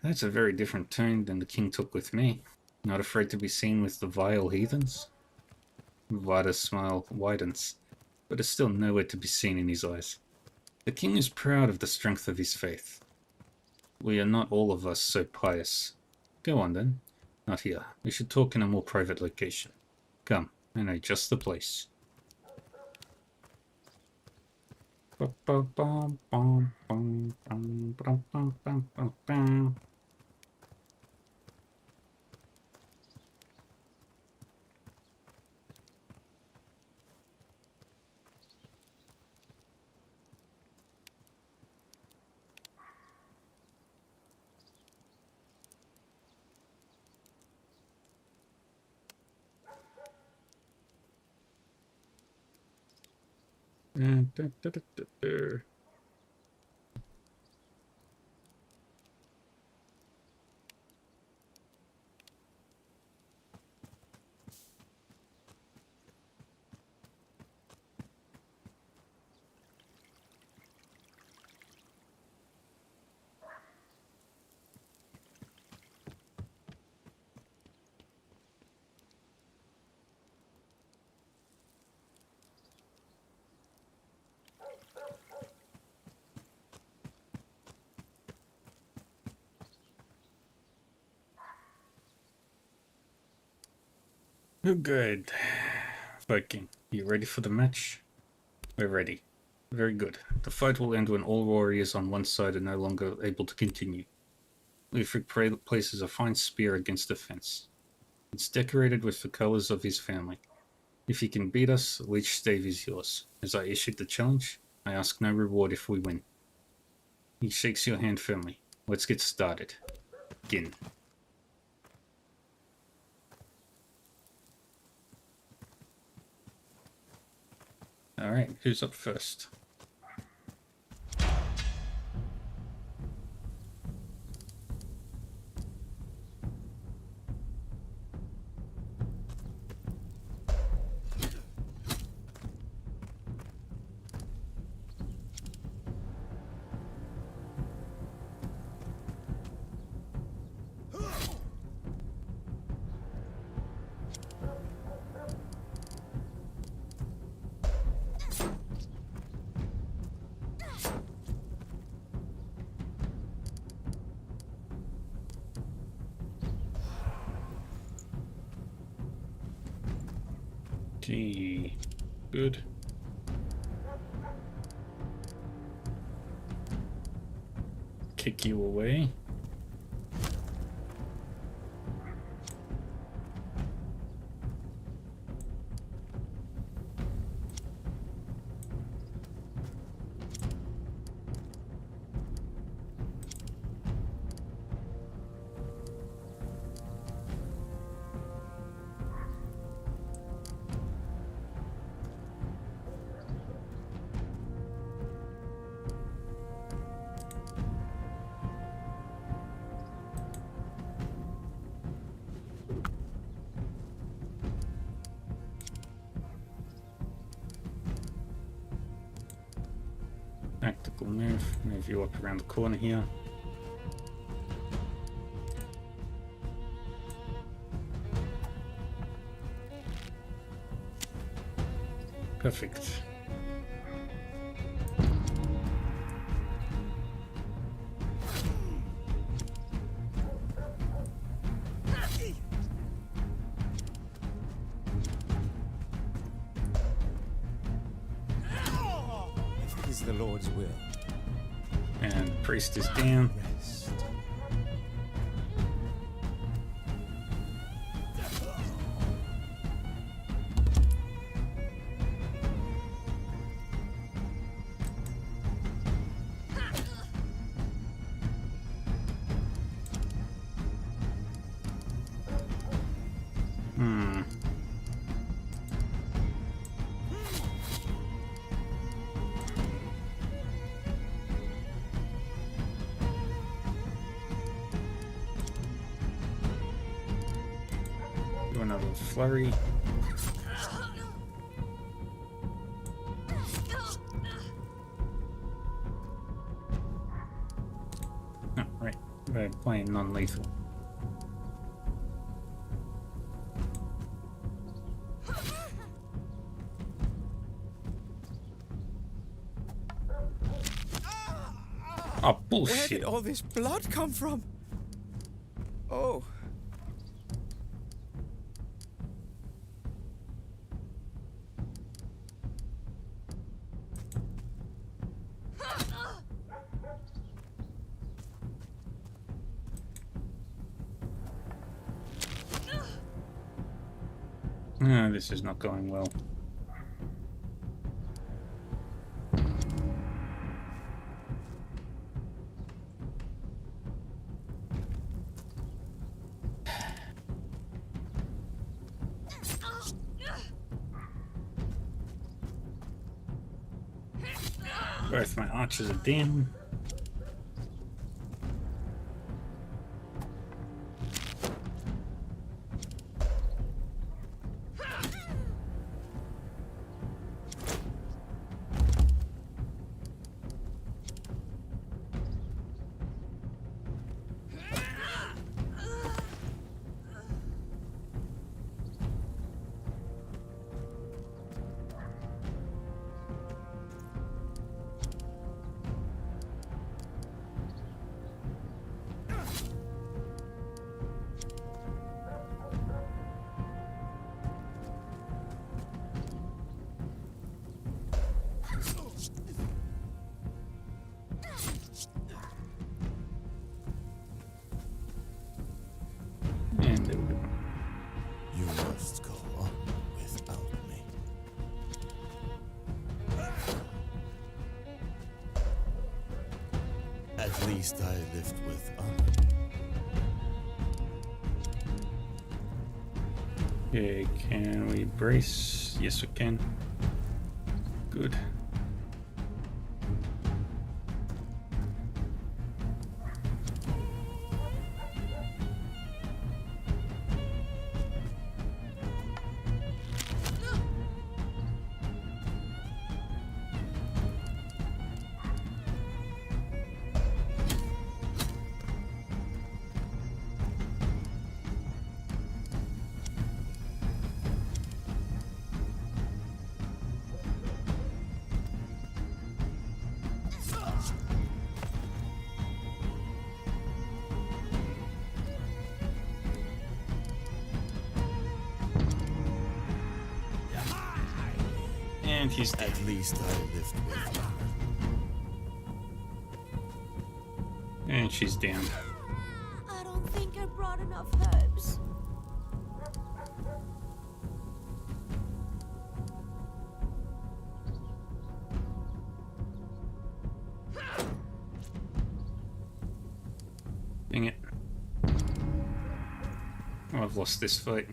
That's a very different tone than the king took with me. Not afraid to be seen with the vile heathens? Wada's smile widens, but is still nowhere to be seen in his eyes. The king is proud of the strength of his faith. We are not all of us so pious. Go on then. Not here. We should talk in a more private location. Come, I know just the place. Good. Viking, you ready for the match? We're ready. Very good. The fight will end when all warriors on one side are no longer able to continue. Leofric places a fine spear against the fence. It's decorated with the colors of his family. If you can beat us, Leech Stave is yours. As I issued the challenge, I ask no reward if we win. He shakes your hand firmly. Let's get started. Begin. Alright, who's up first? Gee, good. Kick you away. Tactical move you up around the corner here. Perfect. If it is the Lord's will. And priest is down. Rest. Hmm. Do another flurry. Oh, right. We're playing non-lethal. Oh, Where bullshit. did all this blood come from? Oh. No, this is not going well. Both my archers are down. And there we go. You must go on without me. At least I lived with honor. Okay, can we brace? Yes, we can. Good. And he's dead. At least I lived with you. And she's down. I don't think I brought enough herbs. Dang it. Oh, I've lost this fight.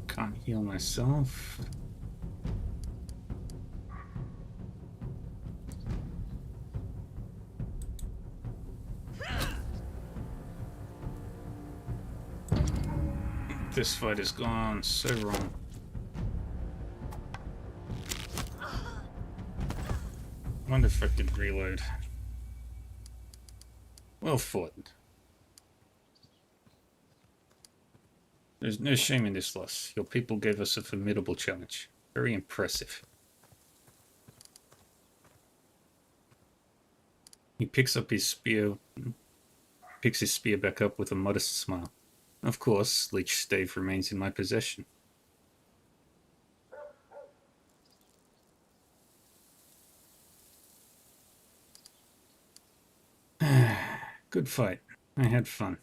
Can't heal myself. This fight has gone so wrong. I wonder if I could reload. Well fought. There's no shame in this loss. Your people gave us a formidable challenge. Very impressive. He picks his spear back up with a modest smile. Of course, Leech Stave remains in my possession. Good fight. I had fun.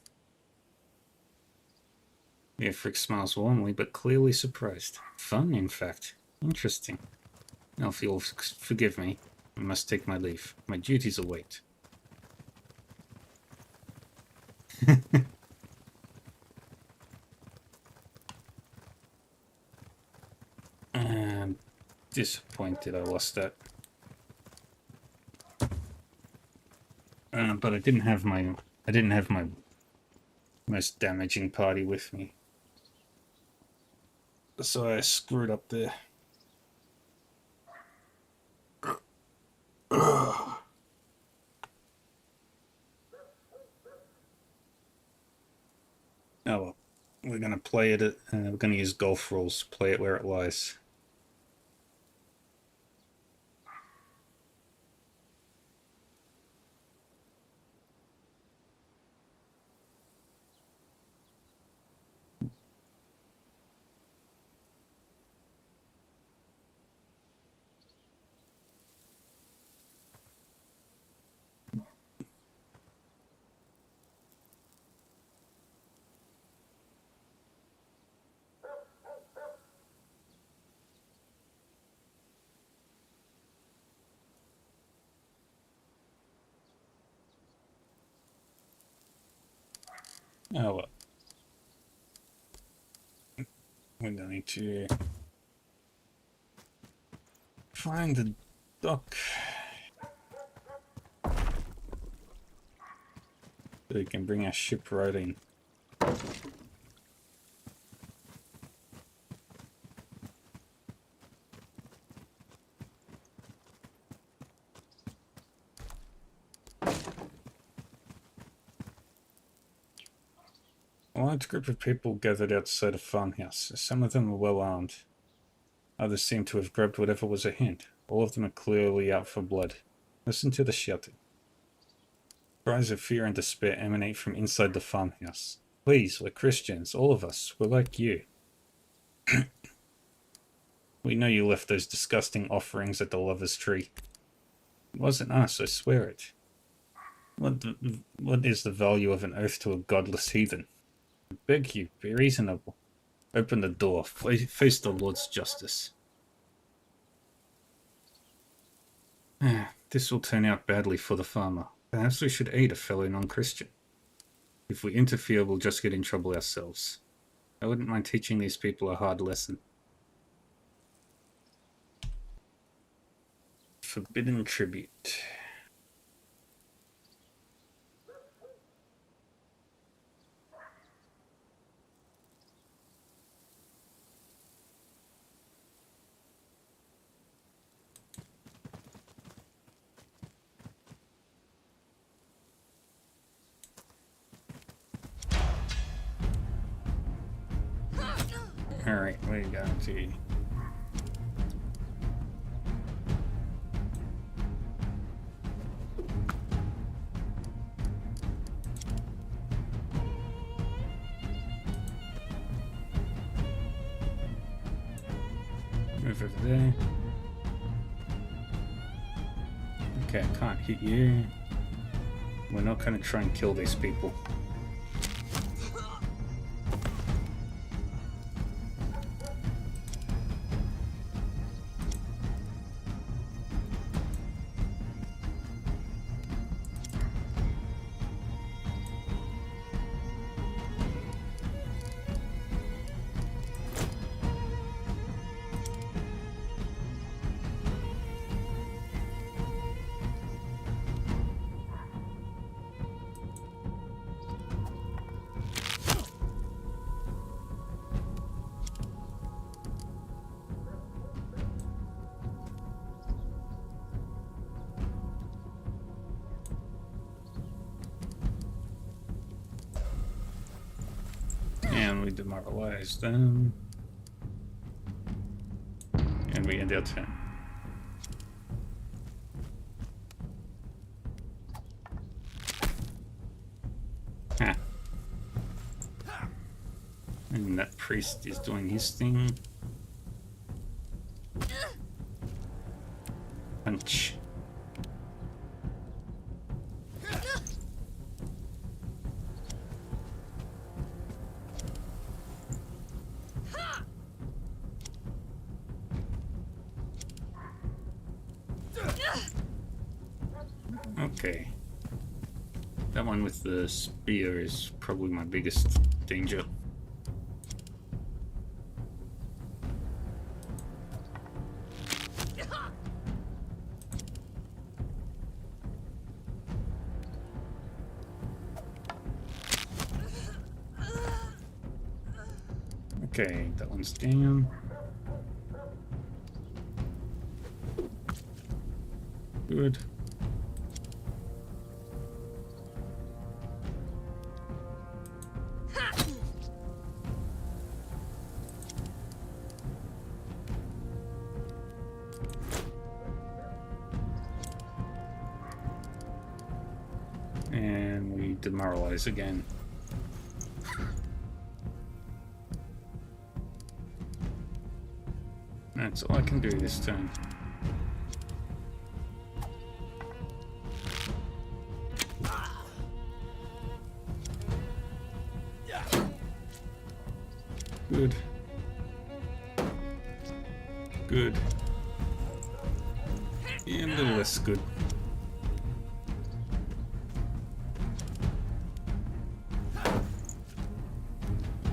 Frick smiles warmly, but clearly surprised. Fun, in fact. Interesting. Now, if you'll forgive me, I must take my leave. My duties await. I'm disappointed I lost that. But I didn't have my most damaging party with me. So I screwed up there. Oh well, we're gonna play it. We're gonna use golf rules. Play it where it lies. Oh well. We're going to find the dock. So we can bring our ship right in. A large group of people gathered outside a farmhouse. Some of them were well armed. Others seemed to have grabbed whatever was at hand. All of them are clearly out for blood. Listen to the shouting. Cries of fear and despair emanate from inside the farmhouse. Please, we're Christians, all of us. We're like you. We know you left those disgusting offerings at the Lover's Tree. It wasn't us, I swear it. What is the value of an oath to a godless heathen? I beg you, be reasonable. Open the door. Face the Lord's justice. This will turn out badly for the farmer. Perhaps we should aid a fellow non-Christian. If we interfere, we'll just get in trouble ourselves. I wouldn't mind teaching these people a hard lesson. Forbidden tribute. Alright, we're going to... move over there. Okay, I can't hit you. We're not going to try and kill these people. And we demoralize them. And we end our turn. Ha. And that priest is doing his thing. Punch. Okay. That one with the spear is probably my biggest danger. Okay, that one's down. Good. And we demoralize again. That's all I can do this turn. Good. Good. And a little less good.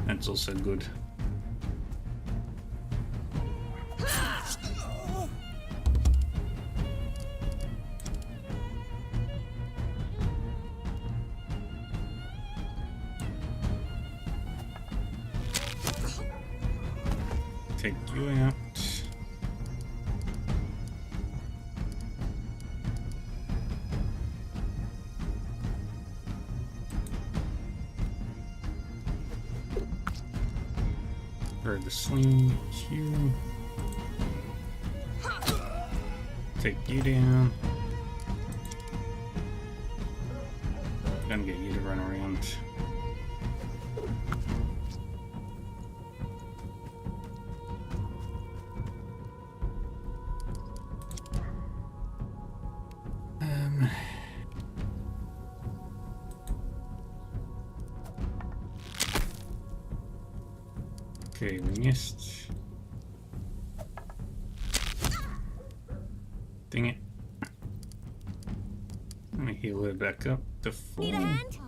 That's also good. Take you out. Throw the sling here. Take you down. Gonna get you to run around. Okay, we missed. Dang it. Let me heal her back up to full. Need a hand?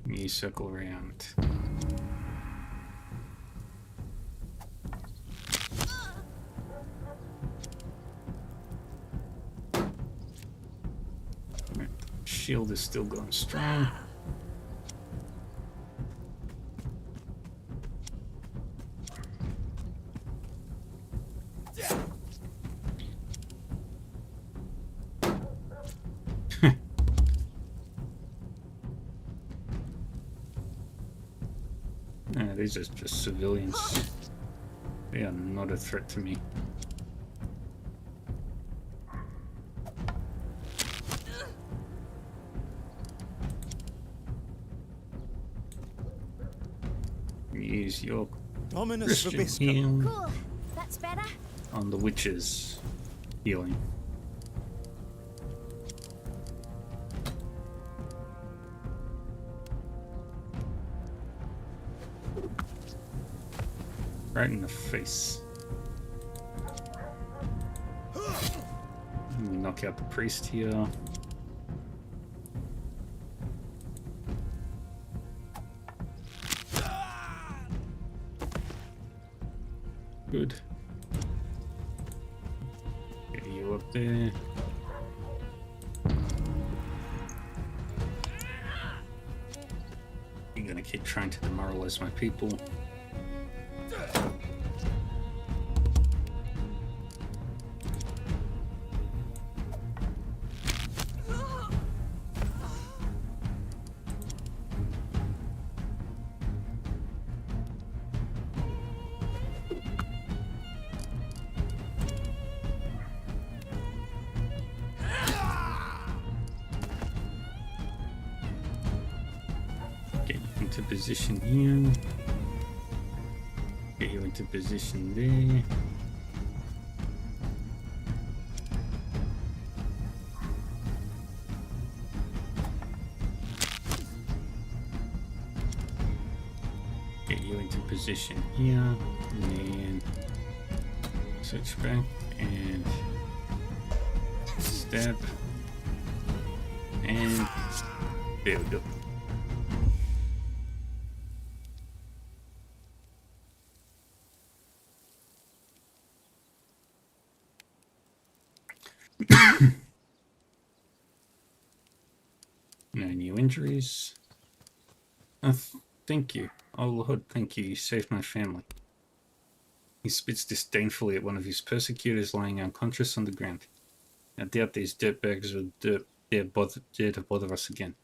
You circle around. Shield is still going strong. these are just civilians. They are not a threat to me. Use your Dominus Christian Vobiscum. heal Cool. That's better. on the witches healing. Right in the face. And we knock out the priest here. Good. Get you up there. You're gonna keep trying to demoralize my people. Get you into position here. Get you into position there. Get you into position here. And then switch back and stab. And there we go. No new injuries. Thank you. Oh Lord, thank you. You saved my family. He spits disdainfully at one of his persecutors lying unconscious on the ground. I doubt these dirtbags would dare to bother us again.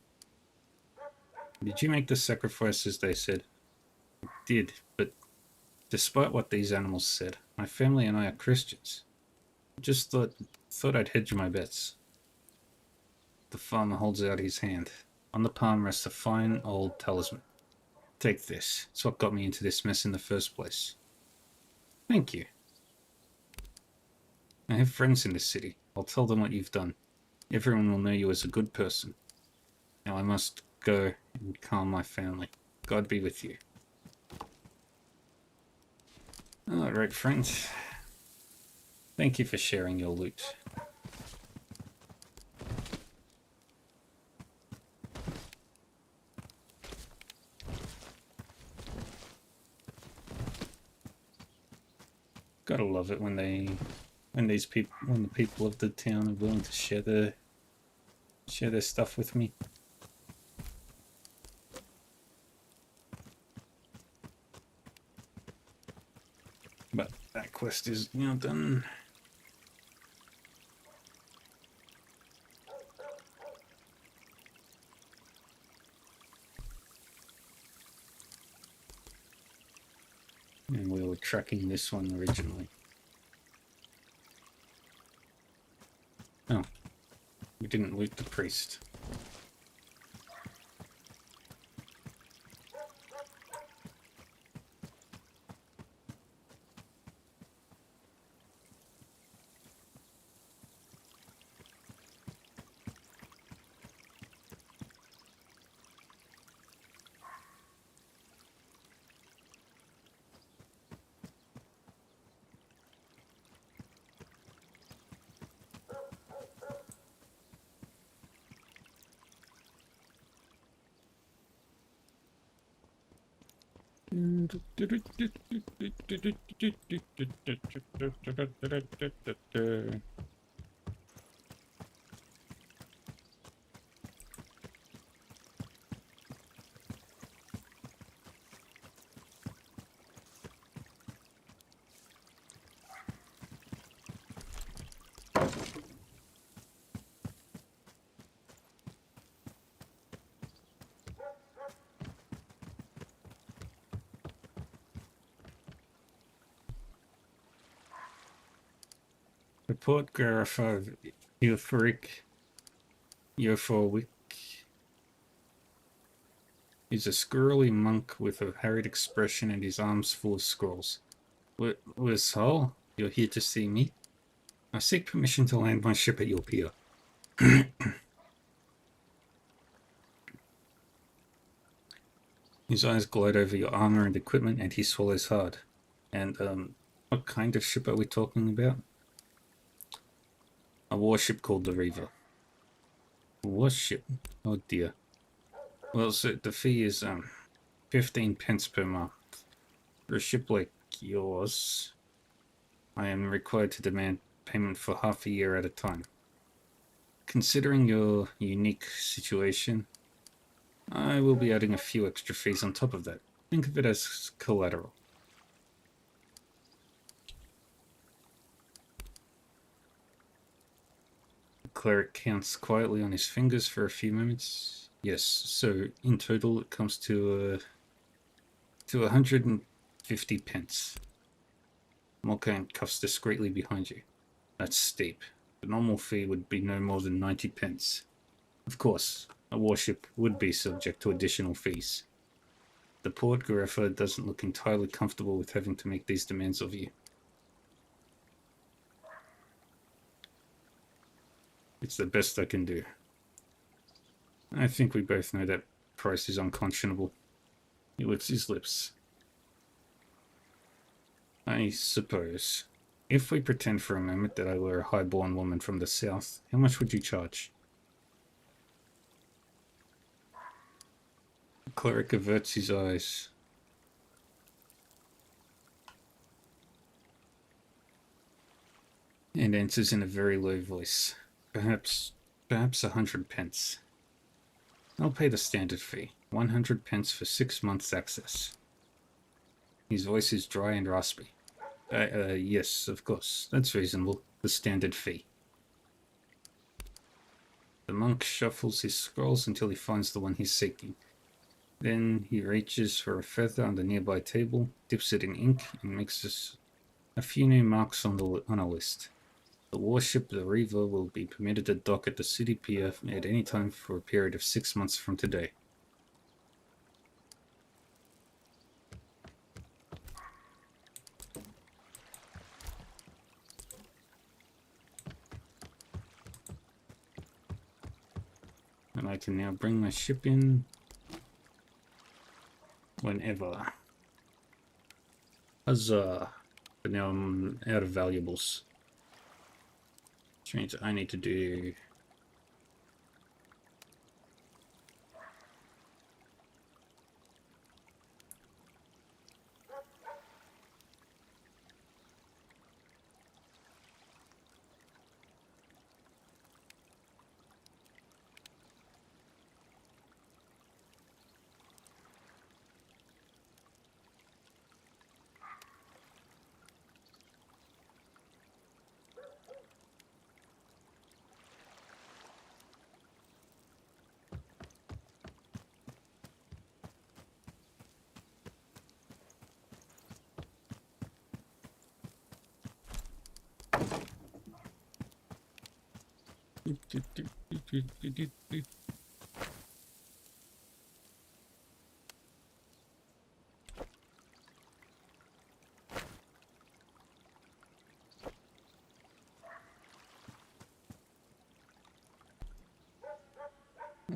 Did you make the sacrifices they said? I did, but despite what these animals said, my family and I are Christians. Just thought I'd hedge my bets. The farmer holds out his hand. On the palm rests a fine old talisman. Take this. It's what got me into this mess in the first place. Thank you. I have friends in this city. I'll tell them what you've done. Everyone will know you as a good person. Now I must go and calm my family. God be with you. Alright, friends. Thank you for sharing your loot. Gotta love it when the people of the town are willing to share their stuff with me. But that quest is now done. And we were tracking this one originally. Oh, we didn't loot the priest. Report Garifo Euphoric is a squirrely monk with a harried expression and his arms full of scrolls. Where's Hall? You're here to see me? I seek permission to land my ship at your pier. His eyes glide over your armor and equipment, and he swallows hard. And, what kind of ship are we talking about? A warship called the Reaver. A warship? Oh dear. Well, so the fee is, 15 pence per month. For a ship like yours, I am required to demand payment for half a year at a time. Considering your unique situation, I will be adding a few extra fees on top of that. Think of it as collateral. The cleric counts quietly on his fingers for a few moments. Yes, so in total it comes to 150 pence. Morkan cuffs discreetly behind you. That's steep. The normal fee would be no more than 90 pence. Of course, a warship would be subject to additional fees. The Port Gareffa doesn't look entirely comfortable with having to make these demands of you. It's the best I can do. I think we both know that price is unconscionable. He licks his lips. I suppose. If we pretend for a moment that I were a high-born woman from the south, how much would you charge? The cleric averts his eyes. And answers in a very low voice. Perhaps 100 pence. I'll pay the standard fee. 100 pence for 6 months access. His voice is dry and raspy. Yes, of course. That's reasonable. The standard fee. The monk shuffles his scrolls until he finds the one he's seeking. Then he reaches for a feather on the nearby table, dips it in ink, and makes a few new marks on a list. The warship, the Reaver, will be permitted to dock at the city pier at any time for a period of 6 months from today. And I can now bring my ship in whenever. Huzzah! But now I'm out of valuables. Which means I need to do...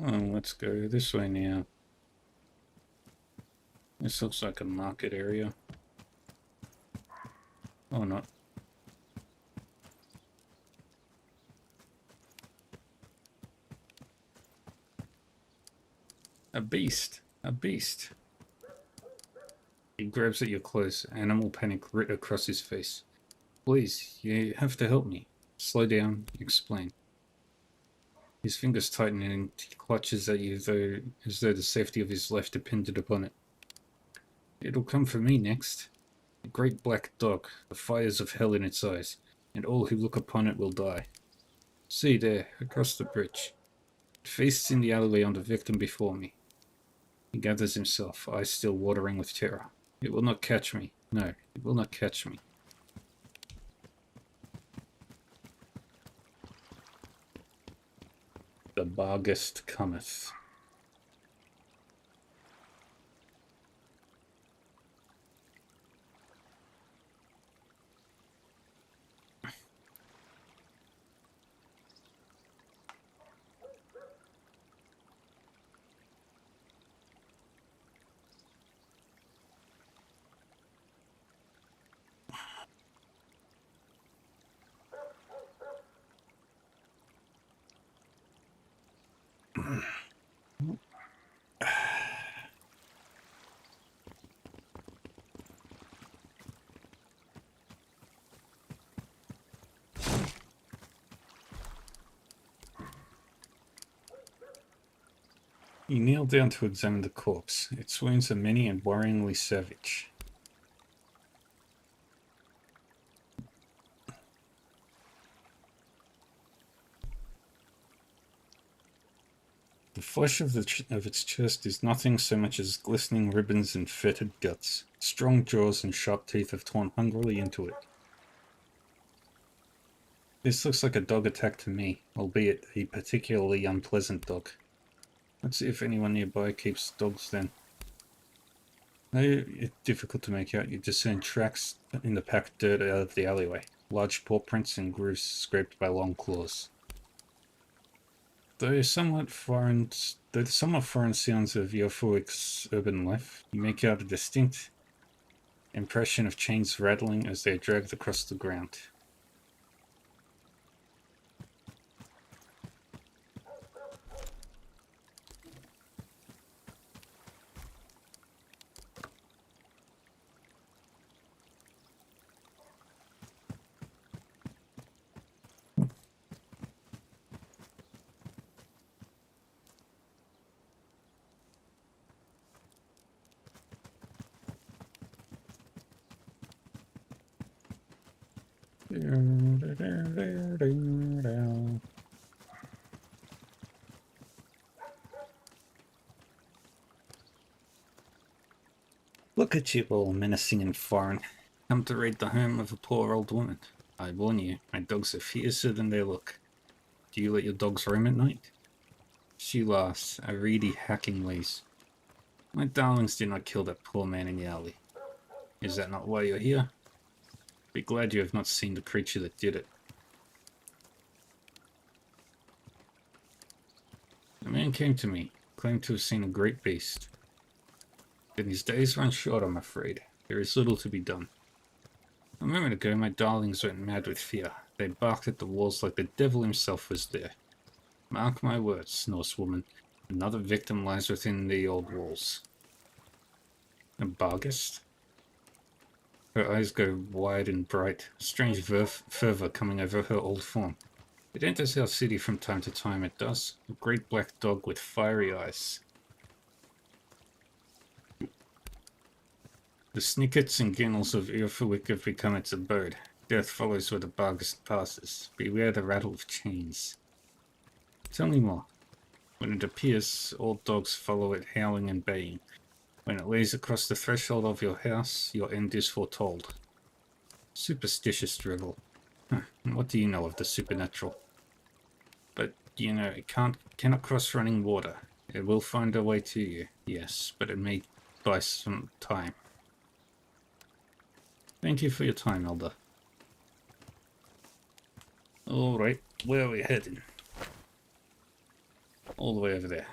Oh, let's go this way now. This looks like a market area. Or not. A beast! A beast! He grabs at your clothes, animal panic writ across his face. Please, you have to help me. Slow down, explain. His fingers tighten and he clutches at you as though the safety of his life depended upon it. It'll come for me next. A great black dog, the fires of hell in its eyes, and all who look upon it will die. See there, across the bridge. It feasts in the alleyway on the victim before me. He gathers himself, eyes still watering with terror. It will not catch me. No, it will not catch me. The Barghest cometh. You kneel down to examine the corpse. Its wounds are many and worryingly savage. The flesh of its chest is nothing so much as glistening ribbons and fetid guts. Strong jaws and sharp teeth have torn hungrily into it. This looks like a dog attack to me, albeit a particularly unpleasant dog. Let's see if anyone nearby keeps dogs then. Though it's difficult to make out, you discern tracks in the packed dirt out of the alleyway. Large paw prints and grooves scraped by long claws. Though somewhat foreign sounds of Yofuik's urban life, you make out a distinct impression of chains rattling as they are dragged across the ground. Look at you all menacing and foreign. Come to raid the home of a poor old woman. I warn you, my dogs are fiercer than they look. Do you let your dogs roam at night? She laughs, a reedy, hacking lace. My darlings did not kill that poor man in the alley. Is that not why you're here? Be glad you have not seen the creature that did it. A man came to me, claimed to have seen a great beast. Then his days run short, I'm afraid. There is little to be done. A moment ago, my darlings went mad with fear. They barked at the walls like the devil himself was there. Mark my words, Norse woman. Another victim lies within the old walls. A Barghest? Her eyes go wide and bright, strange fervor coming over her old form. It enters our city from time to time, it does. A great black dog with fiery eyes. The snickets and ginnels of Irfuik have become its abode. Death follows where the Barghest passes. Beware the rattle of chains. Tell me more. When it appears, all dogs follow it howling and baying. When it lays across the threshold of your house, your end is foretold. Superstitious drivel. What do you know of the supernatural? But, you know, it cannot cross running water. It will find a way to you, yes, but it may buy some time. Thank you for your time, Elder. Alright, where are we heading? All the way over there.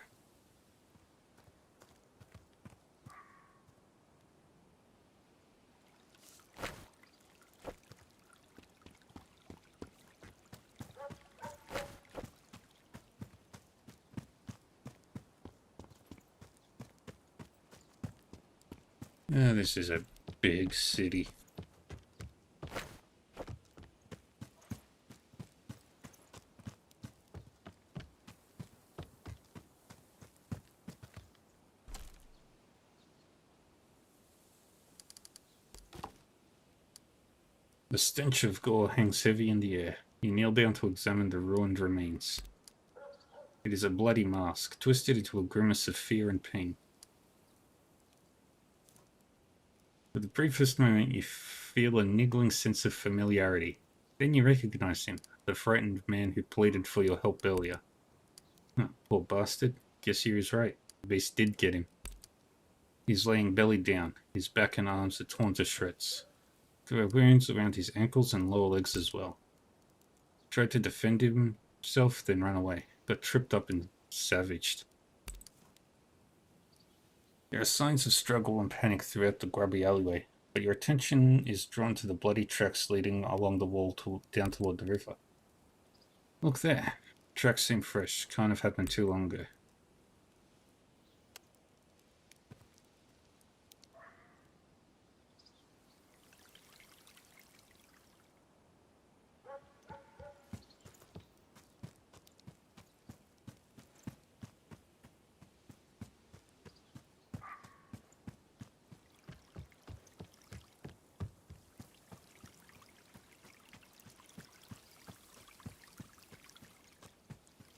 This is a big city. The stench of gore hangs heavy in the air. You kneel down to examine the ruined remains. It is a bloody mask, twisted into a grimace of fear and pain. For the briefest moment, you feel a niggling sense of familiarity. Then you recognize him, the frightened man who pleaded for your help earlier. Poor bastard. Guess he was right. The beast did get him. He's laying belly down. His back and arms are torn to shreds. There are wounds around his ankles and lower legs as well. Tried to defend himself, then ran away, but tripped up and savaged. There are signs of struggle and panic throughout the grubby alleyway, but your attention is drawn to the bloody tracks leading along the wall down toward the river. Look there. Tracks seem fresh. Can't have happened too long ago.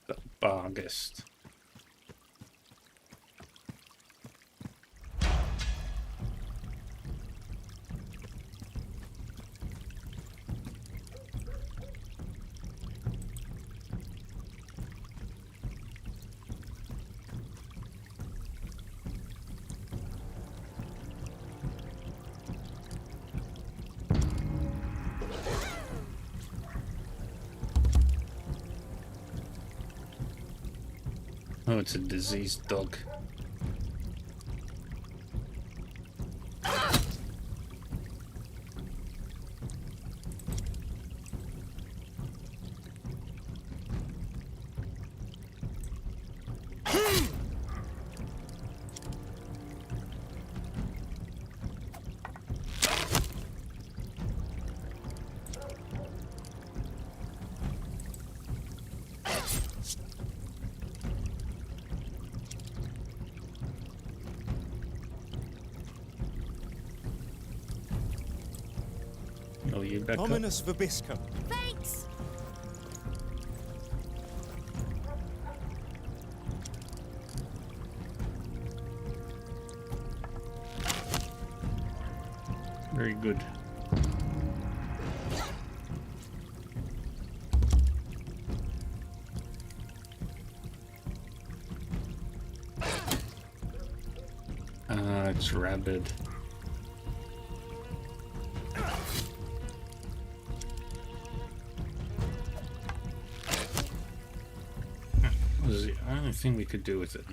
The Bargest. Oh, it's a diseased dog. Oh, you back up? Dominus Vobiscum. Thanks! Very good. It's rabid. What is the only thing we could do with it?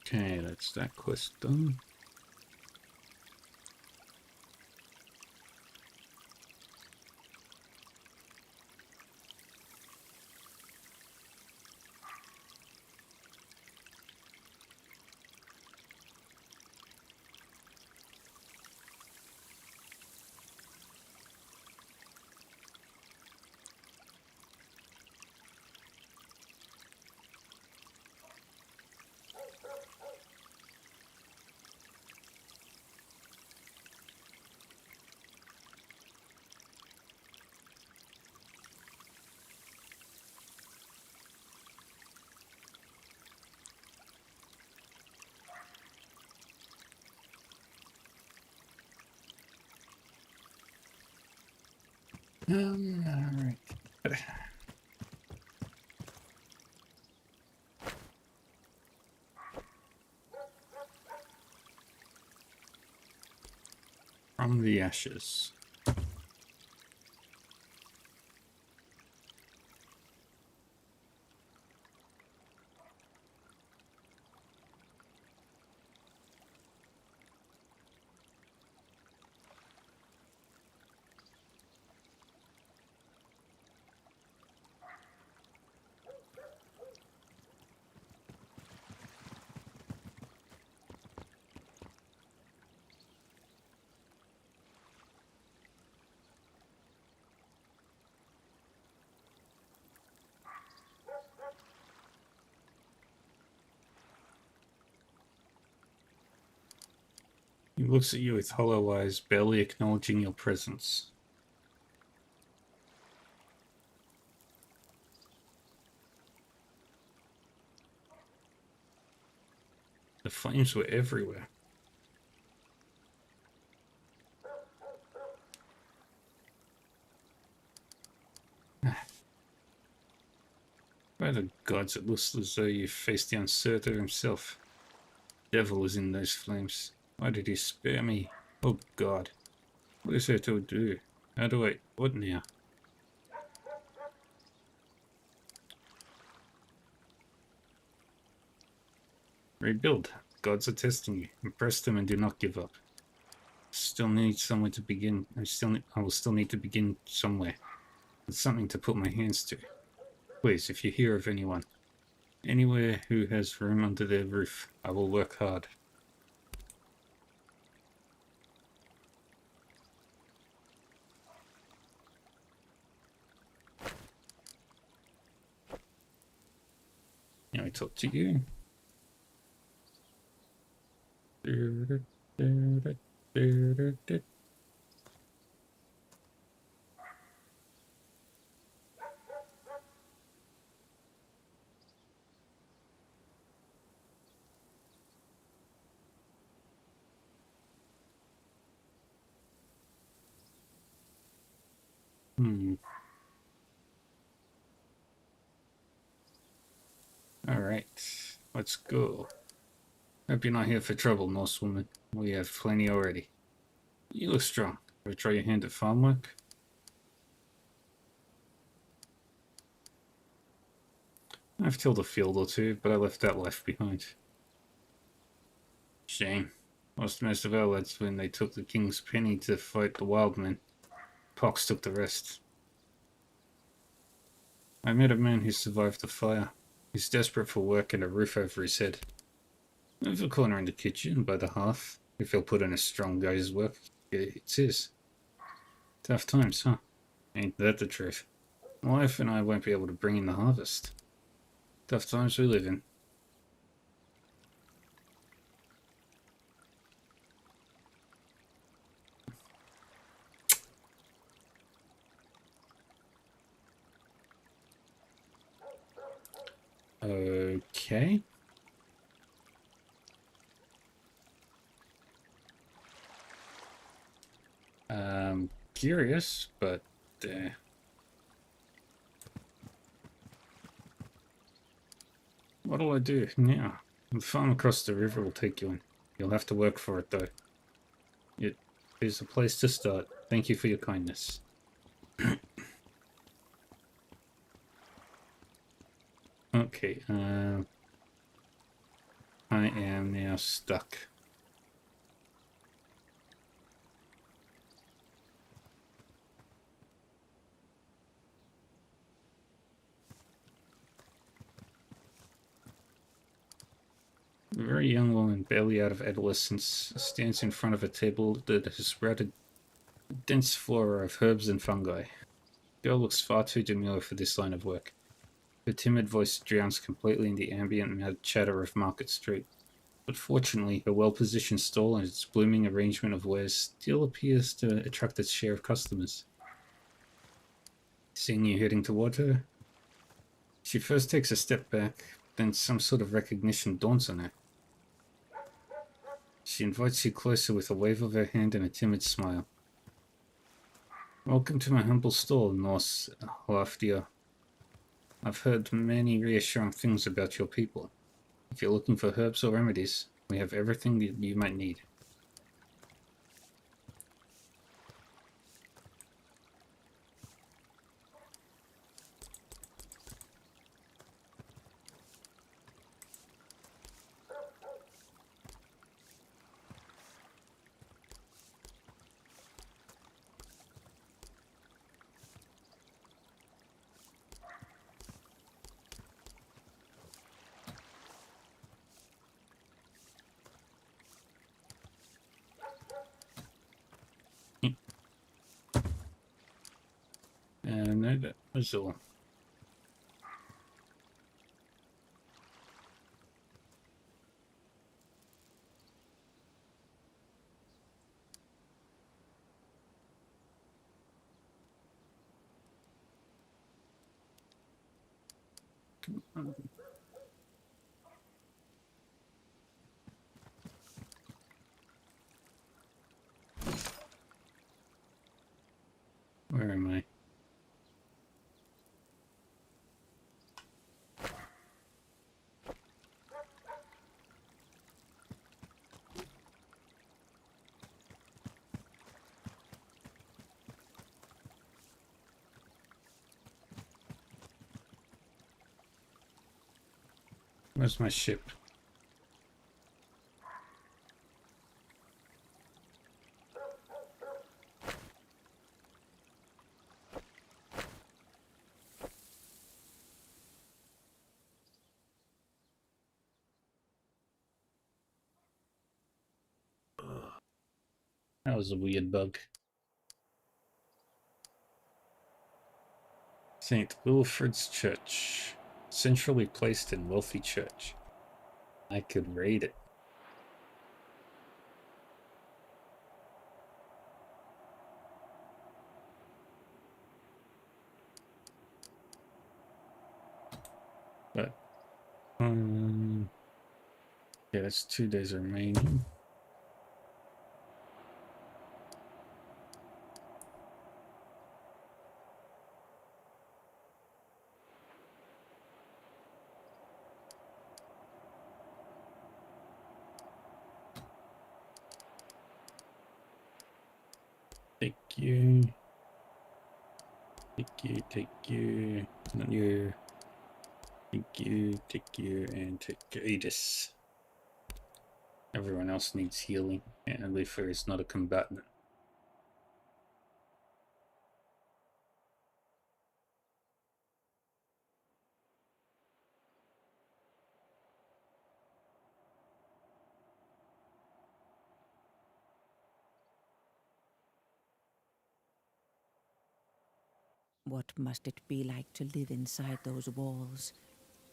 Okay, that's that quest done. Alright. From the ashes. He looks at you with hollow eyes, barely acknowledging your presence. The flames were everywhere. By the gods, it looks as though you faced the Uncertain himself. Devil is in those flames. Why did he spare me? Oh God. What is there to do? How do I... What now? Rebuild. Gods are testing you. Impress them and do not give up. Still need somewhere to begin. I will still need to begin somewhere. With something to put my hands to. Please, if you hear of anyone, anywhere who has room under their roof, I will work hard. Now I talk to you. Alright, let's go. Hope you're not here for trouble, Norse woman. We have plenty already. You look strong. Ever try your hand at farm work? I've tilled a field or two, but I left that life behind. Shame. Lost most of our lads when they took the king's penny to fight the wild men. Pox took the rest. I met a man who survived the fire. He's desperate for work and a roof over his head. There's a corner in the kitchen by the hearth. If he'll put in a strong guy's work, it's his. Tough times, huh? Ain't that the truth? My wife and I won't be able to bring in the harvest. Tough times we live in. Okay. Curious, but what'll I do now? The farm across the river will take you in. You'll have to work for it, though. It is a place to start. Thank you for your kindness. Okay, I am now stuck. A very young woman, barely out of adolescence, stands in front of a table that has sprouted a dense flora of herbs and fungi. The girl looks far too demure for this line of work. Her timid voice drowns completely in the ambient mad chatter of Market Street. But fortunately, her well-positioned stall and its blooming arrangement of wares still appears to attract its share of customers. Seeing you heading toward her, she first takes a step back, then some sort of recognition dawns on her. She invites you closer with a wave of her hand and a timid smile. Welcome to my humble stall, Norse Halfdir. I've heard many reassuring things about your people. If you're looking for herbs or remedies, we have everything that you might need. No, that was all. Come on. Where am I? Where's my ship? That was a weird bug. St. Wilfrid's Church. Centrally placed in wealthy church. I could raid it. But, yeah, that's 2 days remaining. Take you. Take you, take you. Not you. Take you, and take Aegis. Everyone else needs healing, and Leafer is not a combatant. What must it be like to live inside those walls?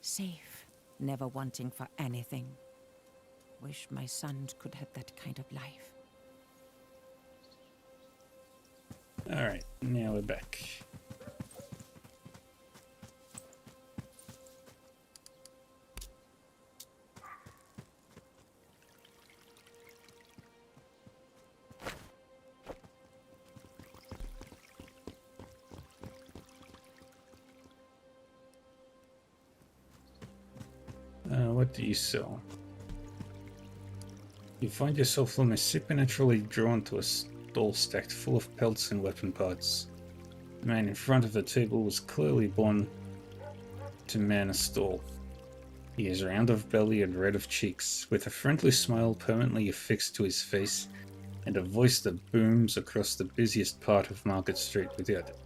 Safe, never wanting for anything. Wish my sons could have that kind of life. Alright, now we're back. What do you sell? You find yourself almost supernaturally drawn to a stall stacked full of pelts and weapon parts. The man in front of the table was clearly born to man a stall. He is round of belly and red of cheeks, with a friendly smile permanently affixed to his face, and a voice that booms across the busiest part of Market Street without at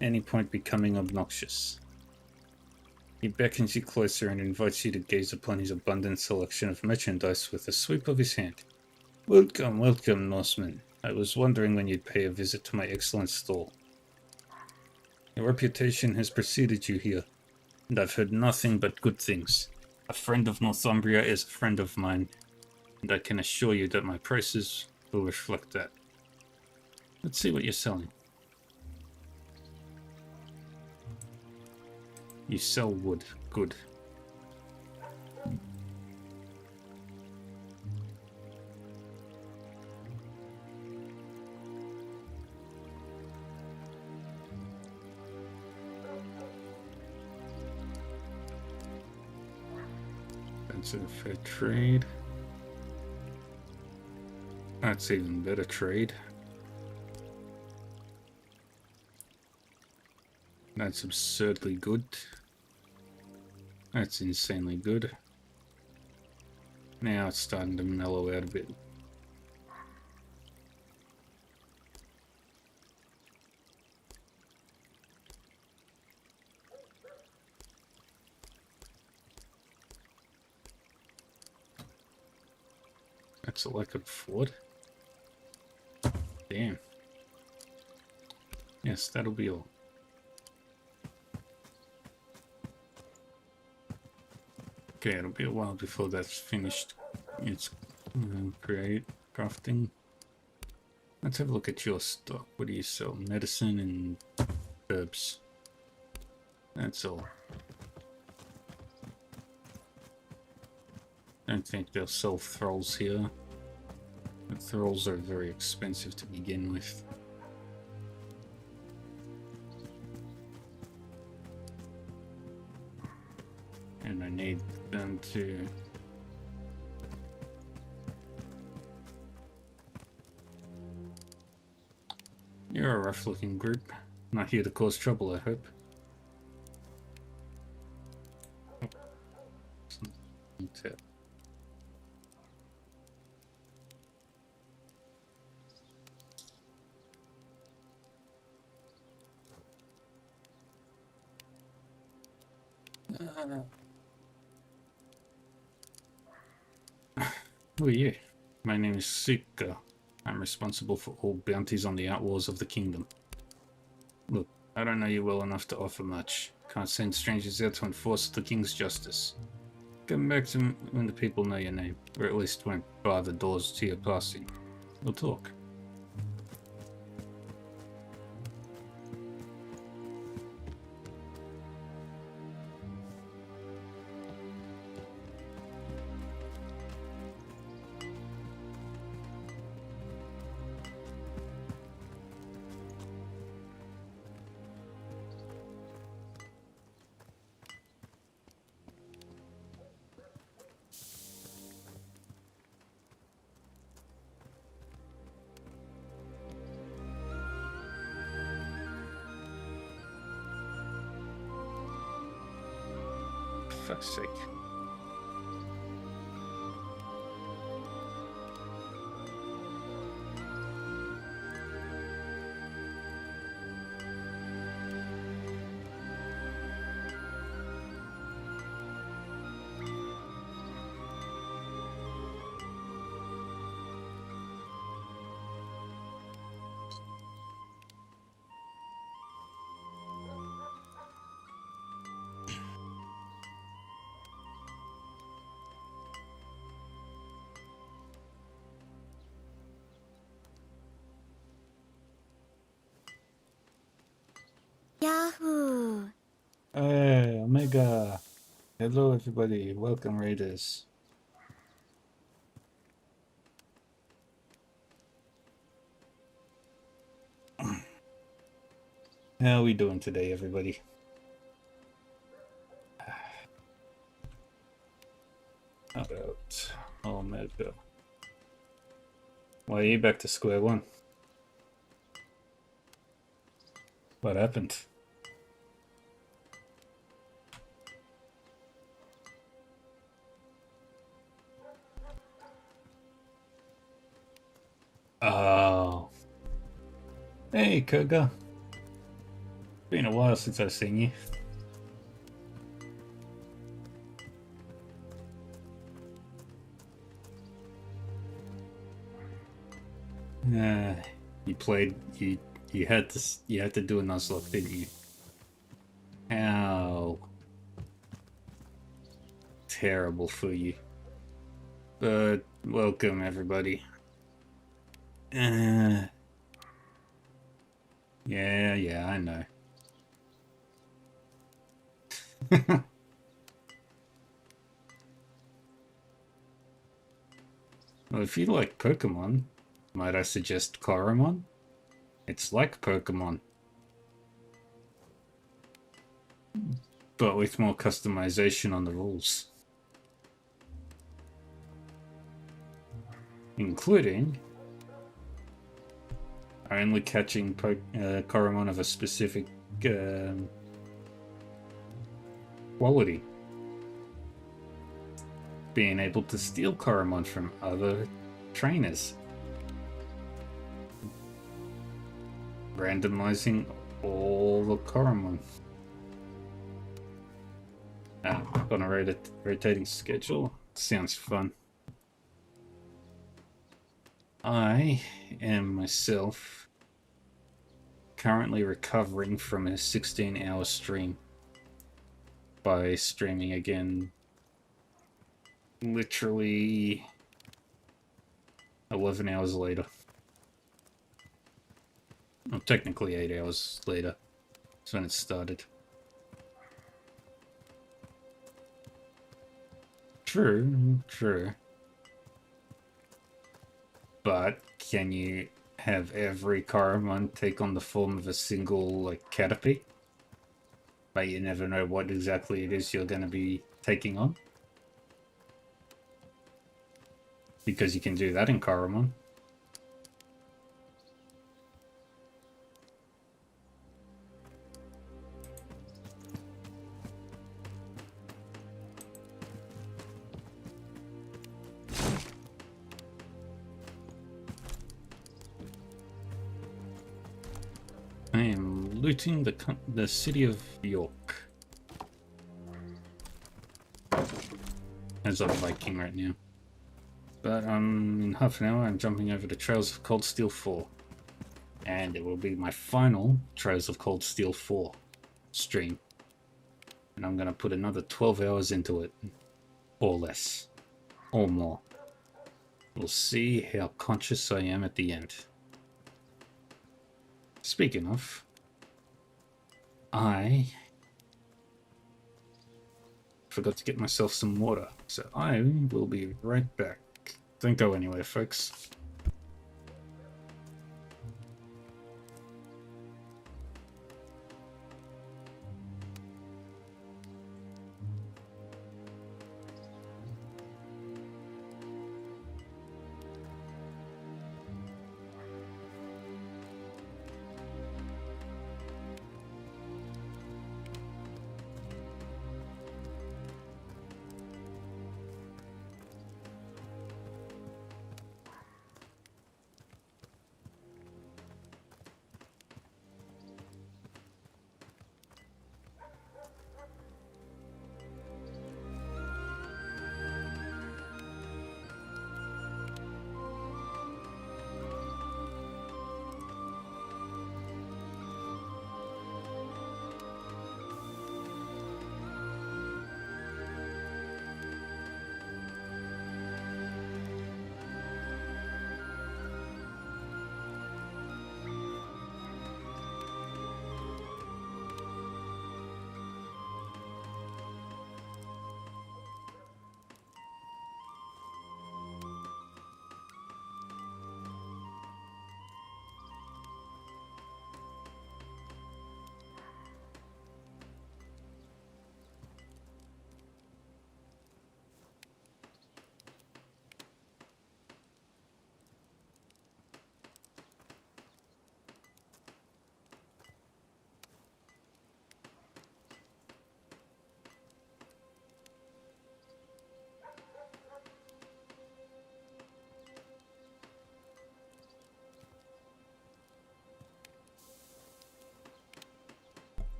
any point becoming obnoxious. He beckons you closer and invites you to gaze upon his abundant selection of merchandise with a sweep of his hand. Welcome, welcome, Norseman. I was wondering when you'd pay a visit to my excellent stall. Your reputation has preceded you here, and I've heard nothing but good things. A friend of Northumbria is a friend of mine, and I can assure you that my prices will reflect that. Let's see what you're selling. You sell wood. Good. That's a fair trade. That's even better trade. That's absurdly good. That's insanely good. Now it's starting to mellow out a bit. That's all I could afford. Damn. Yes, that'll be all. Okay, it'll be a while before that's finished. It's create crafting. Let's have a look at your stock. What do you sell? Medicine and herbs. That's all. Don't think they'll sell thralls here. The thralls are very expensive to begin with. And I need them to... You're a rough-looking group. Not here to cause trouble, I hope. Okay. Who are you? My name is Sika. I'm responsible for all bounties on the outlaws of the kingdom. Look, I don't know you well enough to offer much. Can't send strangers out to enforce the king's justice. Come back to me when the people know your name, or at least won't bar the doors to your passing. We'll talk. For fuck's sake. Yahoo! Hey, Omega. Hello, everybody. Welcome, Raiders. How are we doing today, everybody? How about Omega? Why are you back to square one? What happened? Oh. Hey, Koga. Been a while since I've seen you. You played. You had to do a Nuzlocke, didn't you? How terrible for you. But welcome, everybody. Yeah, I know. Well, if you like Pokemon, might I suggest Koromon? It's like Pokemon, but with more customization on the rules. Including only catching Koromon of a specific quality. Being able to steal Koromon from other trainers. Randomizing all the Koromon. On a rotating schedule. Sounds fun. I am myself currently recovering from a 16-hour stream by streaming again literally 11 hours later. Well, technically 8 hours later. That's when it started. True. But can you have every Caramon take on the form of a single, like, Caterpie? But you never know what exactly it is you're going to be taking on? Because you can do that in Caramon. I am looting the city of York. As a Viking right now. But in half an hour I'm jumping over to Trails of Cold Steel 4. And it will be my final Trails of Cold Steel 4 stream. And I'm gonna put another 12 hours into it. Or less. Or more. We'll see how conscious I am at the end. Speaking of, I forgot to get myself some water, so I will be right back. Don't go anywhere, folks.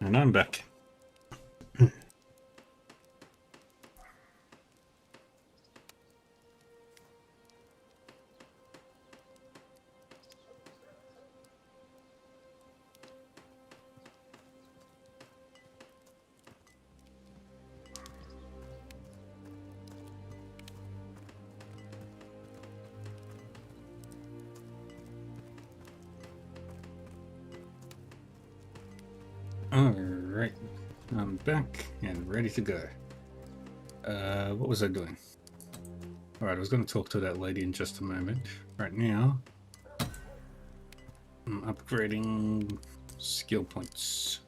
And I'm back. Alright, I'm back and ready to go. What was I doing? Alright, I was going to talk to that lady in just a moment. Right now, I'm upgrading skill points.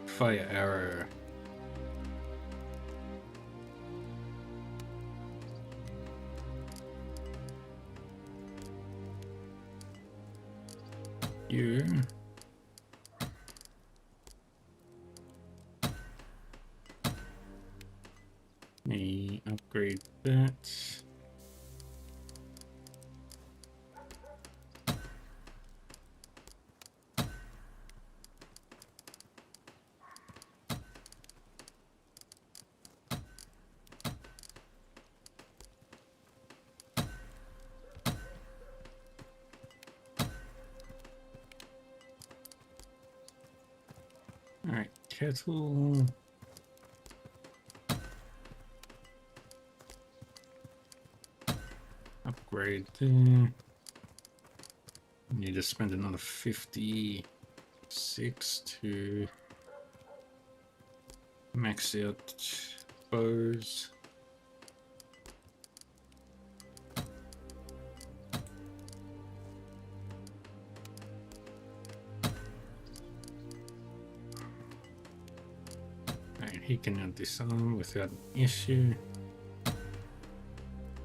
Fire arrow. You. me upgrade that. Alright, kettle. Upgrade there. Need to spend another 56 to max out bows. Alright, he can now disarm without an issue.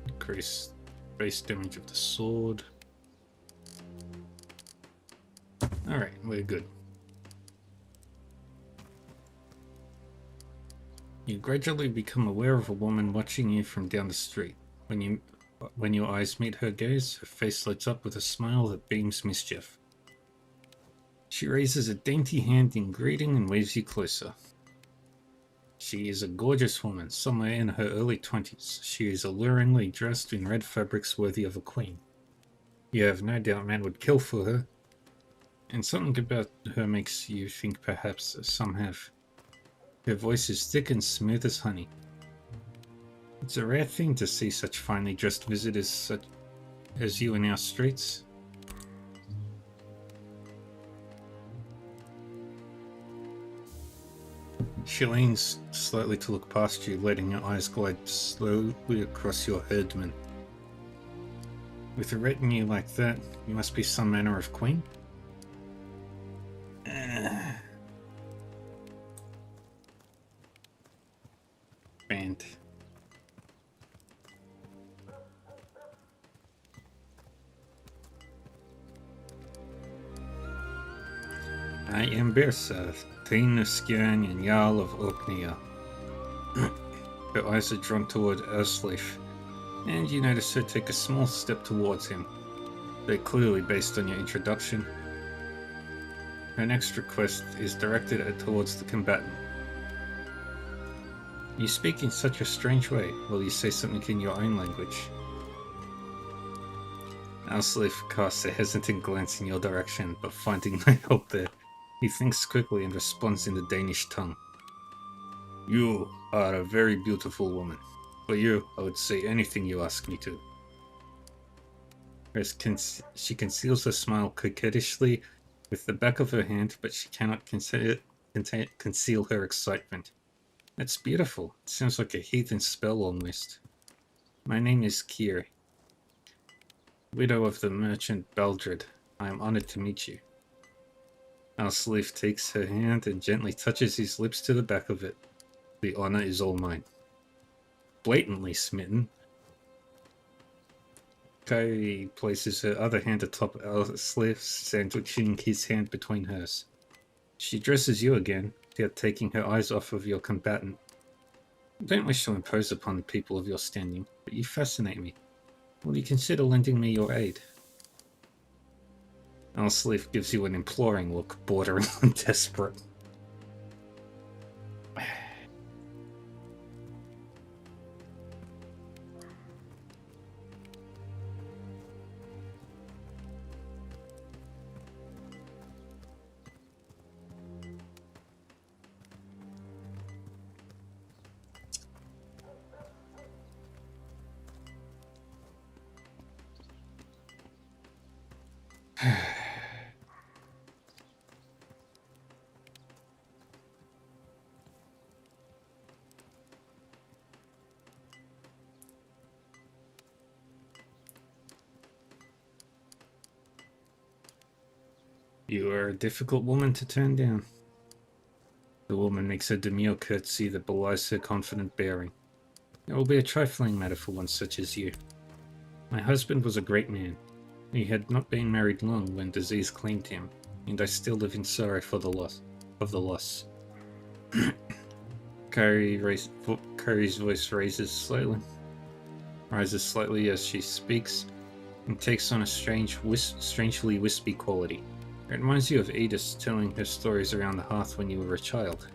Increase base damage of the sword. Alright, we're good. You gradually become aware of a woman watching you from down the street. When your eyes meet her gaze, her face lights up with a smile that beams mischief. She raises a dainty hand in greeting and waves you closer. She is a gorgeous woman, somewhere in her early 20s. She is alluringly dressed in red fabrics worthy of a queen. You have no doubt man would kill for her, and something about her makes you think perhaps some have. Her voice is thick and smooth as honey. It's a rare thing to see such finely dressed visitors such as you in our streets. She leans slightly to look past you, letting her eyes glide slowly across your herdmen. With a retinue like that, you must be some manner of queen? Banned. I am Bersa, Thane of Skjern and Jarl of Orkney. Her eyes are drawn toward Ersleif, and you notice her take a small step towards him. They're clearly based on your introduction. Her next request is directed towards the combatant. You speak in such a strange way, while you say something in your own language. Ersleif casts a hesitant glance in your direction, but finding no help there, he thinks quickly and responds in the Danish tongue. You are a very beautiful woman. For you, I would say anything you ask me to. She conceals her smile coquettishly with the back of her hand, but she cannot conceal her excitement. That's beautiful. It sounds like a heathen spell almost. My name is Kiri, widow of the merchant Baldred. I am honored to meet you. Ersleif takes her hand and gently touches his lips to the back of it. The honor is all mine. Blatantly smitten, Kairi places her other hand atop Ersleif's, sandwiching his hand between hers. She addresses you again, yet taking her eyes off of your combatant. I don't wish to impose upon the people of your standing, but you fascinate me. Will you consider lending me your aid? Ersleif gives you an imploring look, bordering on desperate. You are a difficult woman to turn down. The woman makes a demure curtsy that belies her confident bearing. It will be a trifling matter for one such as you. My husband was a great man. He had not been married long when disease claimed him, and I still live in sorrow for the loss. Kairi Curry's voice rises slightly as she speaks, and takes on a strangely wispy quality. It reminds you of Edith telling her stories around the hearth when you were a child.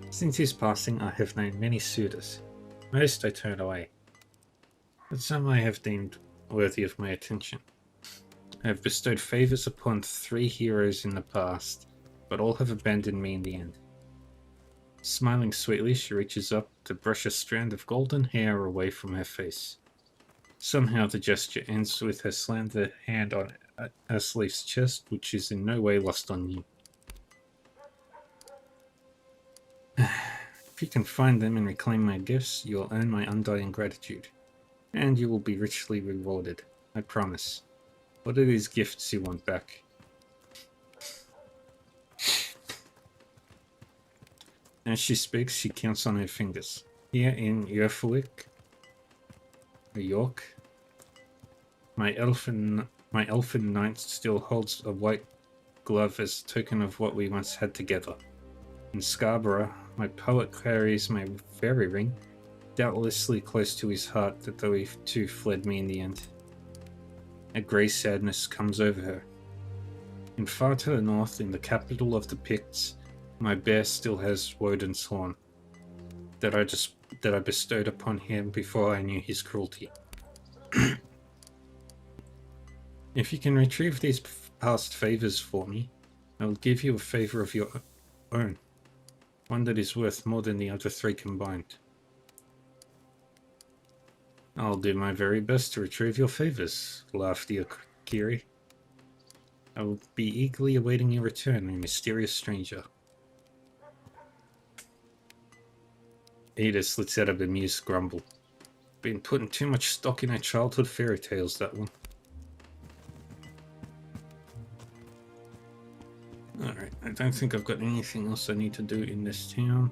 Since his passing, I have known many suitors. Most I turn away, but some I have deemed worthy of my attention. I have bestowed favors upon 3 heroes in the past, but all have abandoned me in the end. Smiling sweetly, she reaches up to brush a strand of golden hair away from her face. Somehow the gesture ends with her slender hand on Asleif's chest, which is in no way lost on you. If you can find them and reclaim my gifts, you will earn my undying gratitude. And you will be richly rewarded, I promise. What are these gifts you want back? As she speaks, she counts on her fingers. Here in York, my elfin knight still holds a white glove as a token of what we once had together. In Scarborough, my poet carries my fairy ring, doubtlessly close to his heart, that though he too fled me in the end. A grey sadness comes over her. In far to the north, in the capital of the Picts, my bear still has Woden's horn, that I bestowed upon him before I knew his cruelty. If you can retrieve these past favors for me, I will give you a favor of your own, one that is worth more than the other 3 combined. I'll do my very best to retrieve your favors, laughed the Kiri. I will be eagerly awaiting your return, my mysterious stranger. Edith lets out a bemused grumble. Been putting too much stock in her childhood fairy tales, that one. Alright, I don't think I've got anything else I need to do in this town.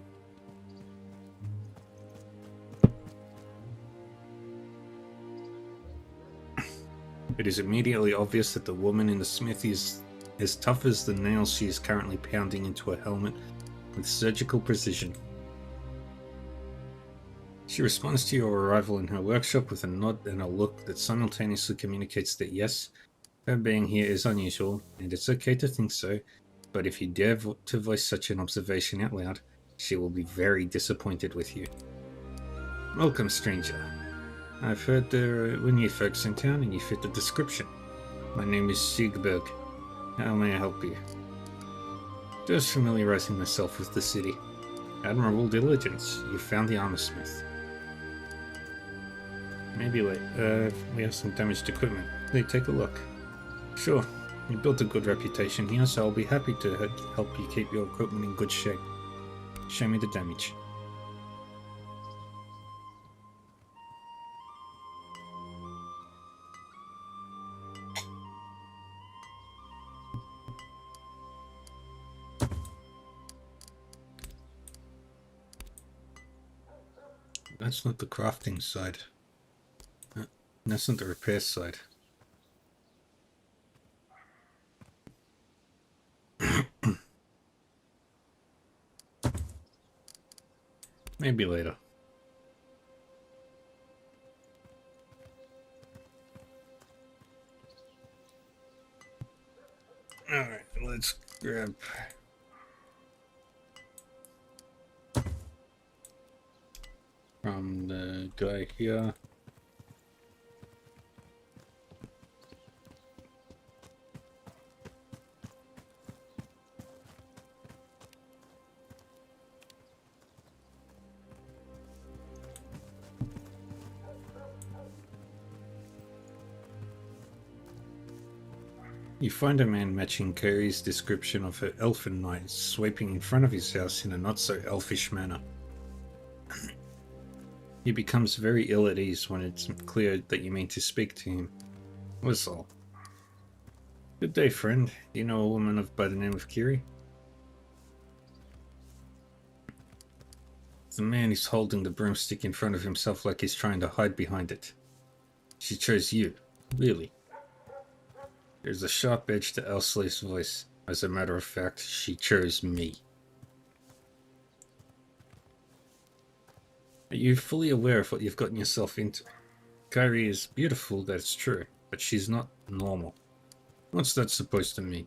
It is immediately obvious that the woman in the smithy is as tough as the nails she is currently pounding into a helmet with surgical precision. She responds to your arrival in her workshop with a nod and a look that simultaneously communicates that yes, her being here is unusual, and it's okay to think so, but if you dare to voice such an observation out loud, she will be very disappointed with you. Welcome, stranger. I've heard there were new folks in town and you fit the description. My name is Siegberg. How may I help you? Just familiarizing myself with the city. Admirable diligence. You found the armor smith. Maybe late. We have some damaged equipment. Hey, take a look. Sure. You built a good reputation here, so I'll be happy to help you keep your equipment in good shape. Show me the damage. That's not the crafting side. That's not the repair side. Maybe later. Alright, let's grab... from the guy here. You find a man matching Curry's description of her elfin knight sweeping in front of his house in a not-so-elfish manner. He becomes very ill at ease when it's clear that you mean to speak to him. Was all. Good day, friend. Do you know a woman by the name of Kiri? The man is holding the broomstick in front of himself like he's trying to hide behind it. She chose you, really. There's a sharp edge to Elsleif's voice. As a matter of fact, she chose me. Are you fully aware of what you've gotten yourself into? Kyrie is beautiful, that's true, but she's not normal. What's that supposed to mean?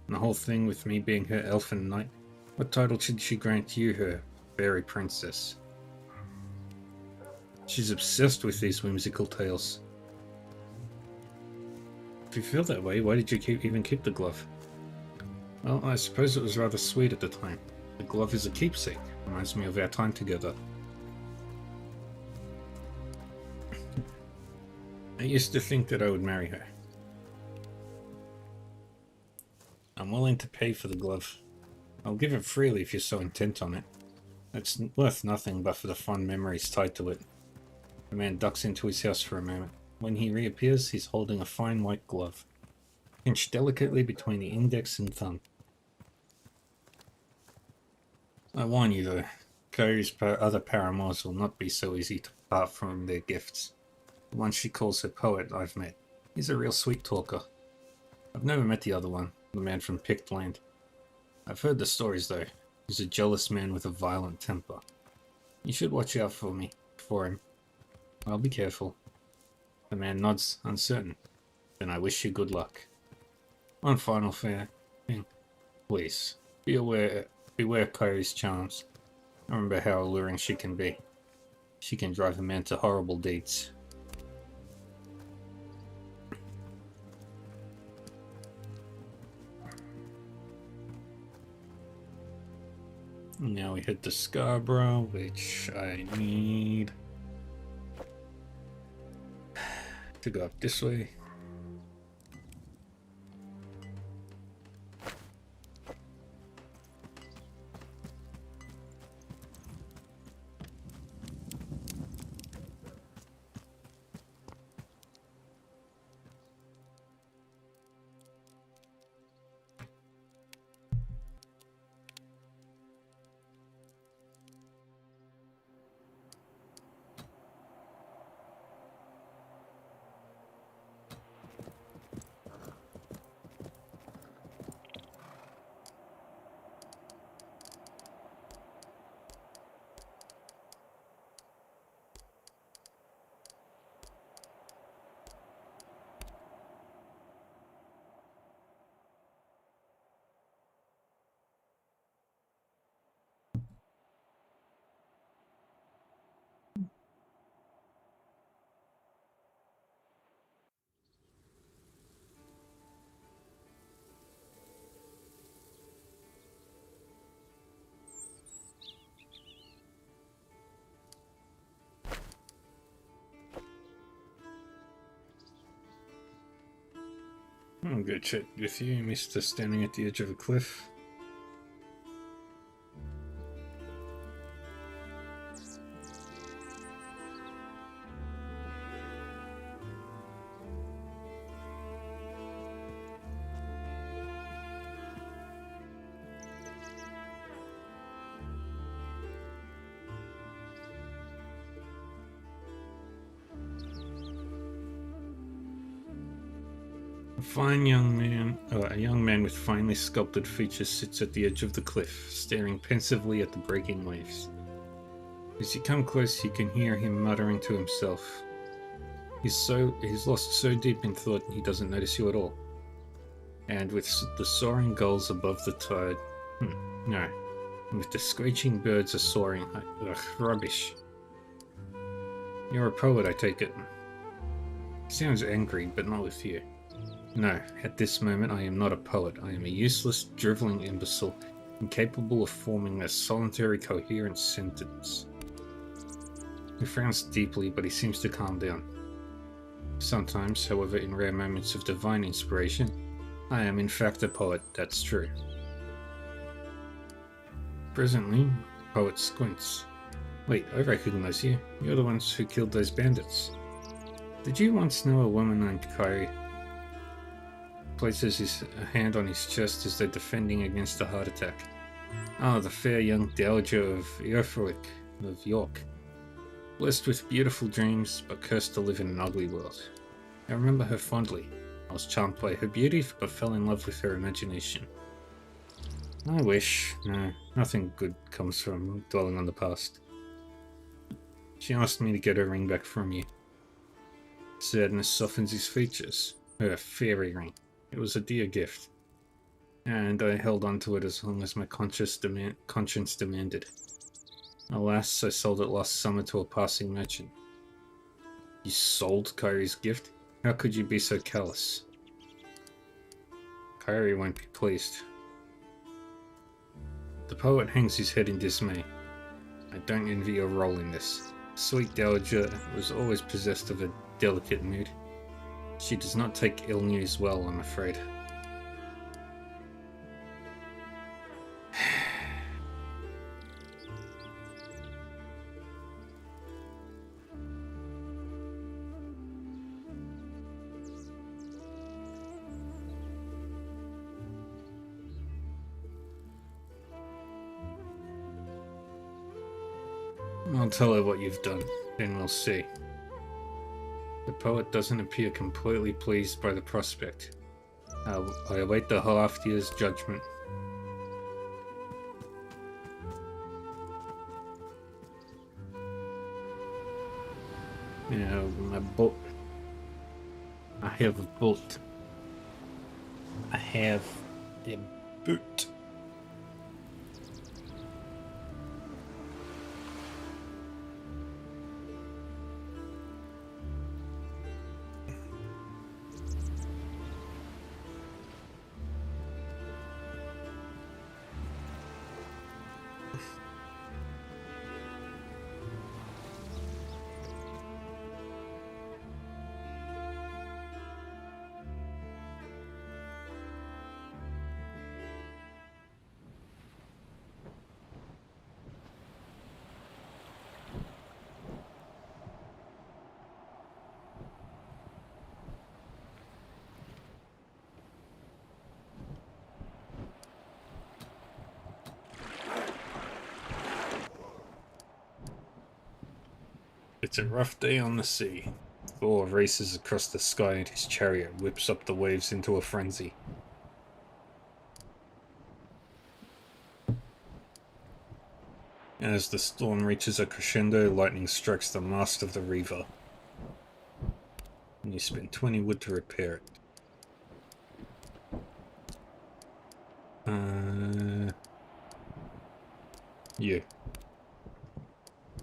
And the whole thing with me being her elfin knight, what title should she grant you, her fairy princess? She's obsessed with these whimsical tales. If you feel that way, why did you even keep the glove? Well, I suppose it was rather sweet at the time. The glove is a keepsake, reminds me of our time together. I used to think that I would marry her. I'm willing to pay for the glove. I'll give it freely if you're so intent on it. It's worth nothing but for the fond memories tied to it. The man ducks into his house for a moment. When he reappears, he's holding a fine white glove, pinched delicately between the index and thumb. I warn you though, Kyrie's other paramours will not be so easy to part from their gifts. The one she calls her poet I've met. He's a real sweet talker. I've never met the other one, the man from Picked Land. I've heard the stories though. He's a jealous man with a violent temper. You should watch out for him. I'll be careful. The man nods, uncertain. Then I wish you good luck. One final thing. Please, beware Kyrie's charms. Remember how alluring she can be. She can drive a man to horrible deeds. Now we head to Scarborough, which I need to go up this way. I'm gonna chat with you, Mr. Standing at the edge of a cliff. A young man with finely sculpted features sits at the edge of the cliff, staring pensively at the breaking waves. As you come close, you can hear him muttering to himself. He's lost so deep in thought he doesn't notice you at all. And with the soaring gulls above the tide, no, and with the screeching birds are soaring, rubbish. You're a poet, I take it. Sounds angry, but not with you. No, at this moment I am not a poet. I am a useless, drivelling imbecile, incapable of forming a solitary, coherent sentence. He frowns deeply, but he seems to calm down. Sometimes, however, in rare moments of divine inspiration, I am in fact a poet, that's true. Presently, the poet squints. Wait, I recognize you. You're the ones who killed those bandits. Did you once know a woman named Kyrie? Places his hand on his chest as though defending against a heart attack. Ah, the fair young dowager of York. Blessed with beautiful dreams, but cursed to live in an ugly world. I remember her fondly. I was charmed by her beauty, but fell in love with her imagination. I wish. No, nothing good comes from dwelling on the past. She asked me to get her ring back from you. Sadness softens his features. Her fairy ring. It was a dear gift. And I held on to it as long as my conscience demanded. Alas, I sold it last summer to a passing merchant. You sold Kyrie's gift? How could you be so callous? Kyrie won't be pleased. The poet hangs his head in dismay. I don't envy your role in this. Sweet dowager was always possessed of a delicate mood. She does not take ill news well, I'm afraid. I'll tell her what you've done, then we'll see. The poet doesn't appear completely pleased by the prospect. I await the half year's judgment. Now, my boat. I have a boat. I have a boot. It's a rough day on the sea. Thor races across the sky and his chariot whips up the waves into a frenzy. As the storm reaches a crescendo, lightning strikes the mast of the Reaver. And you spend 20 wood to repair it. You.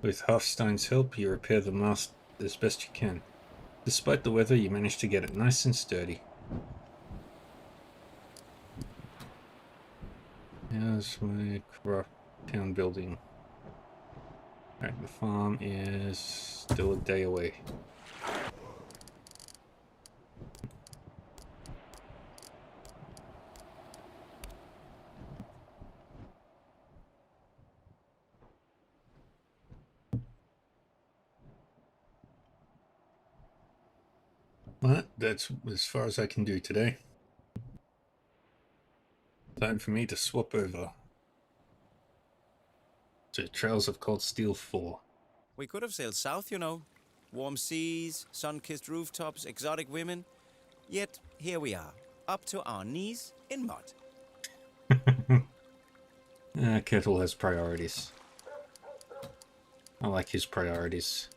With Hearthstone's help, you repair the mast as best you can. Despite the weather, you manage to get it nice and sturdy. Here's my town building. Alright, the farm is still a day away. But that's as far as I can do today. Time for me to swap over to Trails of Cold Steel 4. We could have sailed south, you know. Warm seas, sun-kissed rooftops, exotic women. Yet here we are, up to our knees in mud. Kettle has priorities. I like his priorities.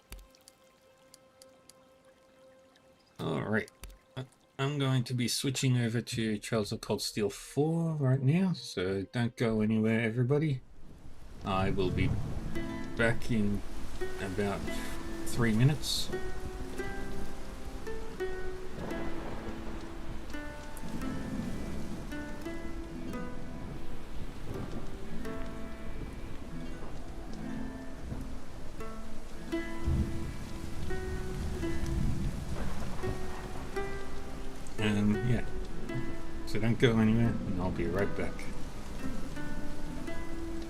Alright. I'm going to be switching over to Trails of Cold Steel 4 right now, so don't go anywhere, everybody. I will be back in about 3 minutes. Yeah. So don't go anywhere, and I'll be right back.